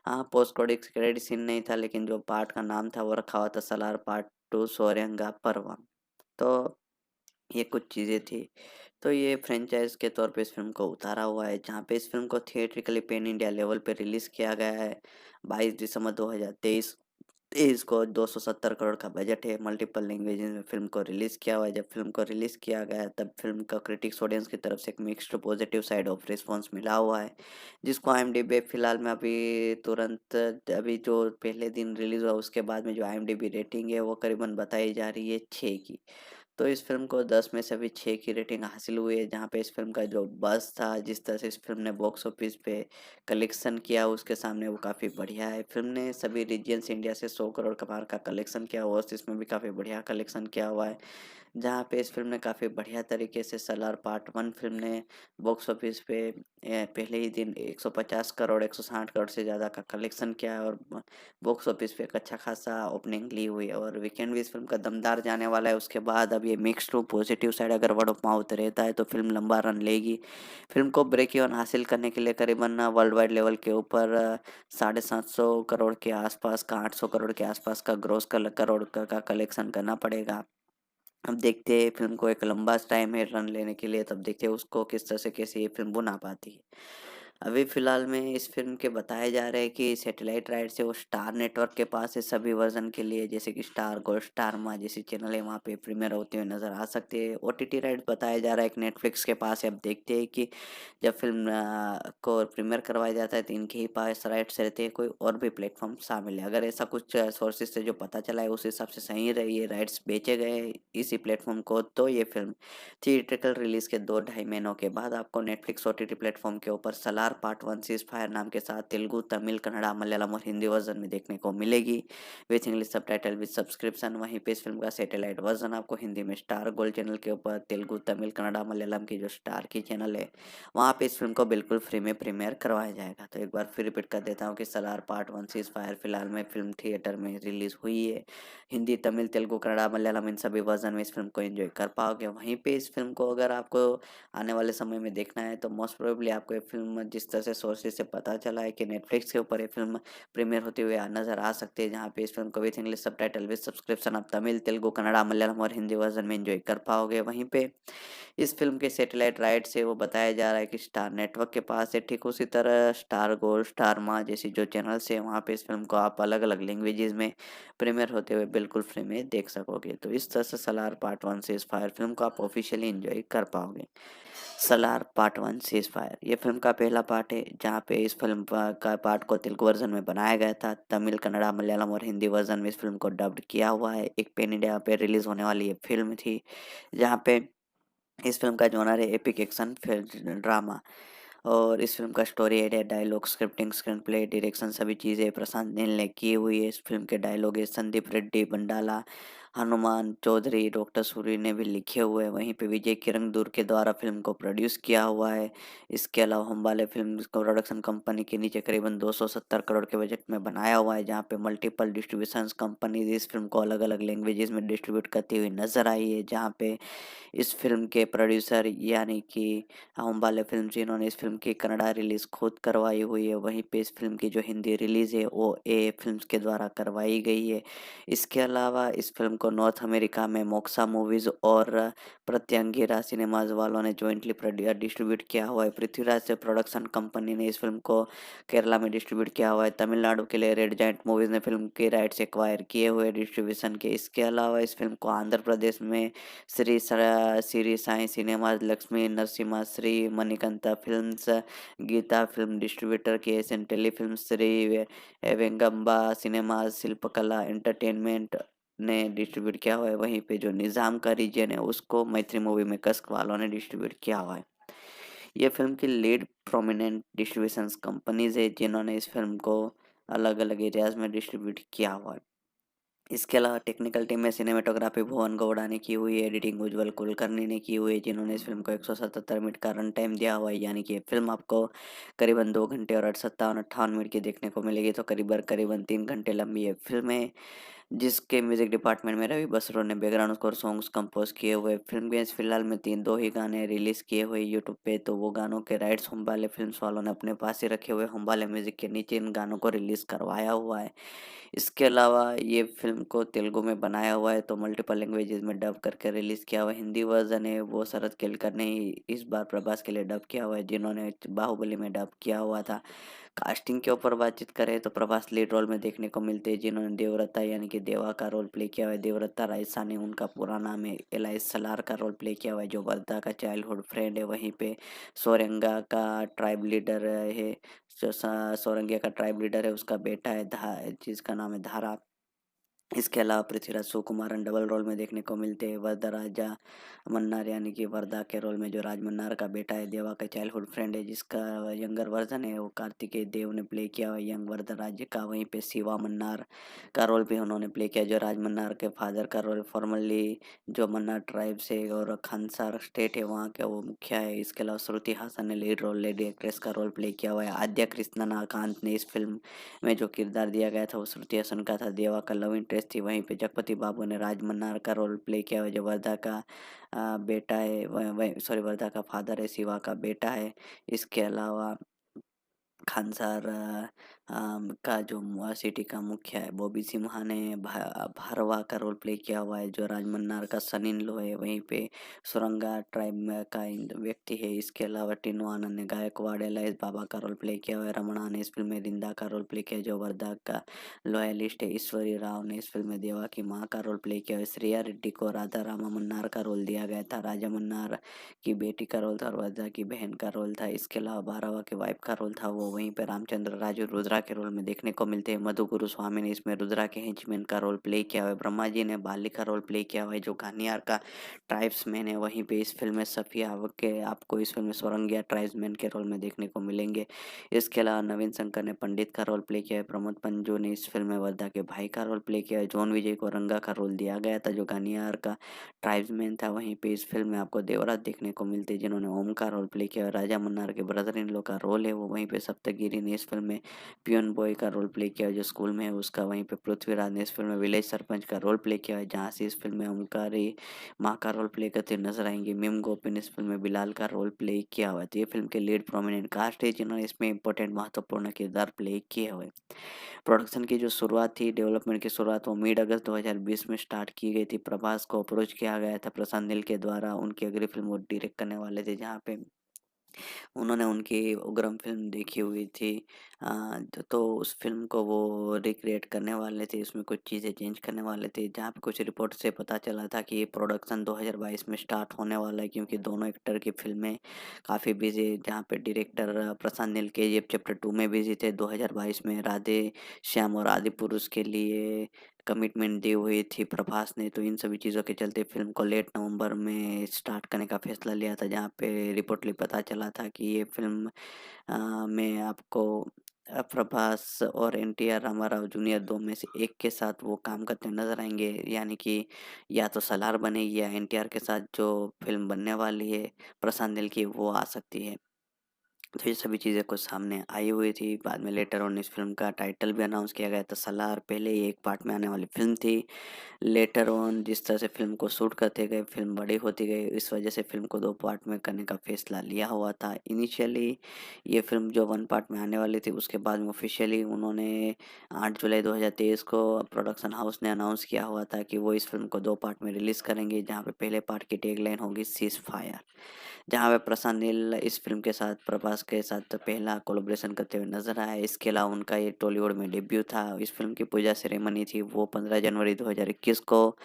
[SPEAKER 2] हाँ, पोस्ट क्रेडिट सीन नहीं था, लेकिन जो पार्ट का नाम था वो रखा हुआ था सलार पार्ट 2 सोरेंगा पर्व। तो ये कुछ चीज़ें थी। तो ये फ्रेंचाइज़ के तौर पे इस फ़िल्म को उतारा हुआ है, जहाँ पे इस फ़िल्म को थिएट्रिकली पैन इंडिया लेवल पे रिलीज़ किया गया है। 22 दिसंबर 2023 इसको 270 करोड़ का बजट है। मल्टीपल लैंग्वेजेज़ में फ़िल्म को रिलीज़ किया हुआ है। जब फ़िल्म को रिलीज़ किया गया तब फ़िल्म का क्रिटिक्स ऑडियंस की तरफ से एक mixed positive side of response मिला हुआ है, जिसको आईएमडीबी फिलहाल में अभी तुरंत अभी जो पहले दिन रिलीज़ हुआ उसके बाद में जो आईएमडीबी रेटिंग है वो करीबन बताई जा रही है 6 की। तो इस फ़िल्म को 10 में से अभी 6 की रेटिंग हासिल हुई है, जहाँ पे इस फ़िल्म का जो बज़ था, जिस तरह से इस फ़िल्म ने बॉक्स ऑफिस पे कलेक्शन किया उसके सामने वो काफ़ी बढ़िया है। फ़िल्म ने सभी रीजन्स इंडिया से 100 करोड़ का पार का कलेक्शन किया, ओवरसीज़ में भी काफ़ी बढ़िया कलेक्शन किया हुआ है। जहाँ पे इस फ़िल्म ने काफ़ी बढ़िया तरीके से सलार पार्ट 1 फ़िल्म ने बॉक्स ऑफिस पे पहले ही दिन 150 करोड़ 160 करोड़ से ज़्यादा का कलेक्शन किया है और बॉक्स ऑफिस पे एक अच्छा खासा ओपनिंग ली हुई है और वीकेंड भी इस फ़िल्म का दमदार जाने वाला है। उसके बाद अब ये मिक्स्ड टू पॉजिटिव साइड अगर वर्ड ऑफ माउथ रहता है तो फ़िल्म लंबा रन लेगी। फ़िल्म को ब्रेक इवन हासिल करने के लिए करीबन वर्ल्ड वाइड लेवल के ऊपर 750 करोड़ के आसपास का 800 करोड़ के आसपास का ग्रॉस करोड़ का कलेक्शन करना पड़ेगा। अब देखते हैं फ़िल्म को एक लंबा टाइम है रन लेने के लिए, तब देखते हैं उसको किस तरह से कैसे ये फ़िल्म बना पाती है। अभी फ़िलहाल में इस फ़िल्म के बताए जा रहे हैं कि सैटेलाइट राइट्स है वो स्टार नेटवर्क के पास है सभी वर्ज़न के लिए, जैसे कि स्टार गोल्ड, स्टार माँ जैसी चैनल है वहाँ पे प्रीमियर होते हुए नज़र आ सकते हैं। ओटीटी राइट्स बताया जा रहा है एक नेटफ्लिक्स के पास है। अब देखते हैं कि जब फ़िल्म को प्रीमियर करवाया जाता है तो इनके ही पास राइट्स रहते हैं, कोई और भी प्लेटफ़ॉर्म शामिल है। अगर ऐसा कुछ सोर्सेज़ से जो पता चला है उस हिसाब से सही रही है, राइट्स बेचे गए हैं इसी प्लेटफ़ॉर्म को, तो ये फ़िल्म थिएट्रिकल रिलीज़ के 2 ढाई महीनों के बाद आपको नेटफ्लिक्स ओटीटी प्लेटफ़ॉर्म के ऊपर सलार पार्ट 1 सीज़ फायर नाम के साथ तेलुगु, तमिल, कन्नड़ा, मलयालम और हिंदी वर्ज़न में देखने को मिलेगी with English subtitle with subscription. वहीं पे इस फ़िल्म का सैटेलाइट वर्ज़न आपको हिंदी में स्टार गोल्ड चैनल के ऊपर, तेलुगु, तमिल, कन्नड़ा, मलयालम की जो स्टार की चैनल है वहाँ पे इस फ़िल्म को बिल्कुल फ्री में प्रीमियर करवाया जाएगा। तो एक बार फिर रिपीट कर देता हूँ कि सलार पार्ट 1 सीज़ फायर फिलहाल में फ़िल्म थिएटर में रिलीज़ हुई है। हिंदी, तमिल, तेलुगु, कन्नड़ा, मलयालम इन सभी वर्ज़न में इस फ़िल्म को एन्जॉय कर पाओगे। वहीं पे इस फ़िल्म को अगर आपको आने वाले समय में देखना है तो मोस्ट प्रोबेबली आपको ये फ़िल्म जिस तरह से सोर्सेज़ से पता चला है कि नेटफ्लिक्स के ऊपर ये फ़िल्म प्रीमियर होते हुए नज़र आ सकती है, जहाँ पे इस फ़िल्म को with English subtitle with subscription आप तमिल, तेलुगु, कन्नड़ा, मलयालम और हिंदी वर्ज़न में एन्जॉय कर पाओगे। वहीं पे इस फ़िल्म के सैटेलाइट राइट्स है वो बताया जा रहा है कि स्टार नेटवर्क के पास है। ठीक उसी तरह स्टार गोल्ड, स्टार माँ जैसी जो चैनल्स हैं वहाँ पे इस फ़िल्म को आप अलग-अलग लैंग्वेजेज़ में प्रीमियर होते हुए बिल्कुल फ्री में देख सकोगे। तो इस तरह से Salaar part 1 seize fire film को आप ऑफ़िशियली एन्जॉय कर पाओगे। सलार पार्ट 1 सीज़ फायर ये फ़िल्म का पहला पार्ट है, जहाँ पे इस फ़िल्म का पार्ट को तेलुगु वर्ज़न में बनाया गया था। तमिल, कन्नड़ा, मलयालम और हिंदी वर्ज़न में इस फ़िल्म को डब्ड किया हुआ है। एक पैन इंडिया पे रिलीज़ होने वाली ये फ़िल्म थी, जहाँ पे इस फ़िल्म का जॉनर है एपिक एक्शन फिर ड्रामा और इस फ़िल्म का story idea, dialogue, scripting, screen play, direction सभी चीज़ें प्रशांत नील ने की हुई है। इस फ़िल्म के डायलॉग है संदीप रेड्डी बंडाला, हनुमान चौधरी, डॉक्टर सूरी ने भी लिखे हुए हैं। वहीं पे विजय किरंदूर के द्वारा फ़िल्म को प्रोड्यूस किया हुआ है। इसके अलावा हमवाले फ़िल्म को प्रोडक्शन कंपनी के नीचे करीबन 270 करोड़ के बजट में बनाया हुआ है, जहाँ पे मल्टीपल डिस्ट्रीब्यूशंस कंपनीज़ इस फ़िल्म को अलग-अलग लैंग्वेजेज़ में डिस्ट्रीब्यूट करती हुई नज़र आई है। जहाँ पे इस फ़िल्म के प्रोड्यूसर यानी कि हमवाले फ़िल्म्स इन्होंने इस फ़िल्म की कन्नड़ा रिलीज़ खुद करवाई हुई है। वहीं पे इस फ़िल्म की जो हिंदी रिलीज़ है वो ए फ़िल्म्स के द्वारा करवाई गई है। इसके अलावा इस फ़िल्म को नॉर्थ अमेरिका में मोक्सा मूवीज़ और प्रत्यंगिरा सिनेमाज़ वालों ने जॉइंटली डिस्ट्रीब्यूट किया हुआ है। पृथ्वीराज से प्रोडक्शन कंपनी ने इस फ़िल्म को केरला में डिस्ट्रीब्यूट किया हुआ है। तमिलनाडु के लिए रेड जायंट मूवीज़ ने फ़िल्म के राइट्स एक्वायर किए हुए डिस्ट्रीब्यूशन के। इसके अलावा इस फ़िल्म को आंध्र प्रदेश में Shri Sai cinemas, Lakshmi Narasimha, Shri Manikanta films, Geetha film distributor के Asian telefilm, Shri वेंगम्बा cinemas, Shilpakala entertainment ने डिस्ट्रीब्यूट किया हुआ है। वहीं पे जो निज़ाम का रीजन है उसको मैत्री मूवी मेकर्स वालों ने डिस्ट्रीब्यूट किया हुआ है। ये फ़िल्म की लीड प्रोमिनेंट डिस्ट्रीब्यूशंस कंपनीज़ है जिन्होंने इस फ़िल्म को अलग-अलग एरियाज़ में डिस्ट्रीब्यूट किया हुआ है। इसके अलावा टेक्निकल टीम में सिनेमेटोग्राफी भुवन गौड़ा ने की हुई है, एडिटिंग उज्ज्वल कुलकर्णी ने की हुई है, जिन्होंने इस फिल्म को 177 मिनट का रन टाइम दिया हुआ है, यानी कि ये फिल्म आपको करीबन 2 घंटे और 57 मिनट की देखने को मिलेगी, तो करीबन करीबन 3 घंटे लंबी ये फिल्म है। जिसके म्यूजिक डिपार्टमेंट में रवि बसरो ने बैकग्राउंड स्कोर सॉन्ग्स कंपोज किए हुए। फिल्म के फिलहाल में 2 ही गाने रिलीज किए हुए यूट्यूब पे, तो वो गानों के राइट्स हुम्बाले फिल्म्स वालों ने अपने पास ही रखे हुए। हुम्बाले म्यूजिक के नीचे इन गानों को रिलीज करवाया हुआ है। इसके अलावा ये फ़िल्म को तेलुगु में बनाया हुआ है, तो मल्टीपल लैंग्वेजेज़ में डब करके रिलीज़ किया हुआ है। हिंदी वर्ज़न है वो शरद केलकर ने ही इस बार प्रभास के लिए डब किया हुआ है, जिन्होंने बाहुबली में डब किया हुआ था। कास्टिंग के ऊपर बातचीत करें तो प्रभास लीड रोल में देखने को मिलते हैं, जिन्होंने देवरता यानी कि देवा का रोल प्ले किया हुआ है। देवरता रायसानी उनका पूरा नाम है। एलाइस सलार का रोल प्ले किया हुआ है, जो वर्धा का चाइल्डहुड फ्रेंड है। वहीं पे सोरंगा का ट्राइब लीडर है, जो सोरंगिया का ट्राइब लीडर है, उसका बेटा है जिसका नाम है धारा। इसके अलावा पृथ्वीराज सुकुमारन डबल रोल में देखने को मिलते हैं। वरदराजा मन्नार यानी कि वर्दा के रोल में जो राज मन्नार का बेटा है, देवा का चाइल्डहुड फ्रेंड है, जिसका यंगर वर्जन है वो कार्तिकेय देव ने प्ले किया हुआ है यंग वरदराज का। वहीं पे शिवा मन्नार का रोल भी उन्होंने प्ले किया, जो राज मन्नार के फादर का रोल। फॉर्मली जो मन्नार ट्राइब से और खानसार स्टेट है वहाँ के वो मुखिया है। इसके अलावा श्रुति हासन ने लीड रोल लेडी एक्ट्रेस का रोल प्ले किया हुआ है। आद्या कृष्णनाकांत ने इस फिल्म में जो किरदार दिया गया था वो श्रुति हासन का था, देवा का लव इंटरेस्ट थी। वहीं पे जगपति बाबू ने राज मन्नार का रोल प्ले किया हुआ, जो वर्धा का बेटा है, सॉरी वर्धा का फादर है, शिवा का बेटा है। इसके अलावा खानसार का जो सिटी का मुखिया है बॉबी सिम्हा ने भारवा का रोल प्ले किया हुआ है, जो राज मन्नार का सन इन लॉ है। वहीं पे सुरंगा ट्राइब में का व्यक्ति है। इसके अलावा टिनु आनंद ने गायकवाड़ एलाइस बाबा का रोल प्ले किया हुआ है। रमणा ने इस फिल्म में रिंदा का रोल प्ले किया, जो वर्धा का लॉयलिस्ट है। ईश्वरी राव ने इस फिल्म में देवा की माँ का रोल प्ले किया है। श्रेया रेड्डी को राधा रामा मन्नार का रोल दिया गया था। राजा मन्नार की बेटी का रोल था और वर्धा की बहन का रोल था। इसके अलावा बारावा की वाइफ का रोल था वो। वहीं पे रामचंद्र राजू रुद्रा के रोल में देखने को मिलते हैं। मधु गुरु स्वामी ने इसमें रुद्रा के हेंचमैन का रोल प्ले किया हुआ है। ब्रह्मा जी ने बाली का रोल प्ले किया हुआ है, जो गानियार का ट्राइब्समैन है। वहीं पे इस फिल्म में सफिया के आपको इस फिल्म में सोरंगिया ट्राइब्समैन के रोल में देखने को मिलेंगे। इसके अलावा नवीन शंकर ने पंडित का रोल प्ले किया है। प्रमोद पंजू ने इस फिल्म में वर्धा के भाई का रोल प्ले किया है। जॉन विजय को रंगा का रोल दिया गया था, जो गानियार का ट्राइब्समैन था। वहीं पे इस फिल्म में आपको देवराज देखने को मिलते हैं, जिन्होंने ओम का रोल प्ले किया है। राजा मन्नार के ब्रदर इन लॉ का रोल है वो। वहीं पे सप्तगिरी ने इस फिल्म में पियन बॉय का रोल प्ले किया है, जो स्कूल में है उसका। वहीं पे पृथ्वीराज ने इस फिल्म में विलेज सरपंच का रोल प्ले किया है, जहाँ से इस फिल्म में ओमकारी माँ का रोल प्ले करते नजर आएंगे। मिम गोपी ने इस फिल्म में बिलाल का रोल प्ले किया हुआ है। तो ये फिल्म के लीड प्रोमिनेंट कास्ट है, जिन्होंने इसमें इंपॉर्टेंट महत्वपूर्ण किरदार प्ले किए हुए। प्रोडक्शन की जो शुरुआत थी, डेवलपमेंट की शुरुआत वो मिड अगस्त 2020 में स्टार्ट की गई थी। प्रभास को अप्रोच किया गया था प्रशांत नील के द्वारा, उनकी अगली फिल्म वो डायरेक्ट करने वाले थे, जहाँ पे उन्होंने उनकी उग्रम फ़िल्म देखी हुई थी। तो उस फ़िल्म को वो रिक्रिएट करने वाले थे, उसमें कुछ चीज़ें चेंज करने वाले थे। जहाँ पे कुछ रिपोर्ट से पता चला था कि ये प्रोडक्शन 2022 में स्टार्ट होने वाला है, क्योंकि दोनों एक्टर की फ़िल्में काफ़ी बिज़ी है। जहाँ पे director Prashanth Neel KGF chapter 2 में बिज़ी थे 2022 में। राधे श्याम और आदिपुरुष के लिए कमिटमेंट दी हुई थी प्रभास ने। तो इन सभी चीज़ों के चलते फ़िल्म को लेट नवंबर में स्टार्ट करने का फैसला लिया था, जहाँ पे रिपोर्टली पता चला था कि ये फ़िल्म में आपको प्रभास और एनटीआर रामाराव जूनियर 2 में से एक के साथ वो काम करते नज़र आएँगे। यानी कि या तो सलार बनेगी या एनटीआर के साथ जो फ़िल्म बनने वाली है प्रशांत नील की, वो आ सकती है। तो ये सभी चीज़ें कुछ सामने आई हुई थी। बाद में लेटर ऑन इस फ़िल्म का टाइटल भी अनाउंस किया गया था सलार। पहले ये एक पार्ट में आने वाली फ़िल्म थी। लेटर ऑन जिस तरह से फ़िल्म को शूट करते गए, फ़िल्म बड़ी होती गई, इस वजह से फ़िल्म को 2 पार्ट में करने का फ़ैसला लिया हुआ था। इनिशियली ये फ़िल्म जो 1 पार्ट में आने वाली थी, उसके बाद में ऑफ़िशियली उन्होंने 8 जुलाई 2023 को प्रोडक्शन हाउस ने अनाउंस किया हुआ था कि वो इस फ़िल्म को 2 पार्ट में रिलीज़ करेंगे, जहाँ पे पहले पार्ट की टैगलाइन होगी सीज़ फायर। जहाँ पे प्रशांत नील इस फ़िल्म के साथ प्रभास के साथ पहला कोलैबोरेशन करते हुए नज़र आए। इसके अलावा उनका ये टॉलीवुड में डेब्यू था। इस फ़िल्म की पूजा सेरेमनी थी वो 15 जनवरी 2021 को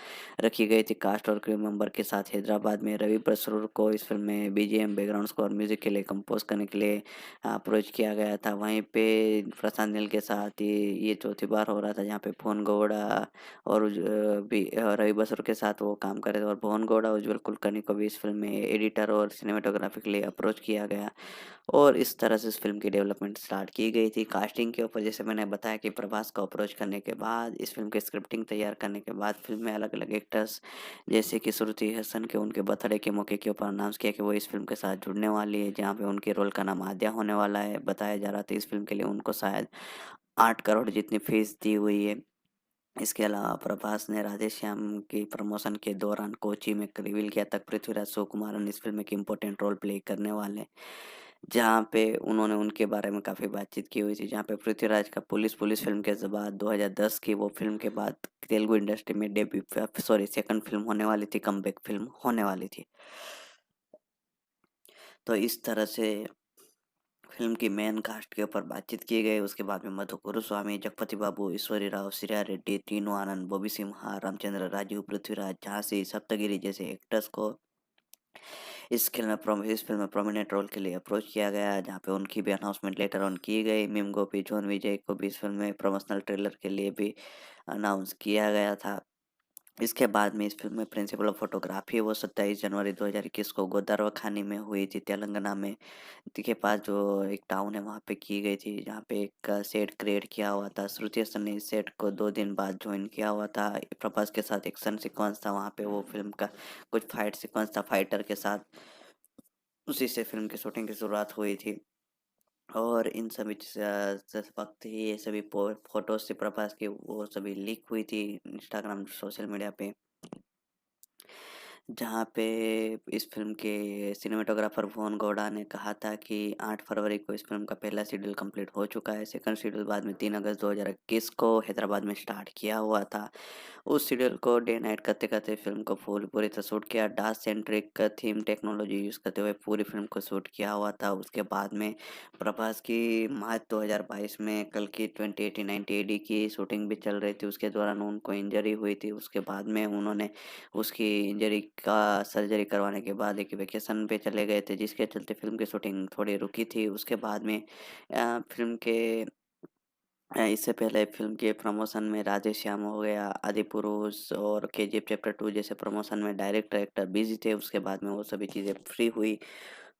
[SPEAKER 2] रखी गई थी, कास्ट और क्रू मेंबर के साथ हैदराबाद में। रवि बसरूर को इस फ़िल्म में बीजीएम, बैकग्राउंड स्कोर, म्यूज़िक के लिए कंपोज़ करने के लिए अप्रोच किया गया था। वहीं पे प्रशांत नील के साथ ये चौथी बार हो रहा था, जहाँ पे भुवन गौड़ा और रवि बसरूर के साथ वो काम कर रहे थे, और भुवन गौड़ा, उज्ज्वल कुलकर्णी को भी इस फ़िल्म में एडिटर और सिनेमेटोग्राफी के लिए अप्रोच किया गया और इस तरह से इस फ़िल्म की डेवलपमेंट स्टार्ट की गई थी। कास्टिंग के ऊपर जैसे मैंने बताया कि प्रभास को अप्रोच करने के बाद, इस फ़िल्म की स्क्रिप्टिंग तैयार करने के बाद, फ़िल्म में अलग-अलग एक्टर्स जैसे कि श्रुति हसन के उनके बर्थडे के मौके के ऊपर अनाउंस किया कि वो इस फ़िल्म के साथ जुड़ने वाली है, जहाँ पे उनके रोल का नाम आद्या होने वाला है। बताया जा रहा था इस फ़िल्म के लिए उनको शायद 8 करोड़ जितनी फ़ीस दी हुई है। इसके अलावा प्रभास ने राधेश्याम की प्रमोशन के दौरान कोच्चि में रिवील किया था पृथ्वीराज सुकुमारन इस फ़िल्म में एक इम्पोर्टेंट रोल प्ले करने वाले हैं। जहाँ पे उन्होंने उनके बारे में काफ़ी बातचीत की हुई थी, जहाँ पे पृथ्वीराज का पुलिस पुलिस फ़िल्म के बाद 2010 की वो फ़िल्म के बाद तेलुगु इंडस्ट्री में सेकंड फ़िल्म होने वाली थी, कमबैक फ़िल्म होने वाली थी। तो इस तरह से फ़िल्म की मेन कास्ट के ऊपर बातचीत की गई। उसके बाद में मधु गुरुस्वामी, जगपति बाबू, ऐश्वर्या राव, श्रेया रेड्डी, तीनू आनंद, बॉबी सिम्हा, रामचंद्र राजू, पृथ्वीराज, झांसी, सप्तगिरी जैसे एक्टर्स को इस फ़िल्म में प्रोमिनेंट रोल के लिए अप्रोच किया गया, जहाँ पे उनकी भी अनाउंसमेंट लेटर ऑन की गई। मिम गोपी, जॉन विजय को भी इस फ़िल्म में प्रमोशनल ट्रेलर के लिए भी अनाउंस किया गया था। इसके बाद में इस फ़िल्म में प्रिंसिपल ऑफ फ़ोटोग्राफ़ी वो 27 जनवरी 2021 को गोदावरखानी में हुई थी, तेलंगाना में के पास जो एक टाउन है वहाँ पे की गई थी, जहाँ पे एक सेट क्रिएट किया हुआ था। श्रुति हसन ने इस सेट को 2 दिन बाद जॉइन किया हुआ था। प्रभास के साथ एक्शन सीक्वेंस था वहाँ पे, वो फ़िल्म का कुछ फाइट सीक्वेंस था फाइटर के साथ, उसी से फ़िल्म की शूटिंग की शुरुआत हुई थी। और इन सभी वक़्त ही ये सभी फ़ोटोज़ थी प्रभास की, वो सभी लीक हुई थी इंस्टाग्राम सोशल मीडिया पे। जहाँ पे इस फ़िल्म के सिनेमेटोग्राफर भुवन गौड़ा ने कहा था कि 8 फरवरी को इस फ़िल्म का पहला शेड्यूल कंप्लीट हो चुका है। सेकंड शेड्यूल बाद में 3 अगस्त 2021 को हैदराबाद में स्टार्ट किया हुआ था। उस शेड्यूल को डे नाइट करते-करते फ़िल्म को पूरी तरह शूट किया। Dark centric theme technology use करते हुए पूरी फ़िल्म को शूट किया हुआ था। उसके बाद में प्रभास की मार्च 2022 में कल्कि 2080-90 एडी की शूटिंग भी चल रही थी। उसके दौरान उनको इंजरी हुई थी। उसके बाद में उन्होंने उसकी इंजरी का सर्जरी करवाने के बाद एक वेकेशन पे चले गए थे, जिसके चलते फ़िल्म की शूटिंग थोड़ी रुकी थी। उसके बाद में फ़िल्म के इससे पहले फ़िल्म के प्रमोशन में राधेश्याम हो गया, आदिपुरुष और केजीएफ चैप्टर 2 जैसे प्रमोशन में डायरेक्टर, एक्टर बिज़ी थे। उसके बाद में वो सभी चीज़ें फ्री हुई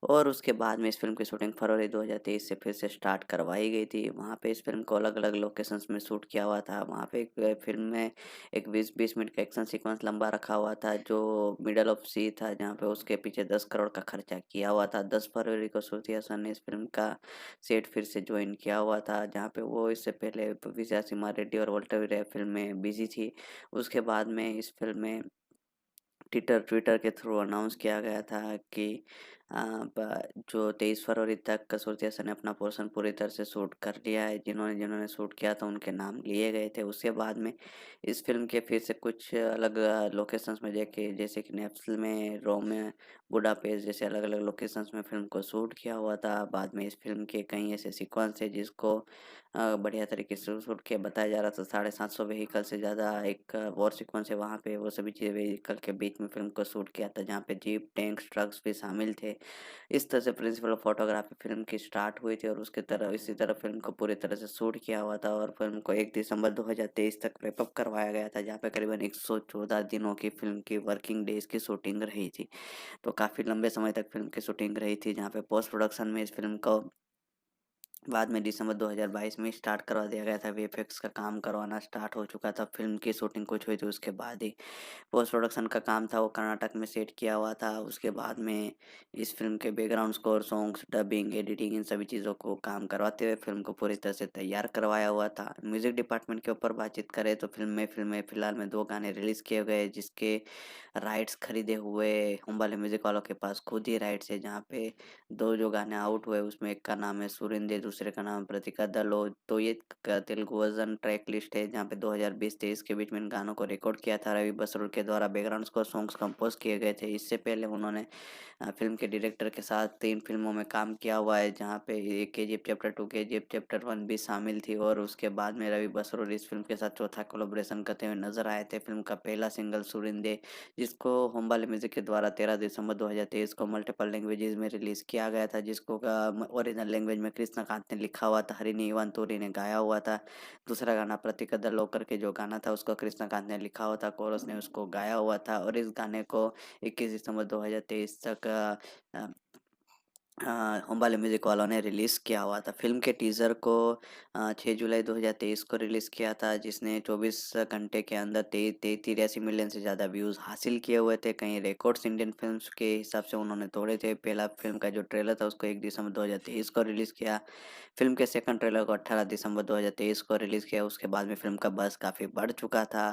[SPEAKER 2] और उसके बाद में इस फ़िल्म की शूटिंग फरवरी 2023 से फिर से स्टार्ट करवाई गई थी। वहाँ पे इस फ़िल्म को अलग-अलग लोकेशंस में शूट किया हुआ था। वहाँ पे एक फ़िल्म में एक 20-20 मिनट का एक्शन सीक्वेंस लंबा रखा हुआ था, जो मिडल ऑफ सी था, जहाँ पे उसके पीछे 10 करोड़ का खर्चा किया हुआ था। 10 फरवरी को श्रुति हसन ने इस फ़िल्म का सेट फिर से जॉइन किया हुआ था, जहाँ पे वो इससे पहले विजय सिम्हा रेड्डी और वोल्टर वीरे फ़िल्म में बिज़ी थी। उसके बाद में इस फ़िल्म में ट्विटर के थ्रू अनाउंस किया गया था कि अ, ब जो 23 फरवरी तक श्रुति हसन ने अपना पोर्शन पूरी तरह से शूट कर लिया है। जिन्होंने जिन्होंने शूट किया था उनके नाम लिए गए थे। उसके बाद में इस फ़िल्म के फिर से कुछ अलग लोकेशंस में जाके जैसे कि नेप्ल में, रोम में, बुडापेस्ट जैसे अलग-अलग लोकेशंस में फ़िल्म को शूट किया हुआ था। बाद में इस फ़िल्म के कई ऐसे सीक्वेंस है जिसको बढ़िया तरीके से शूट किया बताया जा रहा था। 750 व्हीकल से ज़्यादा एक वॉर सीक्वेंस है वहाँ पे, वो सभी चीज़ें व्हीकल के बीच में फ़िल्म को शूट किया था, जहाँ पे जीप, टैंक्स, ट्रक्स भी शामिल थे। इस तरह से प्रिंसिपल ऑफ फोटोग्राफी फ़िल्म की स्टार्ट हुई थी और उसके तरह इसी तरह फ़िल्म को पूरी तरह से शूट किया हुआ था और फ़िल्म को 1 दिसंबर 2023 तक रैप अप करवाया गया था, जहाँ पे करीबन 114 दिनों की फ़िल्म की वर्किंग डेज़ की शूटिंग रही थी। तो काफ़ी लंबे समय तक फ़िल्म की शूटिंग रही थी, जहाँ पे पोस्ट प्रोडक्शन में इस फ़िल्म को बाद में दिसंबर 2022 में स्टार्ट करवा दिया गया था। वीएफएक्स का काम करवाना स्टार्ट हो चुका था। फ़िल्म की शूटिंग कुछ हुई थी उसके बाद ही पोस्ट प्रोडक्शन का काम था वो कर्नाटक में सेट किया हुआ था। उसके बाद में इस फ़िल्म के background score, songs, dubbing, editing in सभी चीज़ों को काम करवाते हुए फ़िल्म को पूरी तरह से तैयार करवाया हुआ था। म्यूज़िक डिपार्टमेंट के ऊपर बातचीत करें तो फ़िल्म में फ़िलहाल में 2 गाने रिलीज़ किए गए, जिसके राइट्स खरीदे हुए हूँ वाले म्यूज़िक वालों के पास खुद ही राइट्स है, जहाँ पे 2 जो गाने आउट हुए उसमें एक का नाम है सुरिंदे, दूसरे का नाम है प्रतिका दलो। तो ये तेलुगु वर्ज़न ट्रैक लिस्ट है, जहाँ पे 2020-23 के बीच में इन गानों को रिकॉर्ड किया था। रवि बसरूल के द्वारा बैकग्राउंड स्कोर सॉन्ग्स कंपोज़ किए गए थे। इससे पहले उन्होंने फ़िल्म के डायरेक्टर के साथ 3 फ़िल्मों में काम किया हुआ है, जहाँ पे ये केजीएफ चैप्टर 2, केजीएफ चैप्टर 1 भी शामिल थी और उसके बाद में रवि बसरूल इस फ़िल्म के साथ चौथा कोलैबोरेशन करते हुए नज़र आए थे। फ़िल्म का पहला सिंगल सुरिंदे, जिसको होमबाले म्यूज़िक के द्वारा 13 दिसंबर 2023 को मल्टीपल लैंग्वेजेज़ में रिलीज़ किया गया था, जिसको ओरिजिनल लैंग्वेज में कृष्णकांत कृष्णकांत ने लिखा हुआ था, हरिनी इवान तूरी ने गाया हुआ था। दूसरा गाना प्रतिकदर लोकर के जो गाना था उसको कृष्णकांत ने लिखा हुआ था, कोरस ने उसको गाया हुआ था और इस गाने को 21 दिसंबर 2023 तक अ, होम बाले म्यूजिक वालों ने रिलीज किया हुआ था। फिल्म के टीजर को 6 जुलाई 2023 को रिलीज किया था, जिसने 24 घंटे के अंदर 83 मिलियन से ज़्यादा व्यूज हासिल किए हुए थे। कई रिकॉर्ड्स इंडियन फिल्म्स के हिसाब से उन्होंने तोड़े थे। पहला फिल्म का जो ट्रेलर था उसको 1 दिसंबर 2023 को रिलीज किया। फिल्म के सेकंड ट्रेलर को 18 दिसंबर 2023 को रिलीज किया। उसके बाद में फिल्म का बज़ काफ़ी बढ़ चुका था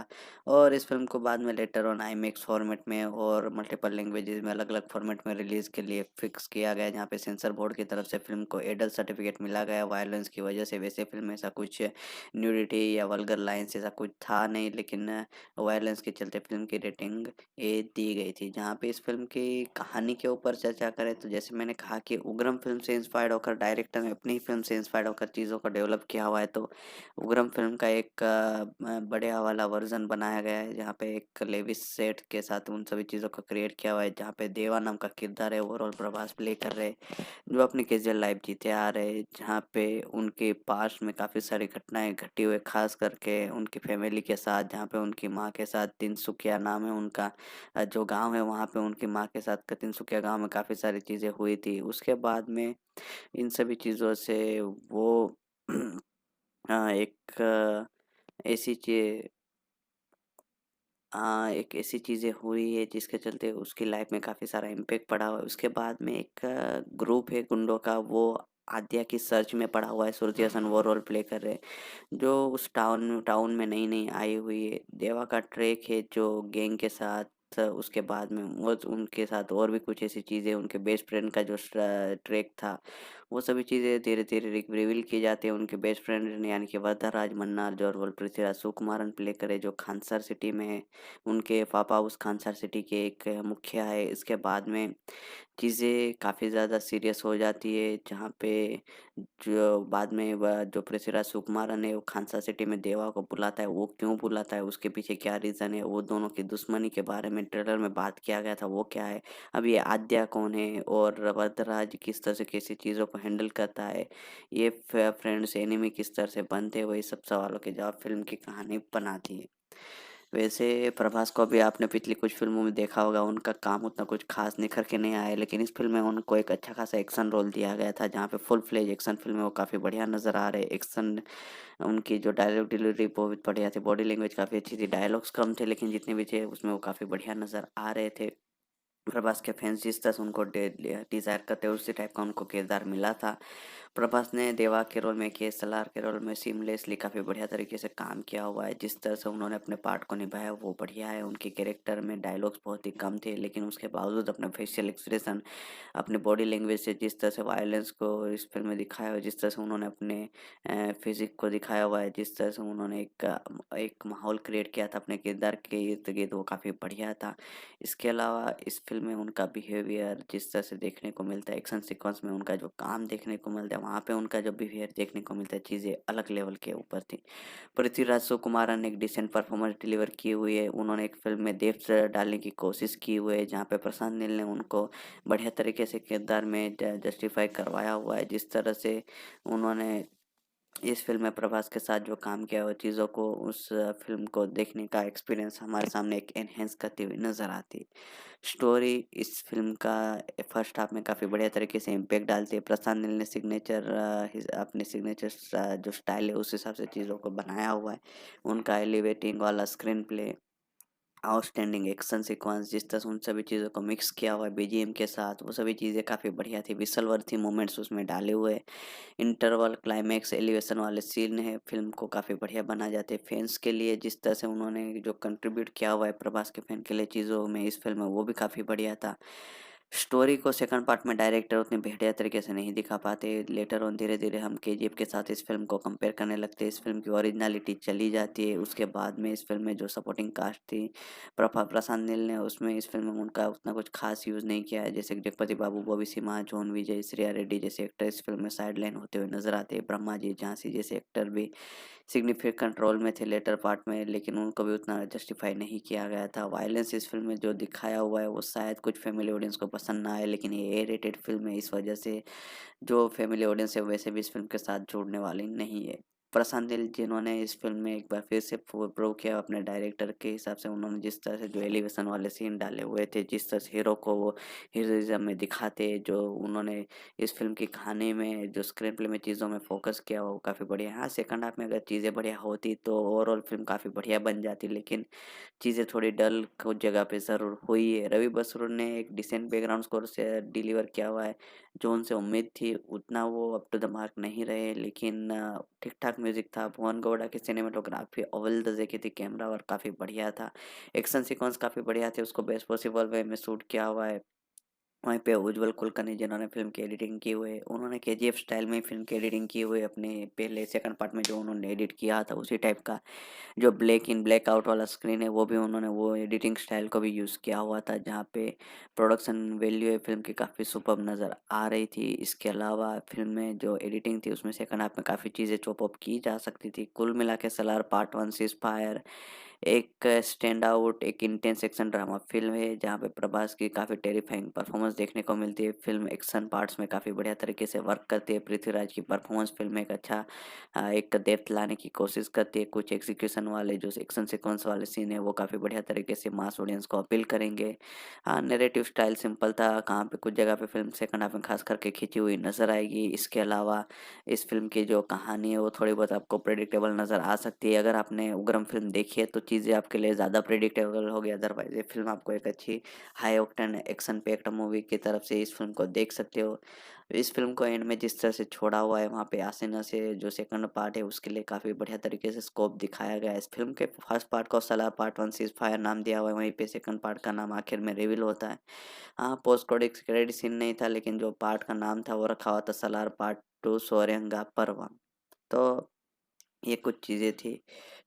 [SPEAKER 2] और इस फिल्म को बाद में लेटर ऑन आईमैक्स फॉर्मेट में और मल्टीपल लैंग्वेजेस में अलग-अलग फॉर्मेट में रिलीज़ के लिए फिक्स किया गया, जहाँ पे सेंसर बोर्ड की तरफ से फिल्म को एडल्ट सर्टिफिकेट मिला गया वायलेंस की वजह से। वैसे फिल्म में ऐसा कुछ न्यूडिटी या वल्गर लाइन्स ऐसा कुछ था नहीं, लेकिन वायलेंस के चलते फिल्म की रेटिंग ए दी गई थी। जहाँ पे इस फिल्म की कहानी के ऊपर चर्चा करें तो जैसे मैंने कहा कि उग्रम फिल्म से इंस्पायर्ड होकर डायरेक्टर ने अपनी ही फिल्म से इंस्पायर्ड होकर चीज़ों को डेवलप किया हुआ है। तो उग्रम फिल्म का एक बढ़िया वाला वर्जन बनाया गया है, जहाँ पे एक लेविस सेठ के साथ उन सभी चीज़ों को क्रिएट किया हुआ है, जहाँ पे देवा नाम का किरदार है ओवरऑल प्रभास प्ले कर रहे हैं, जो अपनी कैजुअल लाइफ जीते आ रहे हैं, जहाँ पे उनके पास्ट में काफ़ी सारी घटनाएं घटी हुई, खास करके उनकी फैमिली के साथ, जहाँ पे उनकी माँ के साथ तिनसुकिया नाम है उनका जो गांव है, वहाँ पे उनकी माँ के साथ तिनसुकिया गांव में काफ़ी सारी चीज़ें हुई थी। उसके बाद में इन सभी चीज़ों से वो एक ऐसी चे एक ऐसी चीज़ें हुई है जिसके चलते उसकी लाइफ में काफ़ी सारा इम्पैक्ट पड़ा हुआ है। उसके बाद में एक ग्रुप है गुंडों का, वो आद्या की सर्च में पड़ा हुआ है। श्रुति हसन वो रोल प्ले कर रहे हैं जो उस टाउन में नई नई आई हुई है। देवा का ट्रैक है जो गैंग के साथ, उसके बाद में वो उनके साथ और भी कुछ ऐसी चीज़ें, उनके बेस्ट फ्रेंड का जो ट्रैक था, वो सभी चीज़ें धीरे धीरे रिवील की जाती है। उनके बेस्ट फ्रेंड यानी कि वरदराज मन्नार जो रोल पृथ्वीराज सुकुमारन प्ले करे, जो खानसर सिटी में है। उनके पापा उस खानसर सिटी के एक मुखिया है। इसके बाद में चीज़ें काफ़ी ज़्यादा सीरियस हो जाती है, जहाँ पे जो बाद में वह जो पृथ्वीराज सुकुमारन है वो खानसा सिटी में देवा को बुलाता है। वो क्यों बुलाता है, उसके पीछे क्या रीज़न है, वो दोनों की दुश्मनी के बारे में ट्रेलर में बात किया गया था, वो क्या है। अब ये आद्या कौन है और वरदराज किस तरह से कैसी चीज़ों को हैंडल करता है, ये फ्रेंड्स एनिमी किस तरह से बनते हैं, वही सब सवालों के जवाब फिल्म की कहानी बनाती है। वैसे प्रभास को भी आपने पिछली कुछ फ़िल्मों में देखा होगा, उनका काम उतना कुछ ख़ास निखर के नहीं आया है, लेकिन इस फ़िल्म में उनको एक अच्छा खासा एक्शन रोल दिया गया था, जहाँ पे फुल फ्लेज एक्शन फ़िल्म है, वो काफ़ी बढ़िया नज़र आ रहे हैं। एक्शन उनकी जो डायलॉग डिलीवरी बहुत बढ़िया थी, बॉडी लैंग्वेज काफ़ी अच्छी थी, डायलॉग्स कम थे लेकिन जितने भी थे उसमें वो काफ़ी बढ़िया नज़र आ रहे थे। प्रभास के फैंस जिस तरह से उनको डिज़ायर करते हैं उसी टाइप का उनको किरदार मिला था। प्रभास ने देवा के रोल में, के सलार के रोल में सीमलेसली काफ़ी बढ़िया तरीके से काम किया हुआ है। जिस तरह से उन्होंने अपने पार्ट को निभाया वो बढ़िया है। उनके कैरेक्टर में डायलॉग्स बहुत ही कम थे, लेकिन उसके बावजूद अपना फेशियल एक्सप्रेशन, अपनी बॉडी लैंग्वेज से जिस तरह से वायलेंस को इस फ़िल्म में दिखाया हुआ है, जिस तरह से उन्होंने अपने फ़िज़िक को दिखाया हुआ है, जिस तरह से उन्होंने एक माहौल क्रिएट किया था अपने किरदार के इर्द-गिर्द, वो काफ़ी बढ़िया था। इसके अलावा इस फ़िल्म में उनका बिहेवियर जिस तरह से देखने को मिलता है, एक्शन सीक्वेंस में उनका जो काम देखने को मिलता है, वहाँ पे उनका जो बिहेवियर देखने को मिलता है, चीज़ें अलग लेवल के ऊपर थी। पृथ्वीराज सुकुमारन ने एक डिसेंट परफॉर्मेंस डिलीवर की हुई है। उन्होंने एक फ़िल्म में डेप्थ डालने की कोशिश की हुई है, जहाँ पे प्रशांत नील ने उनको बढ़िया तरीके से किरदार में जस्टिफाई करवाया हुआ है। जिस तरह से उन्होंने इस फ़िल्म में प्रभास के साथ जो काम किया वो चीज़ों को, उस फ़िल्म को देखने का एक्सपीरियंस हमारे सामने एक एनहांस करती हुई नज़र आती है। स्टोरी इस फ़िल्म का फर्स्ट हाफ में काफ़ी बढ़िया तरीके से इम्पैक्ट डालती है। प्रशांत नील ने अपने सिग्नेचर जो स्टाइल है उस हिसाब से चीज़ों को बनाया हुआ है। उनका एलिवेटिंग वाला screen play, outstanding action sequence, जिस तरह से उन सभी चीज़ों को मिक्स किया हुआ है बीजीएम के साथ, वो सभी चीज़ें काफ़ी बढ़िया थी। विसल वर्थी मोमेंट्स उसमें डाले हुए हैं। इंटरवल, क्लाइमैक्स, एलिवेशन वाले सीन है फ़िल्म को काफ़ी बढ़िया बना जाते हैं। फैन्स के लिए जिस तरह से उन्होंने जो कंट्रीब्यूट किया हुआ है प्रभास के फैन के लिए चीज़ों में इस फ़िल्म में, वो भी काफ़ी बढ़िया था। स्टोरी को सेकंड पार्ट में डायरेक्टर उतने बढ़िया तरीके से नहीं दिखा पाते। लेटर ऑन धीरे-धीरे हम केजीएफ के साथ इस फ़िल्म को कंपेयर करने लगते हैं। इस फ़िल्म की ओरिजिनैलिटी चली जाती है। उसके बाद में इस फ़िल्म में जो सपोर्टिंग कास्ट थी, प्रशांत नील ने उसमें इस फ़िल्म में उनका उतना कुछ ख़ास यूज़ नहीं किया है। जैसे कि जगपति बाबू, बॉबी सिम्हा, जॉन विजय, श्रेया रेड्डी जैसे एक्टर इस फ़िल्म में साइडलाइन होते हुए नज़र आते हैं। ब्रह्मा जी झांसी जैसे एक्टर भी सिग्निफिकेंट रोल में थे लेटर पार्ट में, लेकिन उनको भी उतना जस्टिफाई नहीं किया गया था। वायलेंस इस फ़िल्म में जो दिखाया हुआ है वो शायद कुछ फैमिली ऑडियंस को पसंद ना आए, लेकिन ये ए रेटेड फ़िल्म है, इस वजह से जो फैमिली ऑडियंस है वैसे भी इस फ़िल्म के साथ जुड़ने वाली नहीं है। प्रशांत नील जिन्होंने इस फ़िल्म में एक बार फिर से प्रूव किया अपने डायरेक्टर के हिसाब से, उन्होंने जिस तरह से जो एलिवेशन वाले सीन डाले हुए थे, जिस तरह से हीरो को वो हीरोइज़्म में दिखाते, जो उन्होंने इस फ़िल्म की कहानी में जो स्क्रीन प्ले में चीज़ों में फ़ोकस किया वो काफ़ी बढ़िया है। हाँ, सेकंड हाफ में अगर चीज़ें बढ़िया होती तो ओवरऑल फ़िल्म काफ़ी बढ़िया बन जाती, लेकिन चीज़ें थोड़ी डल कुछ जगह पे ज़रूर हुई है। रवि बसरूर ने एक डिसेंट बैकग्राउंड स्कोर से डिलीवर किया हुआ है, जो उनसे उम्मीद थी उतना वो अप टू द मार्क नहीं रहे, लेकिन ठीक-ठाक म्यूज़िक था। भुवन गौड़ा की सिनेमेटोग्राफी अव्वल दर्जे की थी, कैमरा वर्क काफ़ी बढ़िया था, एक्शन सीक्वेंस काफ़ी बढ़िया थे, उसको बेस्ट पॉसिबल वे में शूट किया हुआ है। वहीं पे उज्ज्वल कुलकर्णी जिन्होंने फ़िल्म की एडिटिंग की हुई है, उन्होंने केजीएफ स्टाइल में फ़िल्म की एडिटिंग की हुई है, अपने पहले सेकंड पार्ट में जो उन्होंने एडिट किया था उसी टाइप का जो ब्लैक इन ब्लैक आउट वाला स्क्रीन है वो भी उन्होंने वो एडिटिंग स्टाइल को भी यूज़ किया हुआ था, जहाँ पे प्रोडक्शन वैल्यू है फ़िल्म की काफ़ी सुपर्ब नज़र आ रही थी। इसके अलावा फ़िल्म में जो एडिटिंग थी उसमें सेकंड हाफ में काफ़ी चीज़ें चॉप अप की जा सकती थी। कुल मिला के सलार पार्ट 1 सीज़ फायर एक स्टैंड आउट, एक इंटेंस एक्शन ड्रामा फ़िल्म है, जहाँ पे प्रभास की काफ़ी टेरिफाइंग परफ़ॉर्मेंस देखने को मिलती है। फ़िल्म एक्शन पार्ट्स में काफ़ी बढ़िया तरीके से वर्क करती है। पृथ्वीराज की परफ़ॉर्मेंस फ़िल्म में एक अच्छा एक डेप्थ लाने की कोशिश करती है। कुछ एग्ज़ीक्यूशन वाले जो एक्शन सीक्वेंस वाले सीन है वो काफ़ी बढ़िया तरीके से मास ऑडियंस को अपील करेंगे। हाँ, नैरेटिव स्टाइल सिंपल था, कहाँ पे कुछ जगह पे फ़िल्म सेकंड हाफ में ख़ास करके खिंची हुई नज़र आएगी। इसके अलावा इस फ़िल्म की जो कहानी है वो थोड़ी बहुत आपको प्रेडिक्टेबल नज़र आ सकती है। अगर आपने उग्रम फ़िल्म देखी है तो चीज़ें आपके लिए ज़्यादा प्रेडिक्टेबल होगी, अदरवाइज़ ये फ़िल्म आपको एक अच्छी high octane action packed movie की तरफ से इस फ़िल्म को देख सकते हो। इस फ़िल्म को एंड में जिस तरह से छोड़ा हुआ है वहाँ पे आसिना से जो सेकंड पार्ट है उसके लिए काफ़ी बढ़िया तरीके से स्कोप दिखाया गया है। इस फ़िल्म के फर्स्ट पार्ट को सलार पार्ट 1 सीज़ फायर नाम दिया हुआ है, वहीं पे सेकंड पार्ट का नाम आखिर में रिवील होता है। हाँ, पोस्ट क्रेडिट सीन नहीं था, लेकिन जो पार्ट का नाम था वो रखा हुआ था सलार पार्ट 2 सोरेंगा पर्व। तो ये कुछ चीज़ें थी।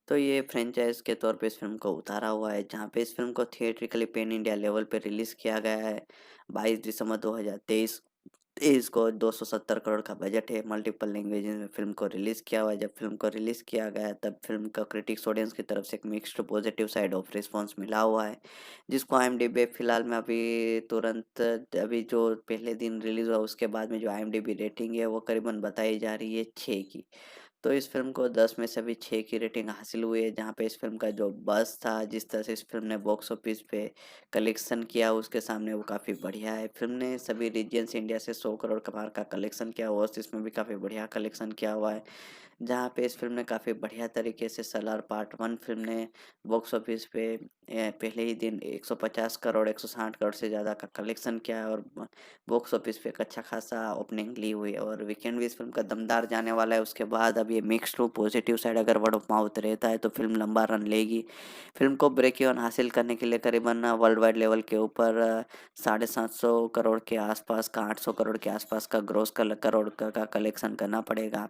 [SPEAKER 2] तो ये फ्रैंचाइज़ के तौर पे इस फ़िल्म को उतारा हुआ है, जहाँ पे इस फ़िल्म को थिएट्रिकली पैन इंडिया लेवल पे रिलीज़ किया गया है। 22 दिसंबर 2023 इसको 270 करोड़ का बजट है, मल्टीपल लैंग्वेजेज़ में फ़िल्म को रिलीज़ किया हुआ है। जब फ़िल्म को रिलीज़ किया गया तब फ़िल्म का क्रिटिक्स ऑडियंस की तरफ से एक mixed to positive side of response मिला हुआ है, जिसको आईएमडीबी फिलहाल में अभी तुरंत अभी जो पहले दिन रिलीज़ हुआ उसके बाद में जो आईएमडीबी रेटिंग है वो करीबन बताई जा रही है 6 की। तो इस फ़िल्म को 10 में से भी 6 की रेटिंग हासिल हुई है, जहाँ पे इस फ़िल्म का जो बज़ था, जिस तरह से इस फ़िल्म ने बॉक्स ऑफिस पे कलेक्शन किया, उसके सामने वो काफ़ी बढ़िया है। फ़िल्म ने सभी रीजन्स इंडिया से 100 करोड़ का पार का कलेक्शन किया, ओवरसीज़ में भी काफ़ी बढ़िया कलेक्शन किया हुआ है। जहाँ पे इस फ़िल्म ने काफ़ी बढ़िया तरीके से सलार पार्ट 1 फ़िल्म ने बॉक्स ऑफिस पे पहले ही दिन 150 करोड़, 160 करोड़ से ज़्यादा का कलेक्शन किया है और बॉक्स ऑफिस पे एक अच्छा खासा ओपनिंग ली हुई है और वीकेंड भी इस फ़िल्म का दमदार जाने वाला है। उसके बाद अब ये मिक्स्ड टू पॉजिटिव साइड अगर वर्ड ऑफ माउथ रहता है तो फ़िल्म लंबा रन लेगी। फ़िल्म को ब्रेक इवन हासिल करने के लिए करीबन वर्ल्ड वाइड लेवल के ऊपर 750 करोड़ के आसपास का 800 करोड़ के आसपास का ग्रॉस करोड़ का कलेक्शन करना पड़ेगा।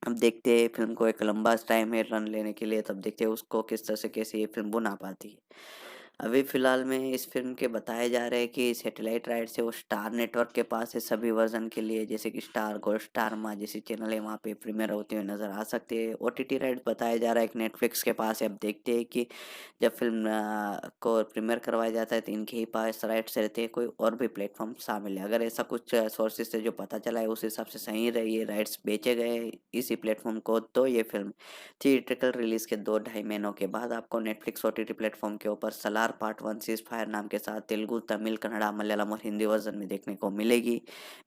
[SPEAKER 2] अब देखते हैं फ़िल्म को एक लंबा टाइम है रन लेने के लिए, तब देखते हैं उसको किस तरह से कैसे ये फ़िल्म बना पाती है। अभी फ़िलहाल में इस फ़िल्म के बताए जा रहे हैं कि सैटेलाइट राइट्स है वो स्टार नेटवर्क के पास है सभी वर्ज़न के लिए, जैसे कि स्टार गोल्ड, स्टार माँ जैसी चैनल है वहाँ पे प्रीमियर होते हुए नज़र आ सकते हैं। ओटीटी राइट्स बताया जा रहा है एक नेटफ्लिक्स के पास है। अब देखते हैं कि जब फ़िल्म को प्रीमियर करवाया जाता है तो इनके ही पास राइट्स रहते हैं, कोई और भी प्लेटफ़ॉर्म शामिल है। अगर ऐसा कुछ सोर्सेज़ से जो पता चला है उस हिसाब से सही रही है, राइट्स बेचे गए इसी प्लेटफ़ॉर्म को, तो ये फ़िल्म थिएट्रिकल रिलीज़ के 2 ढाई महीनों के बाद आपको नेटफ्लिक्स ओटीटी प्लेटफ़ॉर्म के ऊपर सलार पार्ट 1 सीज़ फायर नाम के साथ तेलुगु, तमिल, कन्नड़ा, मलयालम और हिंदी वर्ज़न में देखने को मिलेगी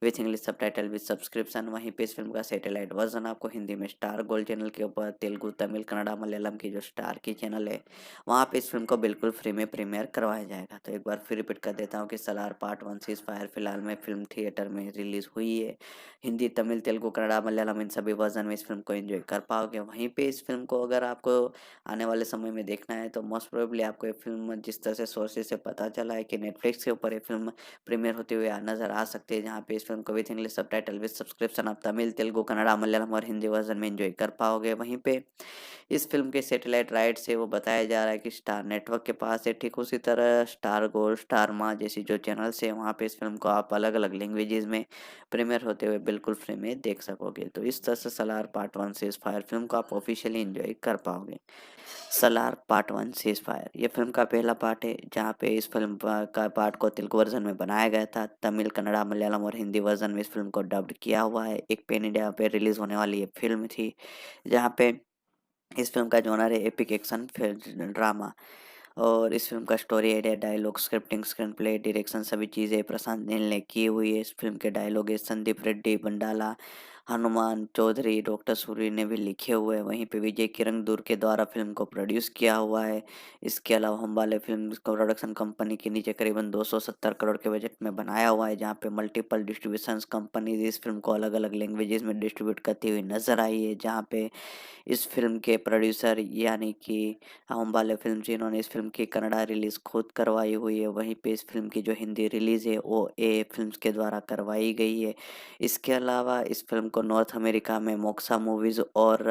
[SPEAKER 2] with English subtitle with subscription. वहीं पे इस फ़िल्म का सैटेलाइट वर्ज़न आपको हिंदी में स्टार गोल्ड चैनल के ऊपर, तेलुगु, तमिल, कन्नड़ा, मलयालम की जो स्टार की चैनल है वहाँ पे इस फ़िल्म को बिल्कुल फ्री में प्रीमियर करवाया जाएगा। तो एक बार फिर रिपीट कर देता हूँ कि सलार पार्ट 1 सीज़ फायर फिलहाल में फ़िल्म थिएटर में रिलीज़ हुई है। हिंदी, तमिल, तेलुगु, कन्नड़ा, मलयालम इन सभी वर्ज़न में इस फ़िल्म को एन्जॉय कर पाओगे। वहीं पे इस फ़िल्म को अगर आपको आने वाले समय में देखना है तो मोस्ट प्रोबेबली आपको ये फ़िल्म जिस तरह से सोर्सेज़ से पता चला है कि नेटफ्लिक्स के ऊपर ये फ़िल्म प्रीमियर होते हुए नज़र आ सकती है, जहाँ पे इस फ़िल्म को with English subtitle with subscription आप तमिल, तेलुगु, कन्नड़ा, मलयालम और हिंदी वर्ज़न में एन्जॉय कर पाओगे। वहीं पे इस फ़िल्म के सैटेलाइट राइट्स है वो बताया जा रहा है कि स्टार नेटवर्क के पास है। ठीक उसी तरह स्टार गोल्ड, स्टार माँ जैसी जो चैनल्स हैं वहाँ पे इस फ़िल्म को आप अलग-अलग लैंग्वेजेज़ में प्रीमियर होते हुए बिल्कुल फ्री में देख सकोगे। तो इस तरह से Salaar part 1 seize fire film को आप ऑफ़िशियली एन्जॉय कर पाओगे। सलार पार्ट 1 सीज़ फायर ये फ़िल्म का पहला पार्ट है, जहाँ पे इस फ़िल्म का पार्ट को तेलुगु वर्ज़न में बनाया गया था। तमिल, कन्नड़ा, मलयालम और हिंदी वर्ज़न में इस फ़िल्म को डब्ड किया हुआ है। एक पैन इंडिया पे रिलीज़ होने वाली ये फ़िल्म थी, जहाँ पे इस फ़िल्म का जॉनर है एपिक एक्शन फिल्म ड्रामा। और इस फ़िल्म का story idea, dialogue, scripting, screen play, direction सभी चीज़ें प्रशांत नील ने की हुई है। इस फ़िल्म के डायलॉग है संदीप रेड्डी बंडाला, हनुमान चौधरी, डॉक्टर सूरी ने भी लिखे हुए हैं। वहीं पे विजय किरंदूर के द्वारा फ़िल्म को प्रोड्यूस किया हुआ है। इसके अलावा हमबाले फ़िल्म को प्रोडक्शन कंपनी के नीचे करीबन 270 करोड़ के बजट में बनाया हुआ है, जहाँ पे मल्टीपल डिस्ट्रीब्यूशंस कंपनीज़ इस फ़िल्म को अलग-अलग लैंग्वेजेज़ में डिस्ट्रीब्यूट करती हुई नज़र आई है। जहाँ पे इस फ़िल्म के प्रोड्यूसर यानी कि अंबाले फ़िल्म्स जिन्होंने इस फ़िल्म की कन्नड़ा रिलीज़ खुद करवाई हुई है, वहीं पे इस फ़िल्म की जो हिंदी रिलीज़ है वो ए फ़िल्म्स के द्वारा करवाई गई है। इसके अलावा इस फ़िल्म को नॉर्थ अमेरिका में मोक्सा मूवीज़ और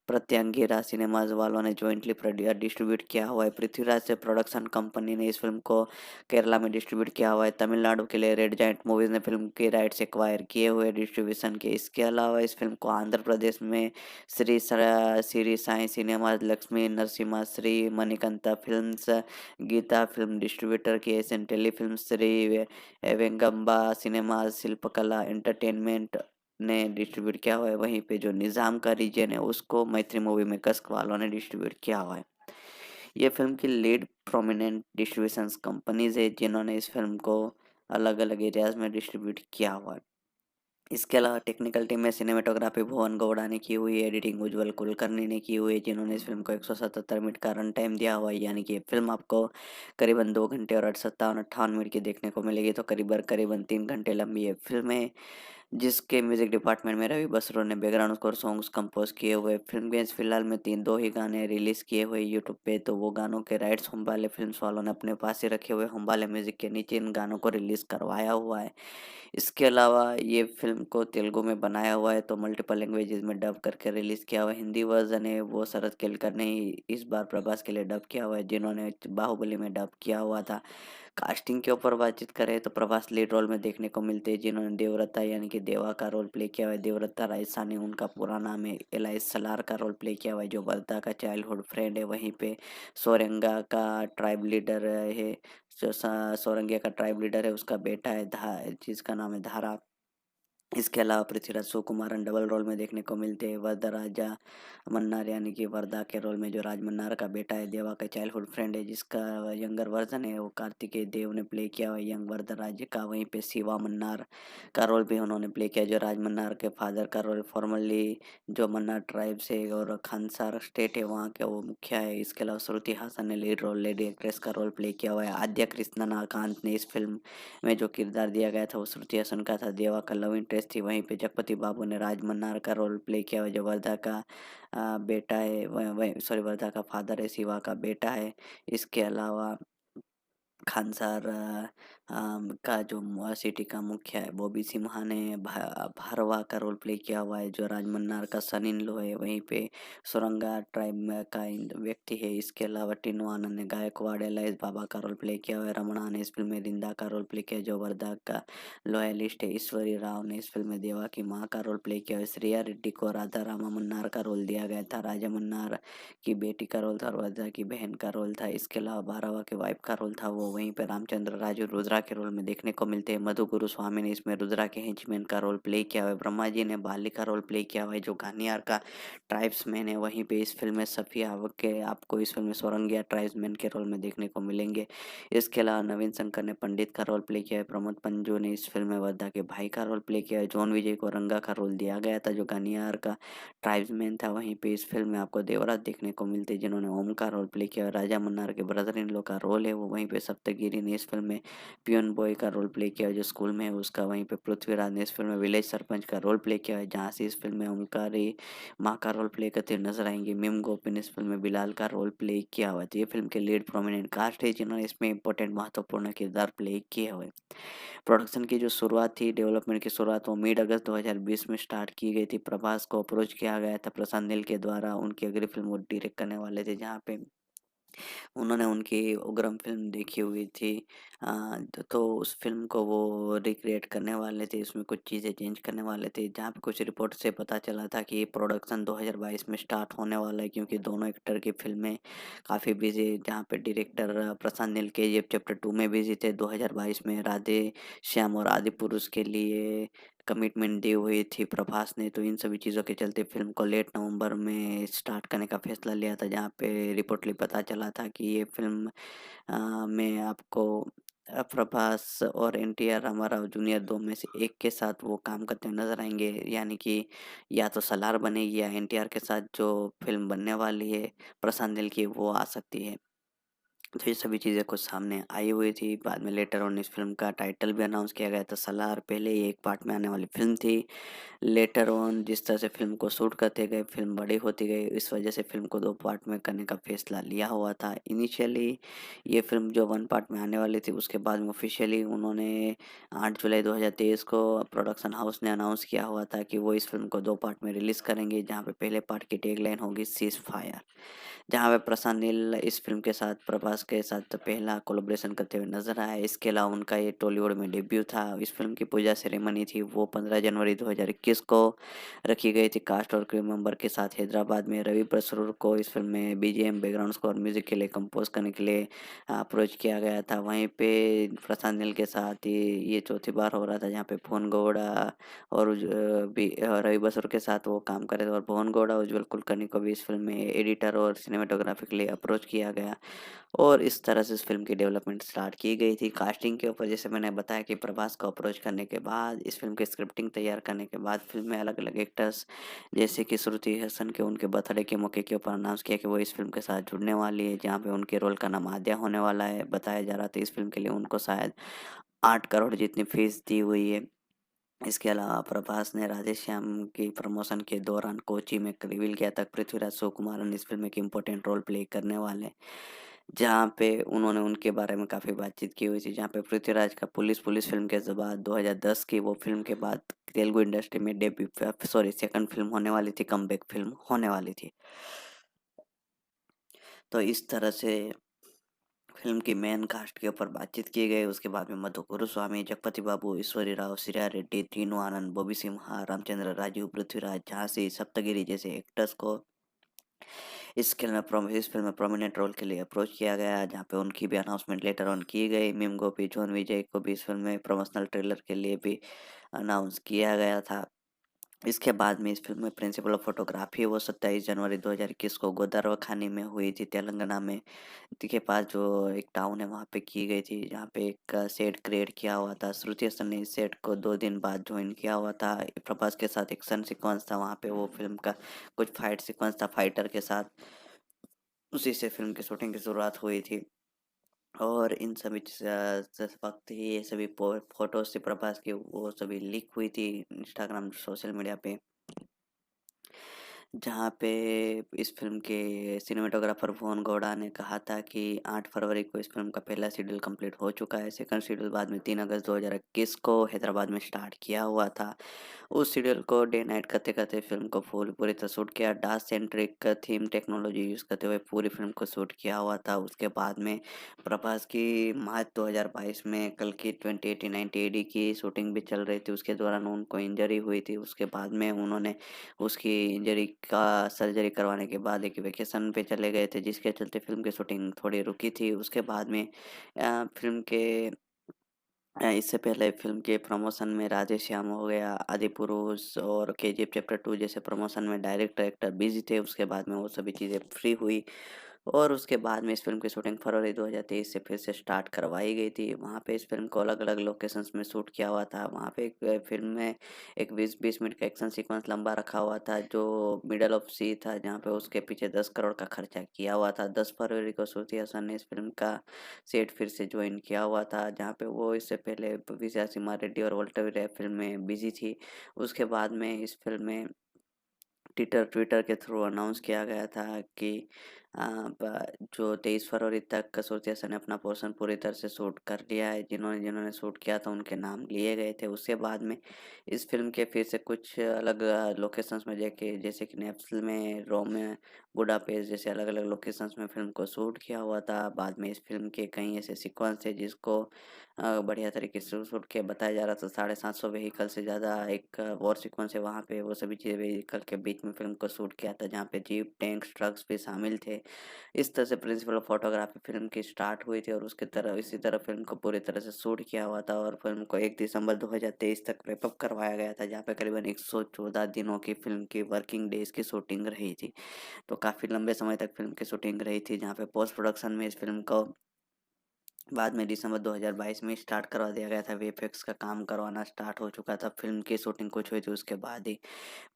[SPEAKER 2] प्रत्यंगिरा सिनेमाज़ वालों ने जॉइंटली डिस्ट्रीब्यूट किया हुआ है। पृथ्वीराज से प्रोडक्शन कंपनी ने इस फ़िल्म को केरला में डिस्ट्रीब्यूट किया हुआ है। तमिलनाडु के लिए रेड जायंट मूवीज़ ने फ़िल्म के राइट्स एक्वायर किए हुए हैं डिस्ट्रीब्यूशन के। इसके अलावा इस फ़िल्म को आंध्र प्रदेश में Shri Sai cinemas, Lakshmi Narasimha, Shri Manikanta films, Geetha film distributor की Asian telefilm, Shri वेंगम्बा cinemas, Shilpakala entertainment ने डिस्ट्रीब्यूट किया हुआ है। वहीं पे जो निज़ाम का रीजन है उसको मैत्री मूवी मेकर्स वालों ने डिस्ट्रीब्यूट किया हुआ है। ये फ़िल्म की लीड प्रोमिनेंट डिस्ट्रीब्यूशंस कंपनीज़ है, जिन्होंने इस फ़िल्म को अलग-अलग एरियाज़ में डिस्ट्रीब्यूट किया हुआ है। इसके अलावा टेक्निकल टीम में सिनेमेटोग्राफी भुवन गौड़ा ने की हुई है, एडिटिंग उज्ज्वल कुलकर्णी ने की हुई है, जिन्होंने इस फ़िल्म को 177 मिनट का रन टाइम दिया हुआ है, यानी कि ये फ़िल्म आपको करीबन 2 घंटे और 57-58 मिनट की देखने को मिलेगी, तो करीबन 3 घंटे लंबी ये फ़िल्म है। जिसके म्यूजिक डिपार्टमेंट में रवि बसरो ने बैकग्राउंड स्कोर सॉन्ग्स कंपोज किए हुए। फिल्म के फिलहाल में 2 ही गाने रिलीज किए हुए यूट्यूब पे, तो वो गानों के राइट्स हम्बाले फिल्म्स वालों ने अपने पास ही रखे हुए। हम्बाले म्यूजिक के नीचे इन गानों को रिलीज करवाया हुआ है। इसके अलावा ये फ़िल्म को तेलुगु में बनाया हुआ है, तो मल्टीपल लैंग्वेजेज़ में डब करके रिलीज़ किया हुआ है। हिंदी वर्ज़न है वो शरद केलकर ने ही इस बार प्रभास के लिए डब किया हुआ है, जिन्होंने बाहुबली में डब किया हुआ था। कास्टिंग के ऊपर बातचीत करें तो प्रभास लीड रोल में देखने को मिलते हैं, जिन्होंने देवरता यानी कि देवा का रोल प्ले किया हुआ है। देवरता राजस्थानी उनका पूरा नाम है। एलाइस सलार का रोल प्ले किया हुआ है, जो वर्धा का चाइल्डहुड फ्रेंड है। वहीं पे सोरंगा का ट्राइब लीडर है, जो सोरंगिया का ट्राइब लीडर है, उसका बेटा है जिसका नाम है धारा। इसके अलावा पृथ्वीराज सुकुमारन डबल रोल में देखने को मिलते हैं। वरदराजा मन्नार यानी कि वर्दा के रोल में जो राज मन्नार का बेटा है, देवा का चाइल्डहुड फ्रेंड है, जिसका यंगर वर्जन है वो कार्तिकेय देव ने प्ले किया हुआ है यंग वरदराज का। वहीं पे शिवा मन्नार का रोल भी उन्होंने प्ले किया, जो राज मन्नार के फादर का रोल। फॉर्मली जो मन्नार ट्राइब से और खानसार स्टेट है वहाँ के वो मुखिया है। इसके अलावा श्रुति हासन ने लीड रोल लेडी एक्ट्रेस का रोल प्ले किया हुआ है। आद्या कृष्णनाकांत ने इस फिल्म में जो किरदार दिया गया था वो श्रुति हासन का था, देवा का लव इंटरेस्ट थी। वहीं पे जगपति बाबू ने राज मन्नार का रोल प्ले किया हुआ, जो वर्धा का बेटा है, सॉरी वर्धा का फादर है, शिवा का बेटा है। इसके अलावा खानसार का जो सिटी का मुखिया है बॉबी सिम्हा ने भारवा का रोल प्ले किया हुआ है, जो राज मन्नार का सन इन लॉ है। वहीं पे सुरंगा ट्राइब में का व्यक्ति है। इसके अलावा टिन्नू आनंद ने गायकवाड़ एलाइस बाबा का रोल प्ले किया हुआ है। रमणा ने इस फिल्म में रिंदा का रोल प्ले किया, जो वर्धा का लॉयलिस्ट है। ईश्वरी राव ने इस फिल्म में देवा की माँ का रोल प्ले किया है। श्रेया रेड्डी को राधा रामा मन्नार का रोल दिया गया था। राजा मन्नार की बेटी का रोल था और वर्धा की बहन का रोल था। इसके अलावा भारवा के वाइफ का रोल था वो। वहीं पे रामचंद्र राजू रुद्रा के रोल में देखने को मिलते हैं। मधु गुरु स्वामी ने इसमें रुद्रा के हेंचमैन का रोल प्ले किया हुआ है। ब्रह्मा जी ने बाली का रोल प्ले किया हुआ है, जो गानियार का ट्राइब्समैन है। वहीं पे इस फिल्म में सफिया के आपको इस फिल्म में सोरंगिया ट्राइब्समैन के रोल में देखने को मिलेंगे। इसके अलावा नवीन शंकर ने पंडित का रोल प्ले किया है। प्रमोद पंजू ने इस फिल्म में वर्धा के भाई का रोल प्ले किया है। जॉन विजय को रंगा का रोल दिया गया था, जो गानियार का ट्राइब्समैन था। वहीं पे इस फिल्म में आपको देवराज देखने को मिलते हैं, जिन्होंने ओम का रोल प्ले किया है। राजा मन्नार के ब्रदर इन लॉ का रोल है वो। वहीं पे सब सप्तगिरी ने इस फ़िल्म में पियून बॉय का रोल प्ले किया है जो स्कूल में है उसका। वहीं पे पृथ्वीराज ने इस फ़िल्म में विलेज सरपंच का रोल प्ले किया है, जहाँ से इस फ़िल्म में ओमकारी माँ का रोल प्ले करते हुए नज़र आएँगे। मिम गोपी ने इस फ़िल्म में बिलाल का रोल प्ले किया हुआ है। तो ये फ़िल्म के लीड प्रोमिनेंट कास्ट है जिन्होंने इसमें इम्पोर्टेंट महत्वपूर्ण किरदार प्ले किए हुए। प्रोडक्शन की जो शुरुआत थी, डेवलपमेंट की शुरुआत वो मिड अगस्त 2020 में स्टार्ट की गई थी। प्रभास को अप्रोच किया गया था प्रशांत नील के द्वारा, उनकी अगली फ़िल्म वो डायरेक्ट करने वाले थे, जहाँ पे उन्होंने उनकी उग्रम फ़िल्म देखी हुई थी। तो उस फ़िल्म को वो रिक्रिएट करने वाले थे, उसमें कुछ चीज़ें चेंज करने वाले थे, जहाँ पे कुछ रिपोर्ट से पता चला था कि ये प्रोडक्शन 2022 में स्टार्ट होने वाला है, क्योंकि दोनों एक्टर की फ़िल्में काफ़ी बिज़ी, जहाँ पे director Prashanth Neel KGF chapter 2 में बिज़ी थे 2022 में, राधे श्याम और आदिपुरुष के लिए कमिटमेंट दी हुई थी प्रभास ने। तो इन सभी चीज़ों के चलते फ़िल्म को लेट नवंबर में स्टार्ट करने का फैसला लिया था, जहाँ पे रिपोर्टली पता चला था कि ये फ़िल्म में आपको प्रभास और एनटीआर रामाराव जूनियर 2 में से एक के साथ वो काम करते हुए नज़र आएँगे। यानी कि या तो सलार बनेगी या एनटीआर के साथ जो फ़िल्म बनने वाली है प्रशांत नील की, वो आ सकती है। तो ये सभी चीज़ें कुछ सामने आई हुई थी। बाद में लेटर ऑन इस फ़िल्म का टाइटल भी अनाउंस किया गया था सलार। पहले ये एक पार्ट में आने वाली फ़िल्म थी। लेटर ऑन जिस तरह से फ़िल्म को शूट करते गए, फ़िल्म बड़ी होती गई, इस वजह से फ़िल्म को 2 पार्ट में करने का फ़ैसला लिया हुआ था। इनिशियली ये फ़िल्म जो 1 पार्ट में आने वाली थी, उसके बाद में ऑफ़िशियली उन्होंने 8 जुलाई 2023 को प्रोडक्शन हाउस ने अनाउंस किया हुआ था कि वो इस फ़िल्म को 2 पार्ट में रिलीज़ करेंगे, जहाँ पे पहले पार्ट की टैगलाइन होगी सीज़ फायर। जहाँ पे प्रशांत नील इस फ़िल्म के साथ प्रभास के साथ पहला कोलैबोरेशन करते हुए नज़र आए। इसके अलावा उनका ये टॉलीवुड में डेब्यू था। इस फ़िल्म की पूजा सेरेमनी थी वो 15 जनवरी 2021 को रखी गई थी कास्ट और क्रू मेंबर के साथ हैदराबाद में। रवि बसरूर को इस फ़िल्म में बीजीएम, बैकग्राउंड स्कोर, म्यूज़िक के लिए कंपोज़ करने के लिए अप्रोच किया गया था। वहीं पे प्रशांत नील के साथ ये चौथी बार हो रहा था, जहाँ पे भुवन गौड़ा और रवि बसरूर के साथ वो काम कर रहे थे, और भुवन गौड़ा, उज्ज्वल कुलकर्णी को भी इस फ़िल्म में एडिटर और सिनेमेटोग्राफी के लिए अप्रोच किया गया, और इस तरह से इस फ़िल्म की डेवलपमेंट स्टार्ट की गई थी। कास्टिंग के ऊपर जैसे मैंने बताया कि प्रभास को अप्रोच करने के बाद, इस फ़िल्म की स्क्रिप्टिंग तैयार करने के बाद, फ़िल्म में अलग-अलग एक्टर्स जैसे कि श्रुति हसन के उनके बर्थडे के मौके के ऊपर अनाउंस किया कि वो इस फ़िल्म के साथ जुड़ने वाली है, जहाँ पे उनके रोल का नाम आद्या होने वाला है। बताया जा रहा था इस फ़िल्म के लिए उनको शायद 8 करोड़ जितनी फीस दी हुई है। इसके अलावा प्रभास ने राधेश्याम की प्रमोशन के दौरान कोच्चि में रिवील किया था पृथ्वीराज सुकुमारन इस फ़िल्म में एक इम्पोर्टेंट रोल प्ले करने वाले हैं। जहाँ पे उन्होंने उनके बारे में काफ़ी बातचीत की हुई थी, जहाँ पे पृथ्वीराज का पुलिस पुलिस फ़िल्म के बाद 2010 की वो फ़िल्म के बाद तेलुगु इंडस्ट्री में सेकंड फ़िल्म होने वाली थी, कमबैक फ़िल्म होने वाली थी। तो इस तरह से फ़िल्म की मेन कास्ट के ऊपर बातचीत की गई। उसके बाद में मधु गुरुस्वामी, जगपति बाबू, ऐश्वर्या राव, श्रेया रेड्डी, तीनू आनंद, बॉबी सिम्हा, रामचंद्र राजू, पृथ्वीराज, झांसी, सप्तगिरी जैसे एक्टर्स को इस फ़िल्म में प्रोमिनेंट रोल के लिए अप्रोच किया गया, जहाँ पे उनकी भी अनाउंसमेंट लेटर ऑन की गई। मिम गोपी, जॉन विजय को भी इस फ़िल्म में प्रमोशनल ट्रेलर के लिए भी अनाउंस किया गया था। इसके बाद में इस फ़िल्म में प्रिंसिपल ऑफ फ़ोटोग्राफ़ी वो 27 जनवरी 2021 को गोदावरखानी में हुई थी, तेलंगाना में के पास जो एक टाउन है वहाँ पे की गई थी, जहाँ पे एक सेट क्रिएट किया हुआ था। श्रुति हसन ने इस सेट को 2 दिन बाद जॉइन किया हुआ था। प्रभास के साथ एक्शन सीक्वेंस था वहाँ पे, वो फ़िल्म का कुछ फाइट सीक्वेंस था फाइटर के साथ, उसी से फ़िल्म की शूटिंग की शुरुआत हुई थी। और इन सभी वक़्त ही ये सभी फ़ोटोज़ थी प्रभास की, वो सभी लीक हुई थी इंस्टाग्राम सोशल मीडिया पे। जहाँ पे इस फ़िल्म के सिनेमेटोग्राफर भुवन गौड़ा ने कहा था कि 8 फरवरी को इस फ़िल्म का पहला शेड्यूल कंप्लीट हो चुका है। सेकंड शेड्यूल बाद में 3 अगस्त 2021 को हैदराबाद में स्टार्ट किया हुआ था। उस शेड्यूल को डे नाइट करते-करते फ़िल्म को पूरी तरह शूट किया। Dark centric theme technology use करते हुए पूरी फ़िल्म को शूट किया हुआ था। उसके बाद में प्रभास की मार्च 2022 में कल्कि 2080-90 एडी की शूटिंग भी चल रही थी। उसके दौरान उनको इंजरी हुई थी। उसके बाद में उन्होंने उसकी इंजरी का सर्जरी करवाने के बाद एक वेकेशन पे चले गए थे, जिसके चलते फ़िल्म की शूटिंग थोड़ी रुकी थी। उसके बाद में फ़िल्म के इससे पहले फ़िल्म के प्रमोशन में राधेश्याम हो गया, आदिपुरुष और केजीएफ चैप्टर 2 जैसे प्रमोशन में डायरेक्टर, एक्टर बिज़ी थे। उसके बाद में वो सभी चीज़ें फ्री हुई। और उसके बाद में इस फ़िल्म की शूटिंग फरवरी 2023 से फिर से स्टार्ट करवाई गई थी। वहाँ पे इस फ़िल्म को अलग-अलग लोकेशंस में शूट किया हुआ था। वहाँ पे एक फ़िल्म में एक 20-20 मिनट का एक्शन सीक्वेंस लंबा रखा हुआ था जो मिडल ऑफ सी था, जहाँ पे उसके पीछे 10 करोड़ का खर्चा किया हुआ था। 10 फरवरी को श्रुति हासन ने इस फ़िल्म का सेट फिर से जॉइन किया हुआ था, जहाँ पे वो इससे पहले विजय सिम्हा रेड्डी और वोल्टर वीरे फ़िल्म में बिज़ी थी। उसके बाद में इस फ़िल्म में ट्विटर के थ्रू अनाउंस किया गया था कि अ, ब जो 23 फरवरी तक श्रुति हसन ने अपना पोर्शन पूरी तरह से शूट कर लिया है। जिन्होंने जिन्होंने शूट किया था उनके नाम लिए गए थे। उसके बाद में इस फ़िल्म के फिर से कुछ अलग लोकेशंस में जाके, जैसे कि नेप्ल में, रोम में, बुडापेस्ट जैसे अलग-अलग लोकेशंस में फ़िल्म को शूट किया हुआ था। बाद में इस फ़िल्म के कई ऐसे सीक्वेंस थे जिसको बढ़िया तरीके से शूट के बताया जा रहा था। 750 व्हीकल से ज़्यादा एक वॉर सीक्वेंस है वहाँ पे, वो सभी चीज़ें व्हीकल के बीच में फ़िल्म को शूट किया था, जहाँ पे जीप, टैंक्स, ट्रक्स भी शामिल थे। इस तरह से प्रिंसिपल ऑफ फोटोग्राफी फ़िल्म की स्टार्ट हुई थी और उसकी तरह इसी तरह फ़िल्म को पूरी तरह से शूट किया हुआ था और फ़िल्म को 1 दिसंबर 2023 तक रैप अप करवाया गया था, जहाँ पे करीबन 114 दिनों की फ़िल्म की वर्किंग डेज़ की शूटिंग रही थी। तो काफ़ी लंबे समय तक फ़िल्म की शूटिंग रही थी, जहाँ पे पोस्ट प्रोडक्शन में इस फ़िल्म को बाद में दिसंबर 2022 में स्टार्ट करवा दिया गया था। वीएफएक्स का काम करवाना स्टार्ट हो चुका था। फ़िल्म की शूटिंग कुछ हुई थी उसके बाद ही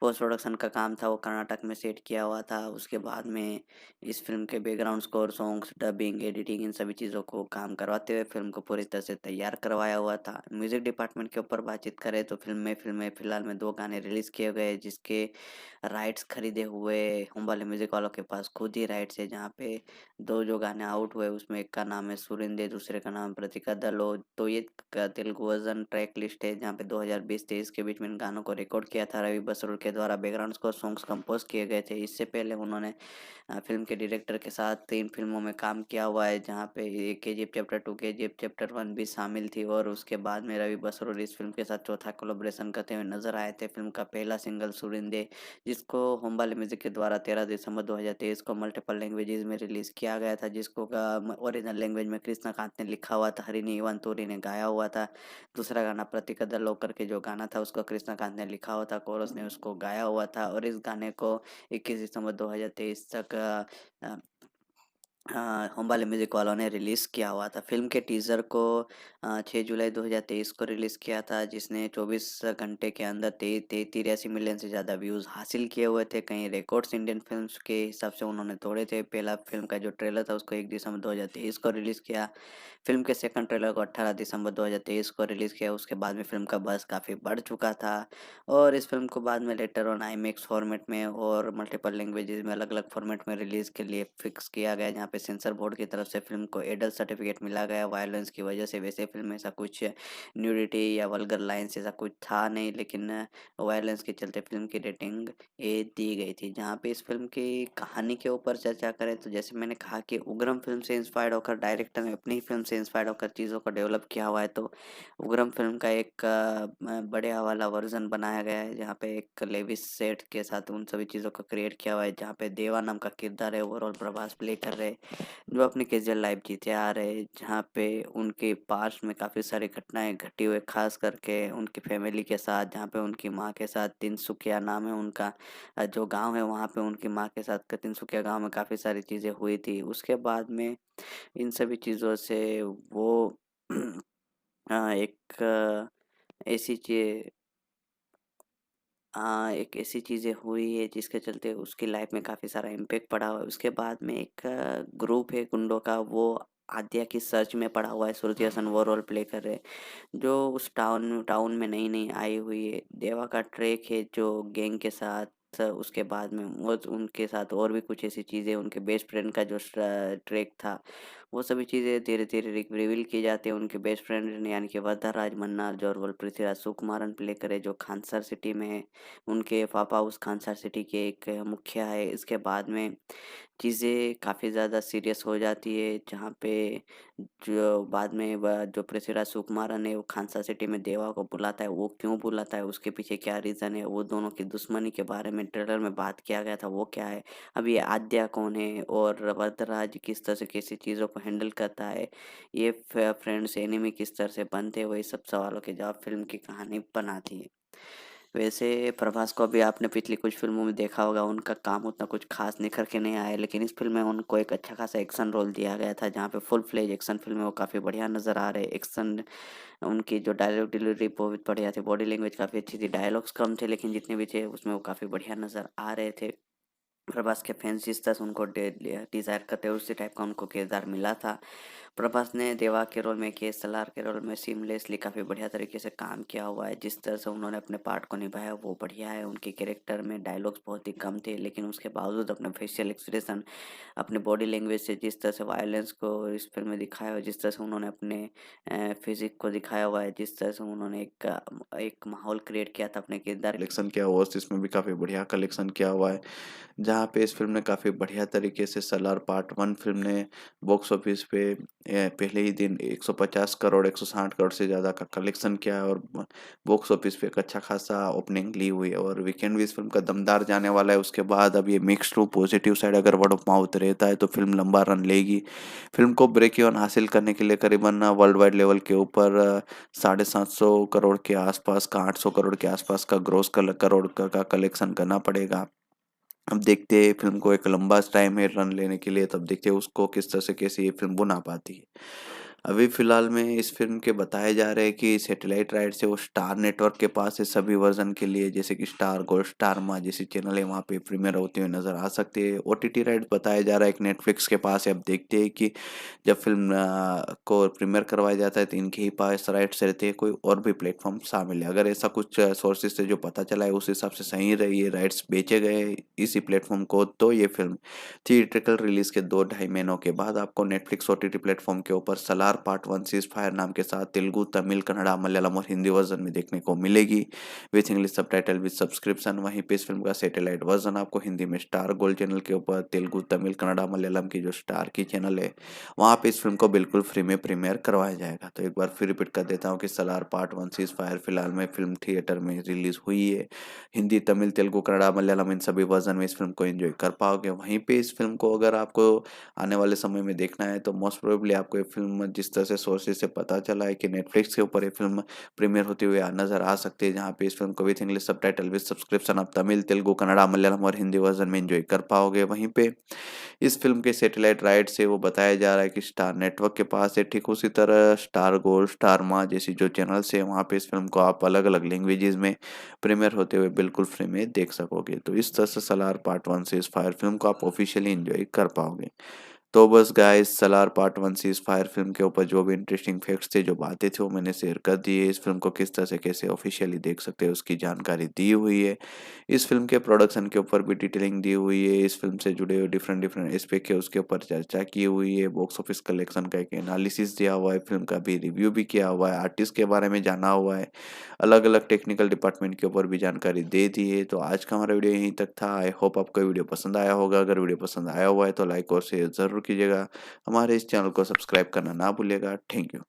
[SPEAKER 2] पोस्ट प्रोडक्शन का काम था वो कर्नाटक में सेट किया हुआ था। उसके बाद में इस फ़िल्म के background score, songs, dubbing, editing in सभी चीज़ों को काम करवाते हुए फ़िल्म को पूरी तरह से तैयार करवाया हुआ था। म्यूज़िक डिपार्टमेंट के ऊपर बातचीत करें तो फ़िल्म में फ़िलहाल में 2 गाने रिलीज़ किए गए, जिसके राइट्स खरीदे हुए होम वाले म्यूज़िक वालों के पास खुद ही राइट्स है, जहाँ पे 2 जो गाने आउट हुए उसमें एक का नाम है सुरिंदे, दूसरे का नाम प्रतिका दलो। तो ये क तेलुगु वर्ज़न ट्रैक लिस्ट है, जहाँ पे 2020-23 के बीच में इन गानों को रिकॉर्ड किया था। रवि बसरूल के द्वारा बैकग्राउंड स्कोर सॉन्ग्स कंपोज़ किए गए थे। इससे पहले उन्होंने फ़िल्म के डायरेक्टर के साथ 3 फ़िल्मों में काम किया हुआ है, जहाँ पे ये केजीएफ चैप्टर 2, केजीएफ चैप्टर 1 भी शामिल थी और उसके बाद में रवि बसरूल इस फ़िल्म के साथ चौथा कोलैबोरेशन करते हुए नज़र आए थे। फ़िल्म का पहला सिंगल सुरिंदे, जिसको होम बाले म्यूज़िक के द्वारा 13 दिसंबर 2023 को मल्टीपल लैंग्वेजेज़ में रिलीज़ किया गया था, जिसको ओरिजिनल लैंग्वेज में कृष्णकांत ने लिखा हुआ था, हरिनी इवान तूरी ने गाया हुआ था। दूसरा गाना प्रतिका द लोकर के जो गाना था उसको कृष्णकांत ने लिखा हुआ था, कोरस ने उसको गाया हुआ था और इस गाने को 21 दिसंबर 2023 तक अ, होम बाले म्यूज़िक वालों ने रिलीज़ किया हुआ था। फ़िल्म के टीज़र को 6 जुलाई 2023 को रिलीज़ किया था, जिसने 24 घंटे के अंदर ते ते 83 मिलियन से ज़्यादा व्यूज़ हासिल किए हुए थे। कई रिकॉर्ड्स इंडियन फ़िल्म्स के हिसाब से उन्होंने तोड़े थे। पहला फ़िल्म का जो ट्रेलर था उसको 1 दिसंबर 2023 को रिलीज़ किया। फ़िल्म के सेकंड ट्रेलर को 18 दिसंबर 2023 को रिलीज़ किया। उसके बाद में फ़िल्म का बज़ काफ़ी बढ़ चुका था और इस फ़िल्म को बाद में लेटर ऑन आईमैक्स फ़ॉर्मेट में और मल्टीपल लैंग्वेजेज़ में अलग-अलग फ़ॉर्मेट में रिलीज़ के लिए फ़िक्स किया गया, जहाँ पे सेंसर बोर्ड की तरफ से फ़िल्म को एडल्ट सर्टिफ़िकेट मिला गया वायलेंस की वजह से। वैसे फ़िल्म में ऐसा कुछ न्यूडिटी या वल्गर लाइन्स ऐसा कुछ था नहीं, लेकिन वायलेंस के चलते फ़िल्म की रेटिंग ए दी गई थी। जहाँ पे इस फ़िल्म की कहानी के ऊपर चर्चा करें तो जैसे मैंने कहा कि उग्रम फ़िल्म से इंस्पायर्ड होकर डायरेक्टर ने अपनी ही फ़िल्म से इंस्पायर्ड होकर चीज़ों को डेवलप किया हुआ है। तो उग्रम फ़िल्म का एक बढ़िया वाला वर्ज़न बनाया गया है, जहाँ पे एक लेविस सेठ के साथ उन सभी चीज़ों को क्रिएट किया हुआ है, जहाँ पे देवा नाम का किरदार है ओवरऑल प्रभास प्ले कर रहे हैं, जो अपनी कैजुअल लाइफ़ जीते आ रहे हैं, जहाँ पे उनके पास्ट में काफ़ी सारी घटनाएँ घटी हुई, ख़ास करके उनकी फ़ैमिली के साथ, जहाँ पे उनकी माँ के साथ तिनसुकिया नाम है उनका जो गाँव है, वहाँ पे उनकी माँ के साथ तिनसुकिया गाँव में काफ़ी सारी चीज़ें हुई थी। उसके बाद में इन सभी चीज़ों से वो एक ऐसी ची एक ऐसी चीज़ें हुई है जिसके चलते उसकी लाइफ में काफ़ी सारा इम्पैक्ट पड़ा हुआ है। उसके बाद में एक ग्रुप है गुंडों का, वो आद्या की सर्च में पड़ा हुआ है। श्रुति हसन वो रोल प्ले कर रहे हैं जो उस टाउन में नई-नई आई हुई है। देवा का ट्रैक है जो गैंग के साथ, उसके बाद में वो उनके साथ और भी कुछ ऐसी चीज़ें, उनके बेस्ट फ्रेंड का जो ट्रैक था, वो सभी चीज़ें धीरे-धीरे रिवील की जाती है। उनके बेस्ट फ्रेंड यानी कि वरदराज मन्ना जो रोल पृथ्वीराज सुकुमारन प्ले करे, जो खानसर सिटी में है। उनके पापा उस खानसर सिटी के एक मुखिया है। इसके बाद में चीज़ें काफ़ी ज़्यादा सीरियस हो जाती है, जहाँ पे जो बाद में जो पृथ्वीराज सुकुमारन है वो खानसा सिटी में देवा को बुलाता है। वो क्यों बुलाता है, उसके पीछे क्या रीज़न है, वो दोनों की दुश्मनी के बारे में ट्रेलर में बात किया गया था, वो क्या है। अब ये आद्या कौन है और वरदराज किस तरह से कैसी चीज़ों को हैंडल करता है, ये फ्रेंड्स एनिमी किस तरह से बनते हैं, वही सब सवालों के जवाब फ़िल्म की कहानी बनाती है। वैसे प्रभास को अभी आपने पिछली कुछ फ़िल्मों में देखा होगा, उनका काम उतना कुछ ख़ास निखर के नहीं आया है, लेकिन इस फ़िल्म में उनको एक अच्छा खासा एक्शन रोल दिया गया था, जहाँ पे फुल फ्लेज एक्शन फ़िल्म है, वो काफ़ी बढ़िया नज़र आ रहे। एक्शन उनकी जो डायलॉग डिलीवरी बहुत बढ़िया थी, बॉडी लैंग्वेज काफ़ी अच्छी थी, डायलॉग्स कम थे लेकिन जितने भी थे उसमें वो काफ़ी बढ़िया नज़र आ रहे थे। प्रभास के फैंस जिस तरह से उनको डिज़ायर करते हैं, उसी टाइप का उनको किरदार मिला था। प्रभास ने देवा के रोल में, के सलार के रोल में सीमलेसली काफ़ी बढ़िया तरीके से काम किया हुआ है। जिस तरह से उन्होंने अपने पार्ट को निभाया वो बढ़िया है। उनके कैरेक्टर में डायलॉग्स बहुत ही कम थे, लेकिन उसके बावजूद अपने फेशियल एक्सप्रेशन, अपने बॉडी लैंग्वेज से जिस तरह से वायलेंस को इस फ़िल्म में दिखाया हुआ है, जिस तरह से उन्होंने अपने फ़िज़िक को दिखाया हुआ है, जिस तरह से उन्होंने एक माहौल क्रिएट किया था अपने किरदार
[SPEAKER 3] कलेक्शन किया हुआ है, इसमें भी काफ़ी बढ़िया कलेक्शन किया हुआ है। जहाँ पे इस फ़िल्म ने काफ़ी बढ़िया तरीके से सलार पार्ट 1 फ़िल्म ने बॉक्स ऑफिस पे पहले ही दिन 150 करोड़ 160 करोड़ से ज़्यादा का कलेक्शन किया है और बॉक्स ऑफिस पे एक अच्छा खासा ओपनिंग ली हुई है और वीकेंड भी इस फ़िल्म का दमदार जाने वाला है। उसके बाद अब ये मिक्स्ड टू पॉजिटिव साइड अगर वर्ड ऑफ माउथ रहता है तो फ़िल्म लंबा रन लेगी। फ़िल्म को ब्रेक इवन हासिल करने के लिए करीबन वर्ल्ड वाइड लेवल के ऊपर 750 करोड़ के आसपास का 800 करोड़ के आसपास का ग्रॉस करोड़ का कलेक्शन करना पड़ेगा। अब देखते हैं फ़िल्म को एक लंबा टाइम है रन लेने के लिए, तब देखते हैं उसको किस तरह से कैसे ये फ़िल्म बना पाती है। अभी फ़िलहाल में इस फ़िल्म के बताए जा रहे हैं कि सैटेलाइट राइट्स है वो स्टार नेटवर्क के पास है सभी वर्ज़न के लिए, जैसे कि स्टार गोल्ड, स्टार माँ जैसी चैनल है वहाँ पे प्रीमियर होते हुए नज़र आ सकते हैं। ओटीटी राइट्स बताया जा रहा है एक नेटफ्लिक्स के पास है। अब देखते हैं कि जब फ़िल्म को प्रीमियर करवाया जाता है तो इनके ही पास राइट्स रहते हैं, कोई और भी प्लेटफ़ॉर्म शामिल है। अगर ऐसा कुछ सोर्सेज़ से जो पता चला है उस हिसाब से सही रही है, राइट्स बेचे गए इसी प्लेटफ़ॉर्म को, तो ये फ़िल्म थिएट्रिकल रिलीज़ के 2 ढाई महीनों के बाद आपको नेटफ्लिक्स ओटीटी प्लेटफ़ॉर्म के ऊपर सलार पार्ट 1 सीज़ फायर नाम के साथ तेलुगु, तमिल, कन्नड़ा, मलयालम और हिंदी वर्ज़न में देखने को मिलेगी with English subtitle with subscription. वहीं पे इस फ़िल्म का सैटेलाइट वर्ज़न आपको हिंदी में स्टार गोल्ड चैनल के ऊपर, तेलुगु, तमिल, कन्नड़ा, मलयालम की जो स्टार की चैनल है वहाँ पे इस फ़िल्म को बिल्कुल फ्री में प्रीमियर करवाया जाएगा। तो एक बार फिर रिपीट कर देता हूँ कि सलार पार्ट 1 सीज़ फायर फिलहाल में फ़िल्म थिएटर में रिलीज़ हुई है। हिंदी, तमिल, तेलुगु, कन्नड़ा, मलयालम इन सभी वर्ज़न में इस फ़िल्म को एन्जॉय कर पाओगे। वहीं पे इस फ़िल्म को अगर आपको आने वाले समय में देखना है तो मोस्ट प्रोबेबली आपको ये फ़िल्म जिस तरह से सोर्सेज़ से पता चला है कि नेटफ्लिक्स के ऊपर ये फ़िल्म प्रीमियर होते हुए नज़र आ सकती है, जहाँ पे इस फ़िल्म को with English subtitle with subscription आप तमिल, तेलुगु, कन्नड़ा, मलयालम और हिंदी वर्ज़न में एन्जॉय कर पाओगे। वहीं पे इस फ़िल्म के सैटेलाइट राइट्स है वो बताया जा रहा है कि स्टार नेटवर्क के पास है। ठीक उसी तरह स्टार गोल्ड, स्टार माँ जैसी जो चैनल्स है वहाँ पे इस फ़िल्म को आप अलग-अलग लैंग्वेजेज़ में प्रीमियर होते हुए बिल्कुल फ्री में देख सकोगे। तो इस तरह से सलार पार्ट 1 से इस फायर फ़िल्म को आप ऑफ़िशियली एन्जॉय कर पाओगे। तो बस गाइस सलार पार्ट 1 से इस फायर फ़िल्म के ऊपर जो भी इंटरेस्टिंग फैक्ट्स थे, जो बातें थी वो मैंने शेयर कर दी है। इस फ़िल्म को किस तरह से कैसे ऑफ़िशियली देख सकते हैं उसकी जानकारी दी हुई है। इस फ़िल्म के प्रोडक्शन के ऊपर भी डिटेलिंग दी हुई है। इस फ़िल्म से जुड़े हुए डिफरेंट एस्पेक्ट है उसके ऊपर चर्चा की हुई है। बॉक्स ऑफिस कलेक्शन का एक एनालिसिस दिया हुआ है। फ़िल्म का भी रिव्यू भी किया हुआ है। आर्टिस्ट के बारे में जाना हुआ है। अलग-अलग टेक्निकल डिपार्टमेंट के ऊपर भी जानकारी दे दी है। तो आज का हमारा वीडियो यहीं तक था। आई होप आपको ये वीडियो पसंद आया होगा। अगर वीडियो पसंद आया हुआ है तो लाइक और शेयर ज़रूर कीजिएगा। हमारे इस चैनल को सब्सक्राइब करना ना भूलिएगा। Thank you.